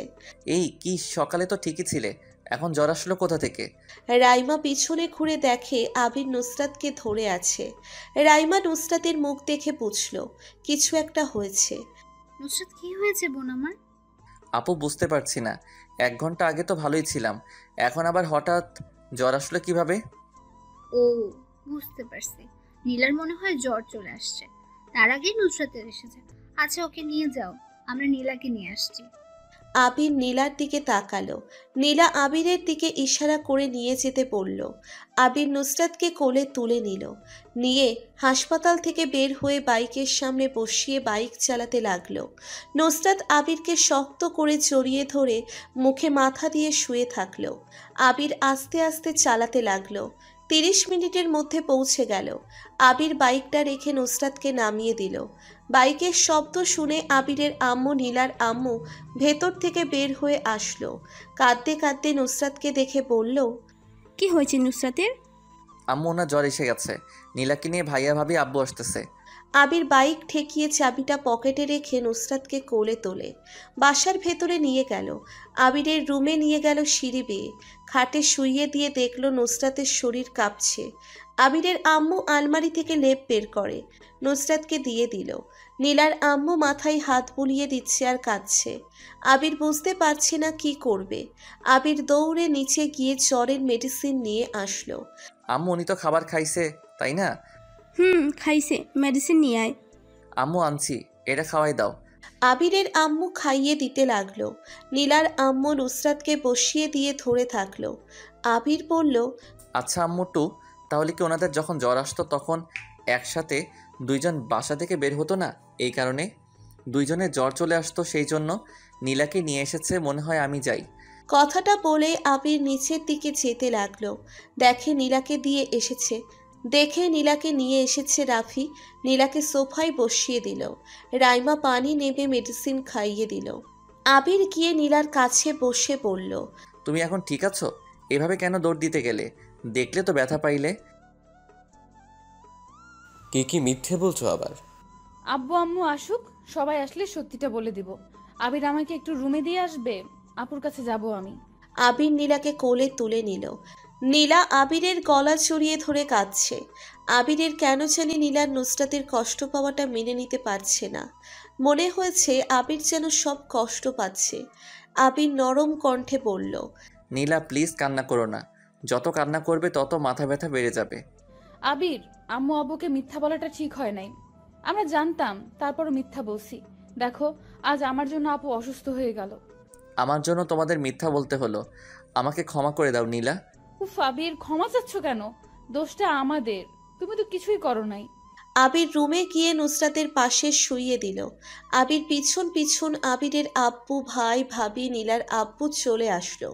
S1: এই কি, সকালে তো ঠিকই ছিলে, এখন জ্বর আসলো কোথা থেকে?
S2: রাইমা পিছনে ঘুরে দেখে আবির নুসরাতকে ধরে আছে। রাইমা নুসরাতের মুখ দেখে বুঝল কিছু একটা হয়েছে।
S5: নুসরাত কি হয়েছে বোন আমার?
S1: আপু বুঝতে পারছি না, 1 ঘন্টা আগে তো ভালোই ছিলাম, এখন আবার হঠাৎ জ্বর আসলো কিভাবে?
S5: ও বুঝতে পারছি, নীলার মনে হয় জ্বর চলে আসছে, তার আগেই নুসরাতের এসেছে। আচ্ছা ওকে নিয়ে যাও, আমরা নীলাকে নিয়ে আসছি।
S2: আবির নীলার দিকে তাকালো। নীলা আবিরের দিকে ইশারা করে নিয়ে যেতে বলল। আবির নুসরাতকে কোলে তুলে নিল, নিয়ে হাসপাতাল থেকে বের হয়ে বাইকের সামনে বসিয়ে বাইক চালাতে লাগলো। নুসরাত আবিরকে শক্ত করে জড়িয়ে ধরে মুখে মাথা দিয়ে শুয়ে থাকলো। আবির আস্তে আস্তে চালাতে লাগলো। 30 মিনিটের মধ্যে পৌঁছে গেল। আবির বাইকটা রেখে নুসরাতকে নামিয়ে দিল। বাইকের শব্দ শুনে আবিরের আম্মু নীলার আম্মু ভেতর থেকে বের হয়ে আসলো। কাঁদতে কাঁদতে নুসরাতকে দেখে বলল,
S6: কি হয়েছে নুসরাতের?
S1: আম্মু, ওনার জ্বর এসে গেছে, নীলাকে নিয়ে ভাইয়া ভাবি আব্বু আসতেছে।
S2: আবির বাইক ঠেকিয়ে চাবিটা পকেটে রেখে নুসরাতকে কোলে তোলে বাসার ভেতরে নিয়ে গেল। আবিরের রুমে নিয়ে গেল সিঁড়ি বেয়ে, খাটে শুইয়ে দিয়ে দেখলো নুসরাতের শরীর কাঁপছে। আবিরের আম্মু আলমারি থেকে লেপ বের করে নুসরাতকে দিয়ে দিল। নীলার আম্মু মাথায় হাত বুলিয়ে দিচ্ছে আর কাঁদছে। আবির বুঝতে পারছে না কি করবে। আবির দৌড়ে নিচে গিয়ে জ্বরের মেডিসিন নিয়ে আসলো।
S1: আম্মু, উনি তো খাবার খাইছে তাই না?
S6: খাইছে, মেডিসিন নিয়ে আয়।
S1: আম্মু আনছি, এটা খাওয়াই দাও।
S2: আবিরের আম্মু খাইয়ে দিতে লাগলো। নীলার আম্মু নুসরাতকে বসিয়ে দিয়ে ধরে থাকলো। আবির বলল,
S1: আচ্ছা আম্মু টু, তাহলে কি ওনাদের যখন জ্বর আসতো তখন একসাথে 2 জন বাসা থেকে বের হতো না? এই কারণে 2 জনের জ্বর চলে আসতো, সেই জন্য নীলাকে নিয়ে এসেছে মনে হয়, আমি যাই।
S2: কথাটা বলে আবির নিচের দিকে যেতে লাগলো। দেখে নীলাকে নিয়ে এসেছে রাফি। নীলাকে সোফায় বসিয়ে দিল। রাইমা পানি নেবে মেডিসিন খাইয়ে দিল। আবির গিয়ে নীলার কাছে বসে বলল,
S1: তুমি এখন ঠিক আছো? এভাবে কেন দৌড় দিতে গেলে? দেখলে তো ব্যথা পাইলে।
S9: কি মিথ্যে বলছো আবার?
S3: আব্বু আম্মু আসুক, সবাই আসলে সত্যিটা বলে দিব। আবির আমাকে একটু রুমে দিয়ে আসবে, আপুর কাছে যাব আমি।
S2: আবির নীলাকে কোলে তুলে নিল। নীলা আবিরের গলা জড়িয়ে ধরে কাঁদছে। আবিরের কেন জানি নীলার নুসরাতের কষ্ট পাওয়াটা মেনে নিতে পারছে না। মনে হয়েছে আবির যেন সব কষ্ট পাচ্ছে। আবির নরম কণ্ঠে বলল,
S1: নীলা প্লিজ কান্না করো না, যত কান্না করবে তত মাথা ব্যথা বেড়ে যাবে।
S3: আবির, আম্মু আব্বুকে মিথ্যা বলাটা ঠিক হয় নাই। আমরা জানতাম, তারপরও মিথ্যা বলছি। দেখো, আজ আমার জন্য আপু অসুস্থ হয়ে গেল।
S1: আমার জন্য তোমাদের মিথ্যা বলতে হলো, আমাকে ক্ষমা করে দাও নীলা।
S3: উফ আবির, ক্ষমা চাচ্ছ কেন? দোষটা আমাদের, তুমি তো কিছুই করো নাই।
S2: আবির রুমে গিয়ে নুসরাতের পাশে শুইয়ে দিল। আবির পিছন পিছন আবিরের আব্বু, ভাই, ভাবি, নীলার আব্বু চলে আসলো।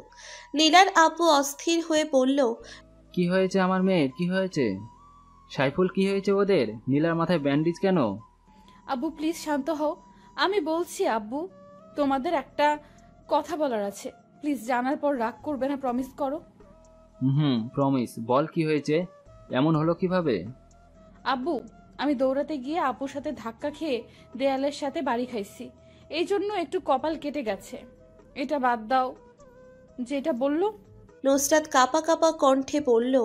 S2: নীলার আব্বু অস্থির হয়ে বলল,
S13: কি হয়েছে আমার মেয়ের, কি হয়েছে? সাইফুল, কি হয়েছে ওদের? নীলার মাথায় ব্যান্ডেজ কেন?
S3: আব্বু প্লিজ শান্ত হও, আমি বলছি। আব্বু, তোমাদের একটা কথা বলার আছে, প্লিজ জানার পর রাগ করবে না, প্রমিস করো।
S13: প্রমিস, বল কি হয়েছে? এমন হলো কিভাবে?
S3: আব্বু, আমি দৌড়াতে গিয়ে আপুর সাথে ধাক্কা খেয়ে দেয়ালের সাথে বাড়ি খাইছি, এই জন্য একটু কপাল কেটে গেছে। এটা বাদ দাও, যেটা বললো।
S2: নুসরাত কাঁপা কাঁপা কণ্ঠে বলল,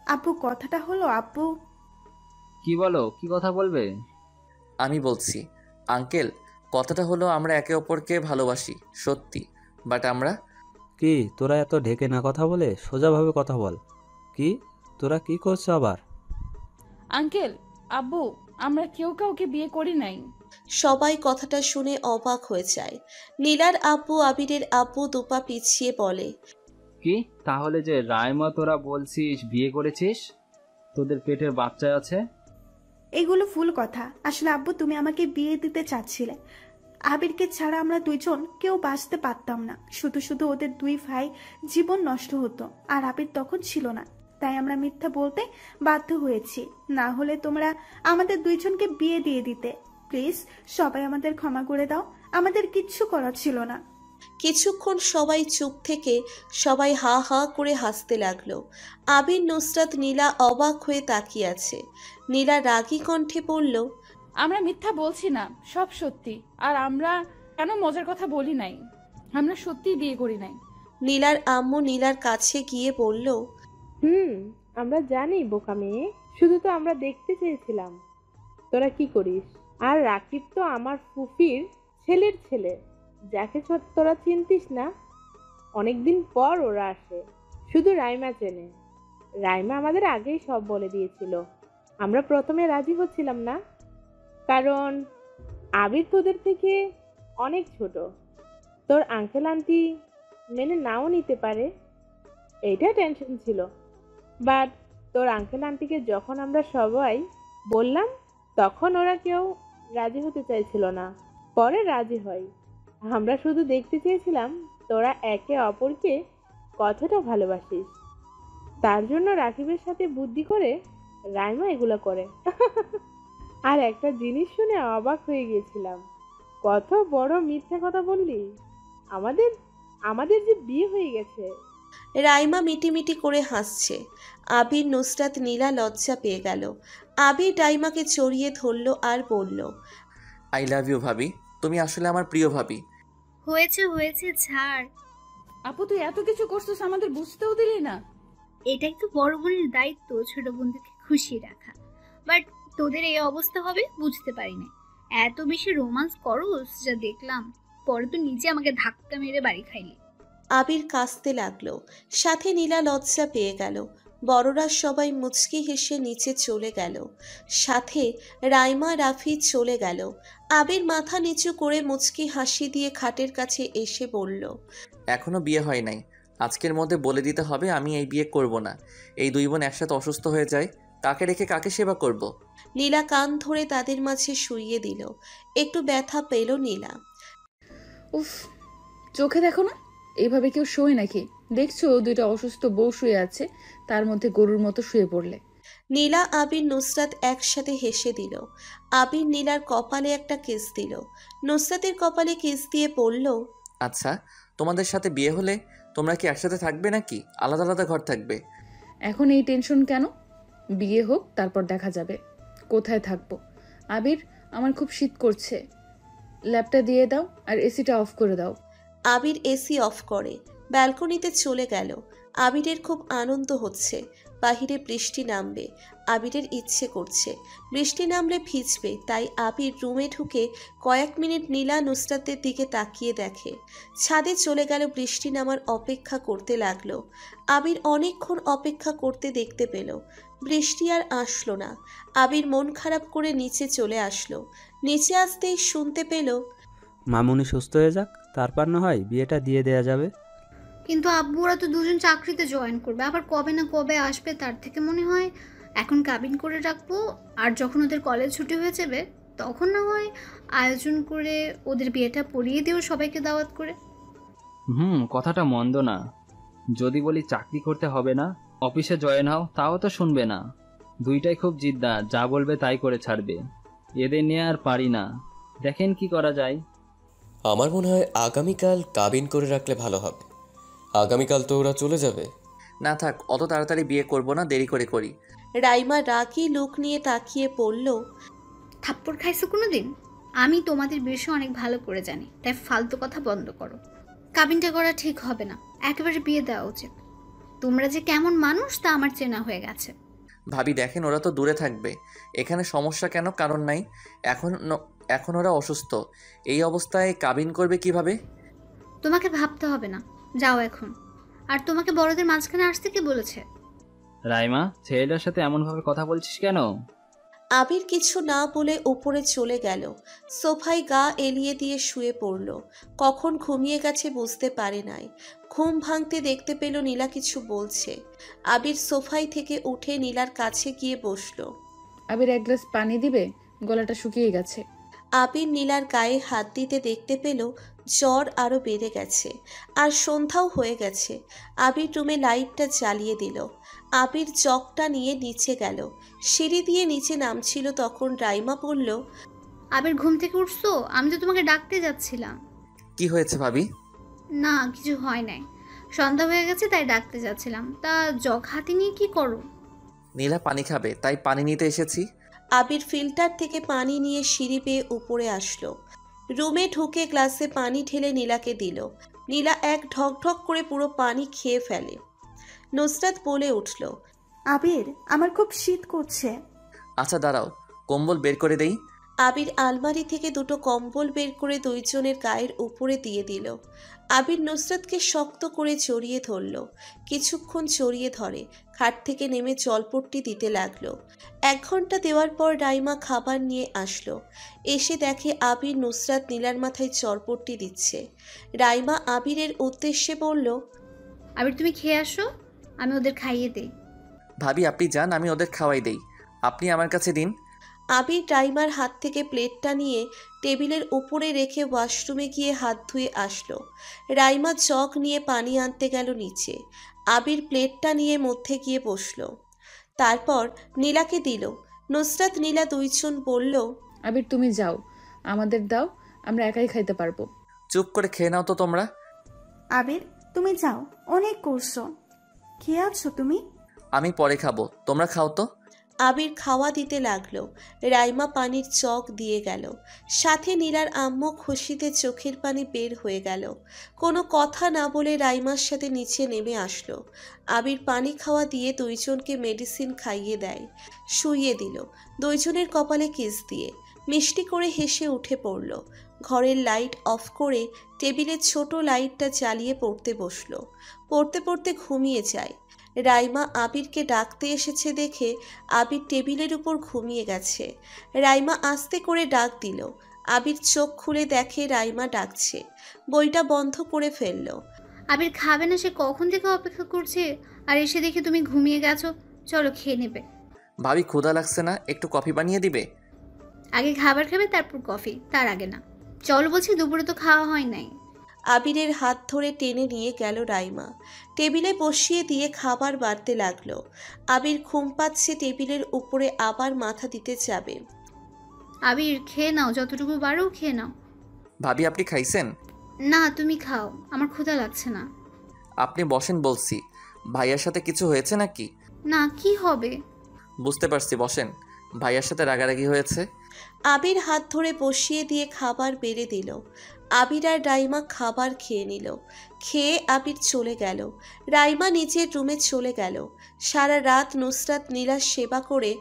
S4: আপু কথাটা হলো আপু।
S13: কি বলো, কি কথা বলবে?
S1: আমি বলছি আঙ্কেল, কথাটা হলো আমরা একে অপরকে ভালোবাসি সত্যি, বাট আমরা।
S8: কি তোরা এত ঢেকে না কথা বলে সোজাভাবে কথা বল। কি তোরা কি করছো আবার?
S3: আঙ্কেল, আব্বু, আমরা কেউ কাউকে বিয়ে করি নাই।
S2: সবাই কথাটা শুনে অবাক হয়ে যায়। নীলার আব্বু আবিরের আব্বু দুপা পিছিয়ে বলে,
S13: কি তাহলে যে রায়মা তোরা বলছিস বিয়ে করেছিস, তোদের পেটের বাচ্চা আছে?
S4: এগুলো ফুল কথা। আসলে আব্বু তুমি আমাকে বিয়ে দিতে চাচ্ছিলে। আবিরকে ছাড়া আমরা 2 জন কেউ বাঁচতে পারতাম না। শুধু শুধু ওদের 2 ভাই জীবন নষ্ট হতো, আর আবির তখন ছিল না। তাই আমরা মিথ্যা বলতে বাধ্য হয়েছি, না হলে তোমরা আমাদের 2 জনকে বিয়ে দিয়ে দিতে। প্লিজ সবাই আমাদের ক্ষমা করে দাও, আমাদের কিচ্ছু করার ছিল না।
S2: কিছুক্ষণ সবাই চুপ থেকে সবাই হা হা করে হাসতে লাগলো। আবির, নুসরাত, নীলা অবাক হয়ে তাকিয়ে আছে। নীলা রাগী কণ্ঠে বলল,
S3: আমরা মিথ্যা বলছি না, সব সত্যি। আর আমরা কেন মজার কথা বলি নাই? আমরা সত্যিই বিয়ে করি নাই।
S2: নীলার আম্মু নীলার কাছে গিয়ে বলল,
S7: আমরা জানি বোকা মেয়ে, শুধু তো আমরা দেখতে চেয়েছিলাম তোরা কি করিস। আর রাকিব তো আমার ফুফির ছেলের ছেলে, যাকে তোরা চিনতিস না। অনেকদিন পর ওরা আসে, শুধু রাইমা চেনে। রাইমা আমাদের আগেই সব বলে দিয়েছিল। আমরা প্রথমে রাজি হচ্ছিলাম না, কারণ আবির তোদের থেকে অনেক ছোট। তোর আঙ্কেল আন্টি মেনে নাও নিতে পারে, এইটা টেনশন ছিল। বাট তোর আঙ্কেল আন্টিকে যখন আমরা সবাই বললাম, তখন ওরা কেউ রাজি হতে চাইছিল না। পরে রাজি হয়। আমরা শুধু দেখতে চেয়েছিলাম তোরা একে অপরকে কতটা ভালোবাসিস। তার জন্য রাকিবের সাথে বুদ্ধি করে রাইমা এগুলো করে। আর একটা জিনিস শুনে অবাক হয়ে গিয়েছিলাম, কত বড় মিথ্যা কথা বললি। আমাদের আমাদের যে বিয়ে হয়ে গেছে।
S2: রাইমা মিটিমিটি করে হাসছে। আবির, নুসরাত, নীলা লজ্জা পেয়ে গেল। আবির রাইমাকে জড়িয়ে ধরল আর বলল,
S1: আই লাভ ইউ ভাবি, তুমি আসলে আমার প্রিয় ভাবি।
S5: হয়েছে হয়েছে, ছাড়।
S3: আপু তুই এত কিছু করছিস, আমাদের বুঝতেও দিলি না।
S5: এটাই তো বড় বোনের দায়িত্ব, ছোট বোনদেরকে খুশি রাখা। বাট তোদের এই অবস্থা হবে বুঝতে পারি না। এত বেশি রোমান্স করোস যা দেখলাম, পরে তো নিজে আমাকে ধাক্কা মেরে বাড়ি খাইলি।
S2: আবির কাঁদতে লাগলো। সাথে নীলা লজ্জা পেয়ে গেল। বড়রা সবাই মুচকি হেসে নিচে চলে গেল। সাথে রাইমা, রাফি চলে গেল। আবির মাথা নিচু করে মুচকি হাসি দিয়ে খাটের কাছে এসে বলল,
S1: এখনো বিয়ে হয় নাই, আজকের মধ্যে বলে দিতে হবে আমি এই বিয়ে করব না। এই দুই বোন একসাথে অসুস্থ হয়ে যায়, কাকে রেখে কাকে সেবা করব?
S2: নীলা কান ধরে তাদের মাঝে শুইয়ে দিল। একটু ব্যথা পেল নীলা।
S3: উফ, চোখে দেখো না, এইভাবে কেউ শোয় নাকি? দেখছো দুইটা অসুস্থ বউ শুয়ে আছে, তার মধ্যে গরুর মতো শুয়ে পড়লে।
S2: নীলা, আবির, নুসরাত একসাথে হেসে দিল। আবির নীলার কপালে একটা কিস দিল। নুসরাতের কপালে কিস দিয়ে বলল,
S1: আচ্ছা, তোমাদের সাথে বিয়ে হলে তোমরা কি একসাথে থাকবে নাকি আলাদা আলাদা ঘর থাকবে?
S3: এখন এই টেনশন কেন? বিয়ে হোক, তারপর দেখা যাবে কোথায় থাকবো। আবির, আমার খুব শীত করছে, ল্যাপটা দিয়ে দাও আর এসিটা অফ করে দাও।
S2: আবির এসি অফ করে ব্যালকনিতে চলে গেল। আবিরের খুব আনন্দ হচ্ছে। বাহিরে বৃষ্টি নামবে, আবিরের ইচ্ছে করছে বৃষ্টি নামলে ভিজবে। তাই আবির রুমে ঢুকে কয়েক মিনিট নীলা, নুসরাতের দিকে তাকিয়ে দেখে। ছাদে চলে গেল, বৃষ্টি নামার অপেক্ষা করতে লাগলো। আবির অনেকক্ষণ অপেক্ষা করতে দেখতে পেল বৃষ্টি আর আসলো না। আবির মন খারাপ করে নিচে চলে আসলো। নিচে আসতেই শুনতে পেল,
S8: মামুনি সুস্থ হয়ে যাক, তারপর না হয় বিয়েটা দিয়ে দেয়া যাবে।
S5: কিন্তু আব্বু ওরা তো দুজন চাকরিতে জয়েন করবে, আবার কবে না কবে আসবে। তার থেকে মনে হয় এখন কাবিন করে রাখবো, আর যখন ওদের কলেজ ছুটি হয়ে যাবে তখন না হয় আয়োজন করে ওদের বিয়েটা পড়িয়ে দিও সবাইকে দাওয়াত করে।
S13: কথাটা মন্দ না। যদি বলি চাকরি করতে হবে না, অফিসে জয়েন হও, তাও তো শুনবে না। দুইটাই খুব জিদ্দা, যা বলবে তাই করে ছাড়বে। এদের নিয়ে আর পারি না, দেখেন কি করা যায়।
S9: আমার মনে হয় আগামীকাল কাবিন করে রাখলে ভালো হবে। আগামীকাল তো ওরা চলে যাবে।
S1: না থাক, অত তাড়াতাড়ি বিয়ে করব না, দেরি করে করি।
S2: রাইমা রাগী লুক নিয়ে তাকিয়ে পড়ল,
S5: থাপ্পড় খাইছো কোনোদিন? আমি তোমাদের বিষয় অনেক ভালো করে জানি, তাই ফালতু কথা বন্ধ করো। কাবিনটা করা ঠিক হবে না, একেবারে বিয়ে দেওয়া উচিত। তোমরা যে কেমন মানুষ তা আমার চেনা হয়ে গেছে।
S1: ভাবি দেখেন, ওরা তো দূরে থাকবে, এখানে সমস্যা কেন? কারণ নাই। এখন ওরা অসুস্থ, এই অবস্থায় কাবিন করবে কিভাবে?
S5: তোমাকে ভাবতে হবে না, যাও এখন। আর তোমাকে বড়দের মাঝখানে আসতে কে বলেছে?
S13: রাইমা, ছেলেটার সাথে এমনভাবে কথা বলছিস কেন?
S2: আবির কিছু না বলে উপরে চলে গেল। সোফায় গা এলিয়ে দিয়ে শুয়ে পড়ল। কখন ঘুমিয়ে গেছে বুঝতে পারে নাই। ঘুম ভাঙতে দেখতে পেল নীলা কিছু বলছে। আবির সোফায় থেকে উঠে নীলার কাছে গিয়ে বসল।
S3: আবির, এক গ্লাস পানি দিবে, গলাটা শুকিয়ে গেছে।
S2: আবির নীলার গায়ে হাত দিতে দেখতে পেল জ্বর আরো বেড়ে গেছে, আর সন্ধ্যাও হয়ে গেছে। আবির রুমে লাইটটা জ্বালিয়ে দিল। আবির জগটা নিয়ে নিচে গেল। সিঁড়ি দিয়ে নিচে নামছিল তখন রাইমা বলল,
S5: আবির, ঘুম থেকে উঠছো? আমি তো তোমাকে ডাকতে যাচ্ছিলাম।
S1: কি হয়েছে ভাবি?
S5: না, কিছু হয় নাই, সন্ধ্যা হয়ে গেছে তাই ডাকতে যাচ্ছিলাম। তা জগ হাতে নিয়ে কি করো?
S1: নীলা পানি খাবে, তাই পানি নিতে এসেছি।
S2: আবির ফিল্টার থেকে পানি নিয়ে সিঁড়ি বেয়ে উপরে আসলো। রুমে ঢুকে গ্লাসে পানি ঢেলে নীলাকে দিল। নীলা এক ঢক ঢক করে পুরো পানি খেয়ে ফেলে। নুসরাত বলে উঠল,
S4: আবির আমার খুব শীত করছে।
S1: আচ্ছা দাঁড়াও, কম্বল বের করে দেই।
S2: আবির আলমারি থেকে দুটো কম্বল বের করে দুইজনের গায়ের উপরে দিয়ে দিল। আবির নুসরাতকে শক্ত করে জড়িয়ে ধরল। কিছুক্ষণ জড়িয়ে ধরে খাট থেকে নেমে জলপট্টি দিতে লাগলো। 1 ঘন্টা দেওয়ার পর রাইমা খাবার নিয়ে আসলো। এসে দেখে আবির নুসরাত নীলার মাথায় চরপট্টি দিচ্ছে। রাইমা আবিরের উদ্দেশ্যে বলল,
S5: আবির তুমি খেয়ে আসো, আমি ওদের খাইয়ে দেই।
S1: ভাবি আপনি যান, আমি ওদের খাওয়াই দেই, আপনি আমার কাছে দিন।
S2: আবির রাইমার হাত থেকে প্লেটটা নিয়ে টেবিলের উপরে রেখে ওয়াশরুমে গিয়ে হাত ধুয়ে আসলো। রাইমা জগ নিয়ে পানি আনতে গেল নিচে। আবির প্লেটটা নিয়ে মধ্যে গিয়ে বসলো। তারপর নীলাকে দিল। নুসরাত নীলা দুইজন বলল,
S3: আবির তুমি যাও, আমাদের দাও, আমরা একাই খাইতে পারবো।
S1: চুপ করে খেয়ে নাও তো তোমরা।
S4: আবির তুমি যাও, অনেক করছো। খেয়ে আছো তুমি?
S1: আমি পরে খাবো, তোমরা খাও তো।
S2: আবির খাওয়া দিতে লাগলো। রাইমা পানির চক দিয়ে গেল। সাথে নীলার আম্মু খুশিতে চোখের পানি বের হয়ে গেল। কোনো কথা না বলে রাইমার সাথে নিচে নেমে আসলো। আবির পানি খাওয়া দিয়ে দুইজনকে মেডিসিন খাইয়ে দেয়, শুইয়ে দিল। দুইজনের কপালে কিস দিয়ে মিষ্টি করে হেসে উঠে পড়ল। ঘরের লাইট অফ করে টেবিলের ছোট লাইটটা জ্বালিয়ে পড়তে বসলো। পড়তে পড়তে ঘুমিয়ে যায়। রাইমা আবিরকে ডাকতে এসেছে দেখে আবির টেবিলের উপর ঘুমিয়ে গেছে। রাইমা আস্তে করে ডাক দিল। আবির চোখ খুলে দেখে রাইমা ডাকছে। বইটা বন্ধ করে ফেলল।
S5: আবির খাবে না, সে কখন থেকে অপেক্ষা করছে, আর এসে দেখে তুমি ঘুমিয়ে গেছো। চলো খেয়ে নেবে।
S1: ভাবি ক্ষুধা লাগছে না, একটু কফি বানিয়ে দিবে?
S5: আগে খাবার খাবে, তারপর কফি, তার আগে না। চলো বলছি, দুপুরে তো খাওয়া হয় নাই।
S2: আবিরের হাত ধরে টেনে নিয়ে গেল রাইমা। টেবিলে বসিয়ে দিয়ে খাবার বাড়তে লাগলো। আবির ঘুম পাচ্ছে, টেবিলের উপরে আবার মাথা দিতে যাবে।
S5: আবির খেয়ে নাও, যতটুকু পারো খেয়ে নাও।
S1: ভাবি আপনি খাইছেন?
S5: না তুমি খাও, আমার ক্ষুধা লাগছে না।
S1: আপনি বসেন বলছি। ভাইয়ার সাথে কিছু হয়েছে নাকি?
S5: না, কি হবে?
S1: বুঝতে পারছি, বসেন। ভাইয়ার সাথে রাগারাগি হয়েছে।
S2: আবির হাত ধরে বসিয়ে দিয়ে খাবার বেড়ে দিল। আবির আর রাইমা খাবার খেয়ে নিল। খেয়ে আবির চলে গেল। রাইমা নিজের রুমে চলে গেল। সারা রাত নুসরাত নীলার সেবা করে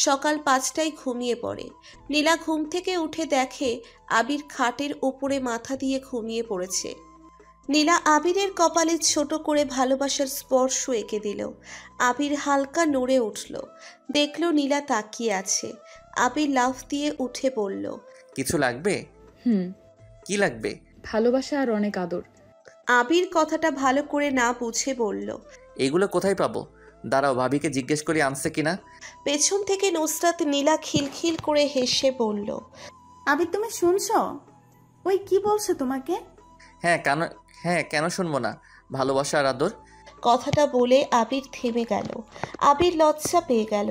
S2: সকাল 5টায় ঘুমিয়ে পড়ে। নীলা ঘুম থেকে উঠে দেখে আবির খাটের উপরে মাথা দিয়ে ঘুমিয়ে পড়েছে। নীলা আবিরের কপালে ছোট করে ভালোবাসার স্পর্শ এঁকে দিল। আবির হালকা নড়ে উঠল। দেখল নীলা তাকিয়ে আছে। আবির লাফ দিয়ে উঠে বলল,
S1: কিছু লাগবে? কি লাগবে?
S3: ভালোবাসা আর অনেক আদর।
S2: আবির কথাটা ভালো করে না বুঝে বলল,
S1: এগুলো কোথায় পাবো? দাঁড়াও, ভাবিকে জিজ্ঞেস করি আনছে কিনা।
S2: পেছন থেকে নুসরাত নীলা খিলখিল করে হেসে বলল,
S4: আবির তুমি শুনছো? ওই কি বলছে তোমাকে?
S1: হ্যাঁ কেন শুনবো না, ভালোবাসা আর আদর।
S2: কথাটা বলে আবির থেমে গেল। আবির লজ্জা পেয়ে গেল।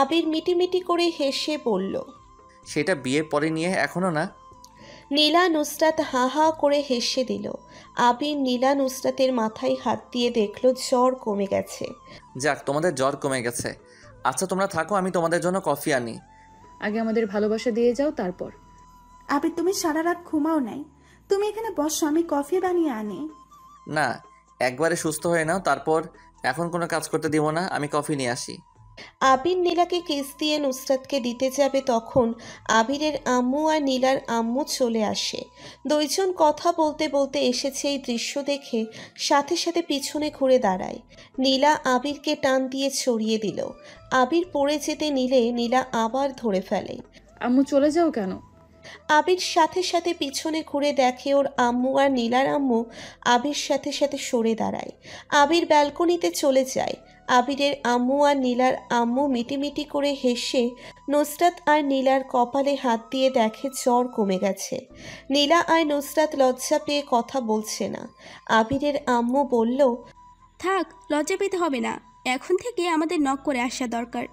S2: আবির মিটিমিটি করে হেসে বলল,
S1: সেটা বিয়ের পরে নিয়ে, এখনো না।
S2: নীলা নুসরাত হা হা করে হেসে দিল। আবির নীলা নুসরাতের মাথায় হাত দিয়ে দেখলো জ্বর কমে গেছে।
S1: যাক, তোমাদের জ্বর কমে গেছে। আচ্ছা তোমরা থাকো, আমি তোমাদের জন্য কফি আনি।
S3: আগে আমাদের ভালোবাসা দিয়ে যাও, তারপর।
S4: আবির তুমি সারা রাত ঘুমাও নাই, তুমি এখানে বসো, আমি কফি বানিয়ে আনি।
S1: না, একবারে সুস্থ হয়ে নাও, তারপর। এখন কোনো কাজ করতে দিব না, আমি কফি নিয়ে আসি।
S2: আবির নীলাকে কিস দিয়ে নুসরাতকে দিতে যাবে, তখন আবিরের আম্মু আর নীলার আম্মু চলে আসে। দুইজন কথা বলতে বলতে এসেছে এই দৃশ্য দেখে সাথে সাথে পিছনে ঘুরে দাঁড়ায়। নীলা আবিরকে টান দিয়ে ছড়িয়ে দিল। আবির পড়ে যেতে নিলে নীলা আবার ধরে ফেলে।
S3: আম্মু চলে যাও কেন?
S2: আবির সাথে সাথে পিছনে ঘুরে দেখে ওর আম্মু আর নীলার আম্মু আবির সাথে সাথে সরে দাঁড়ায়। আবির ব্যালকনিতে চলে যায়। আবিরের আম্মু আর নীলার আম্মু মিটিমিটি করে হেসে নুসরাত আর নীলার কপালে হাত দিয়ে দেখে জ্বর কমে গেছে। নীলা আর নুসরাত লজ্জা পেয়ে কথা বলছে না। আবিরের আম্মু বলল,
S6: থাক, লজ্জা পেতে হবে না, এখন থেকে আমাদের নক করে আসা দরকার।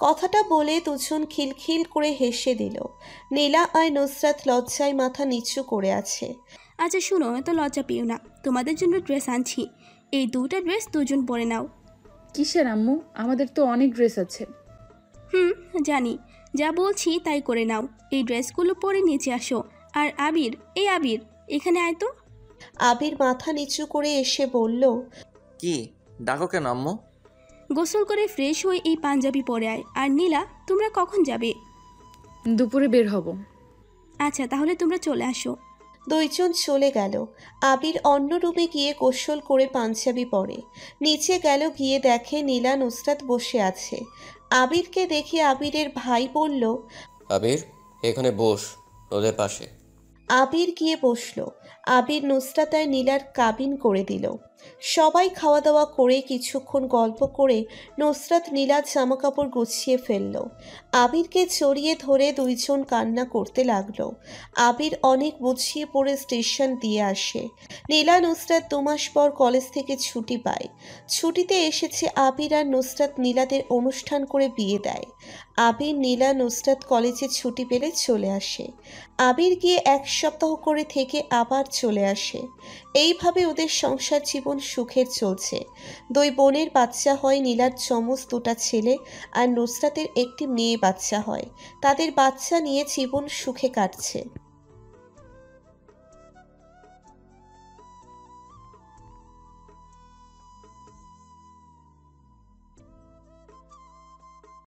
S2: কথাটা বলে দুজন খিলখিল করে হেসে দিল। নীলা আর নুসরাত লজ্জায় মাথা নিচু করে আছে।
S6: আচ্ছা শুনো, এত লজ্জা পেও না, তোমাদের জন্য ড্রেস আনছি, এই 2টা ড্রেস দুজন পরে নাও।
S3: কিসের আম্মু? আমাদের তো অনেক ড্রেস আছে।
S6: জানি, যা বলছি তাই করে নাও। এই ড্রেসগুলো পরে নিচে আসো। আর আবির, এই আবির, এখানে আয় তো।
S2: আবির মাথা নিচু করে এসে বলল,
S1: কি ডাকো কেন আম্মু?
S6: গোসল করে ফ্রেশ হয়ে এই পাঞ্জাবি পরে আয়। আর নীলা, তোমরা কখন যাবে?
S3: দুপুরে বের হব।
S6: আচ্ছা, তাহলে তোমরা চলে আসো।
S2: দুইজন চলে গেল। আবির অন্য রুমে গিয়ে গোসল করে পাঞ্জাবি পরে নিচে গেল। গিয়ে দেখে নীলা নুসরাত বসে আছে। আবিরকে দেখে আবিরের ভাই বলল,
S9: আবির এখানে বস, ওদের পাশে।
S2: আবির গিয়ে বসলো। আবির নুসরাত আর নীলার কাবিন করে দিল। সবাই খাওয়া দাওয়া করে কিছুক্ষণ গল্প করে নুসরাত নীলার জামাকাপড় গুছিয়ে ফেলল। আবিরকে জড়িয়ে ধরে দুইজন কান্না করতে লাগলো। আবির অনেক বুঝিয়ে পড়ে স্টেশন দিয়ে আসে। নীলা নুসরাত 2 মাস পর কলেজ থেকে ছুটি পায়। ছুটিতে এসেছে আবির আর নুসরাত নীলাদের অনুষ্ঠান করে বিয়ে দেয়। আবির, নীলা, নুসরাত কলেজে ছুটি পেলে চলে আসে। আবির গিয়ে 1 সপ্তাহ করে থেকে আবার চলে আসে। এইভাবে ওদের সংসার জীবন সুখের চলছে। 2 বোনের বাচ্চা হয়। নীলার যমজ 2টা ছেলে আর নুসরাতের একটি মেয়ে বাচ্চা হয়। তাদের বাচ্চা নিয়ে জীবন সুখে কাটছে।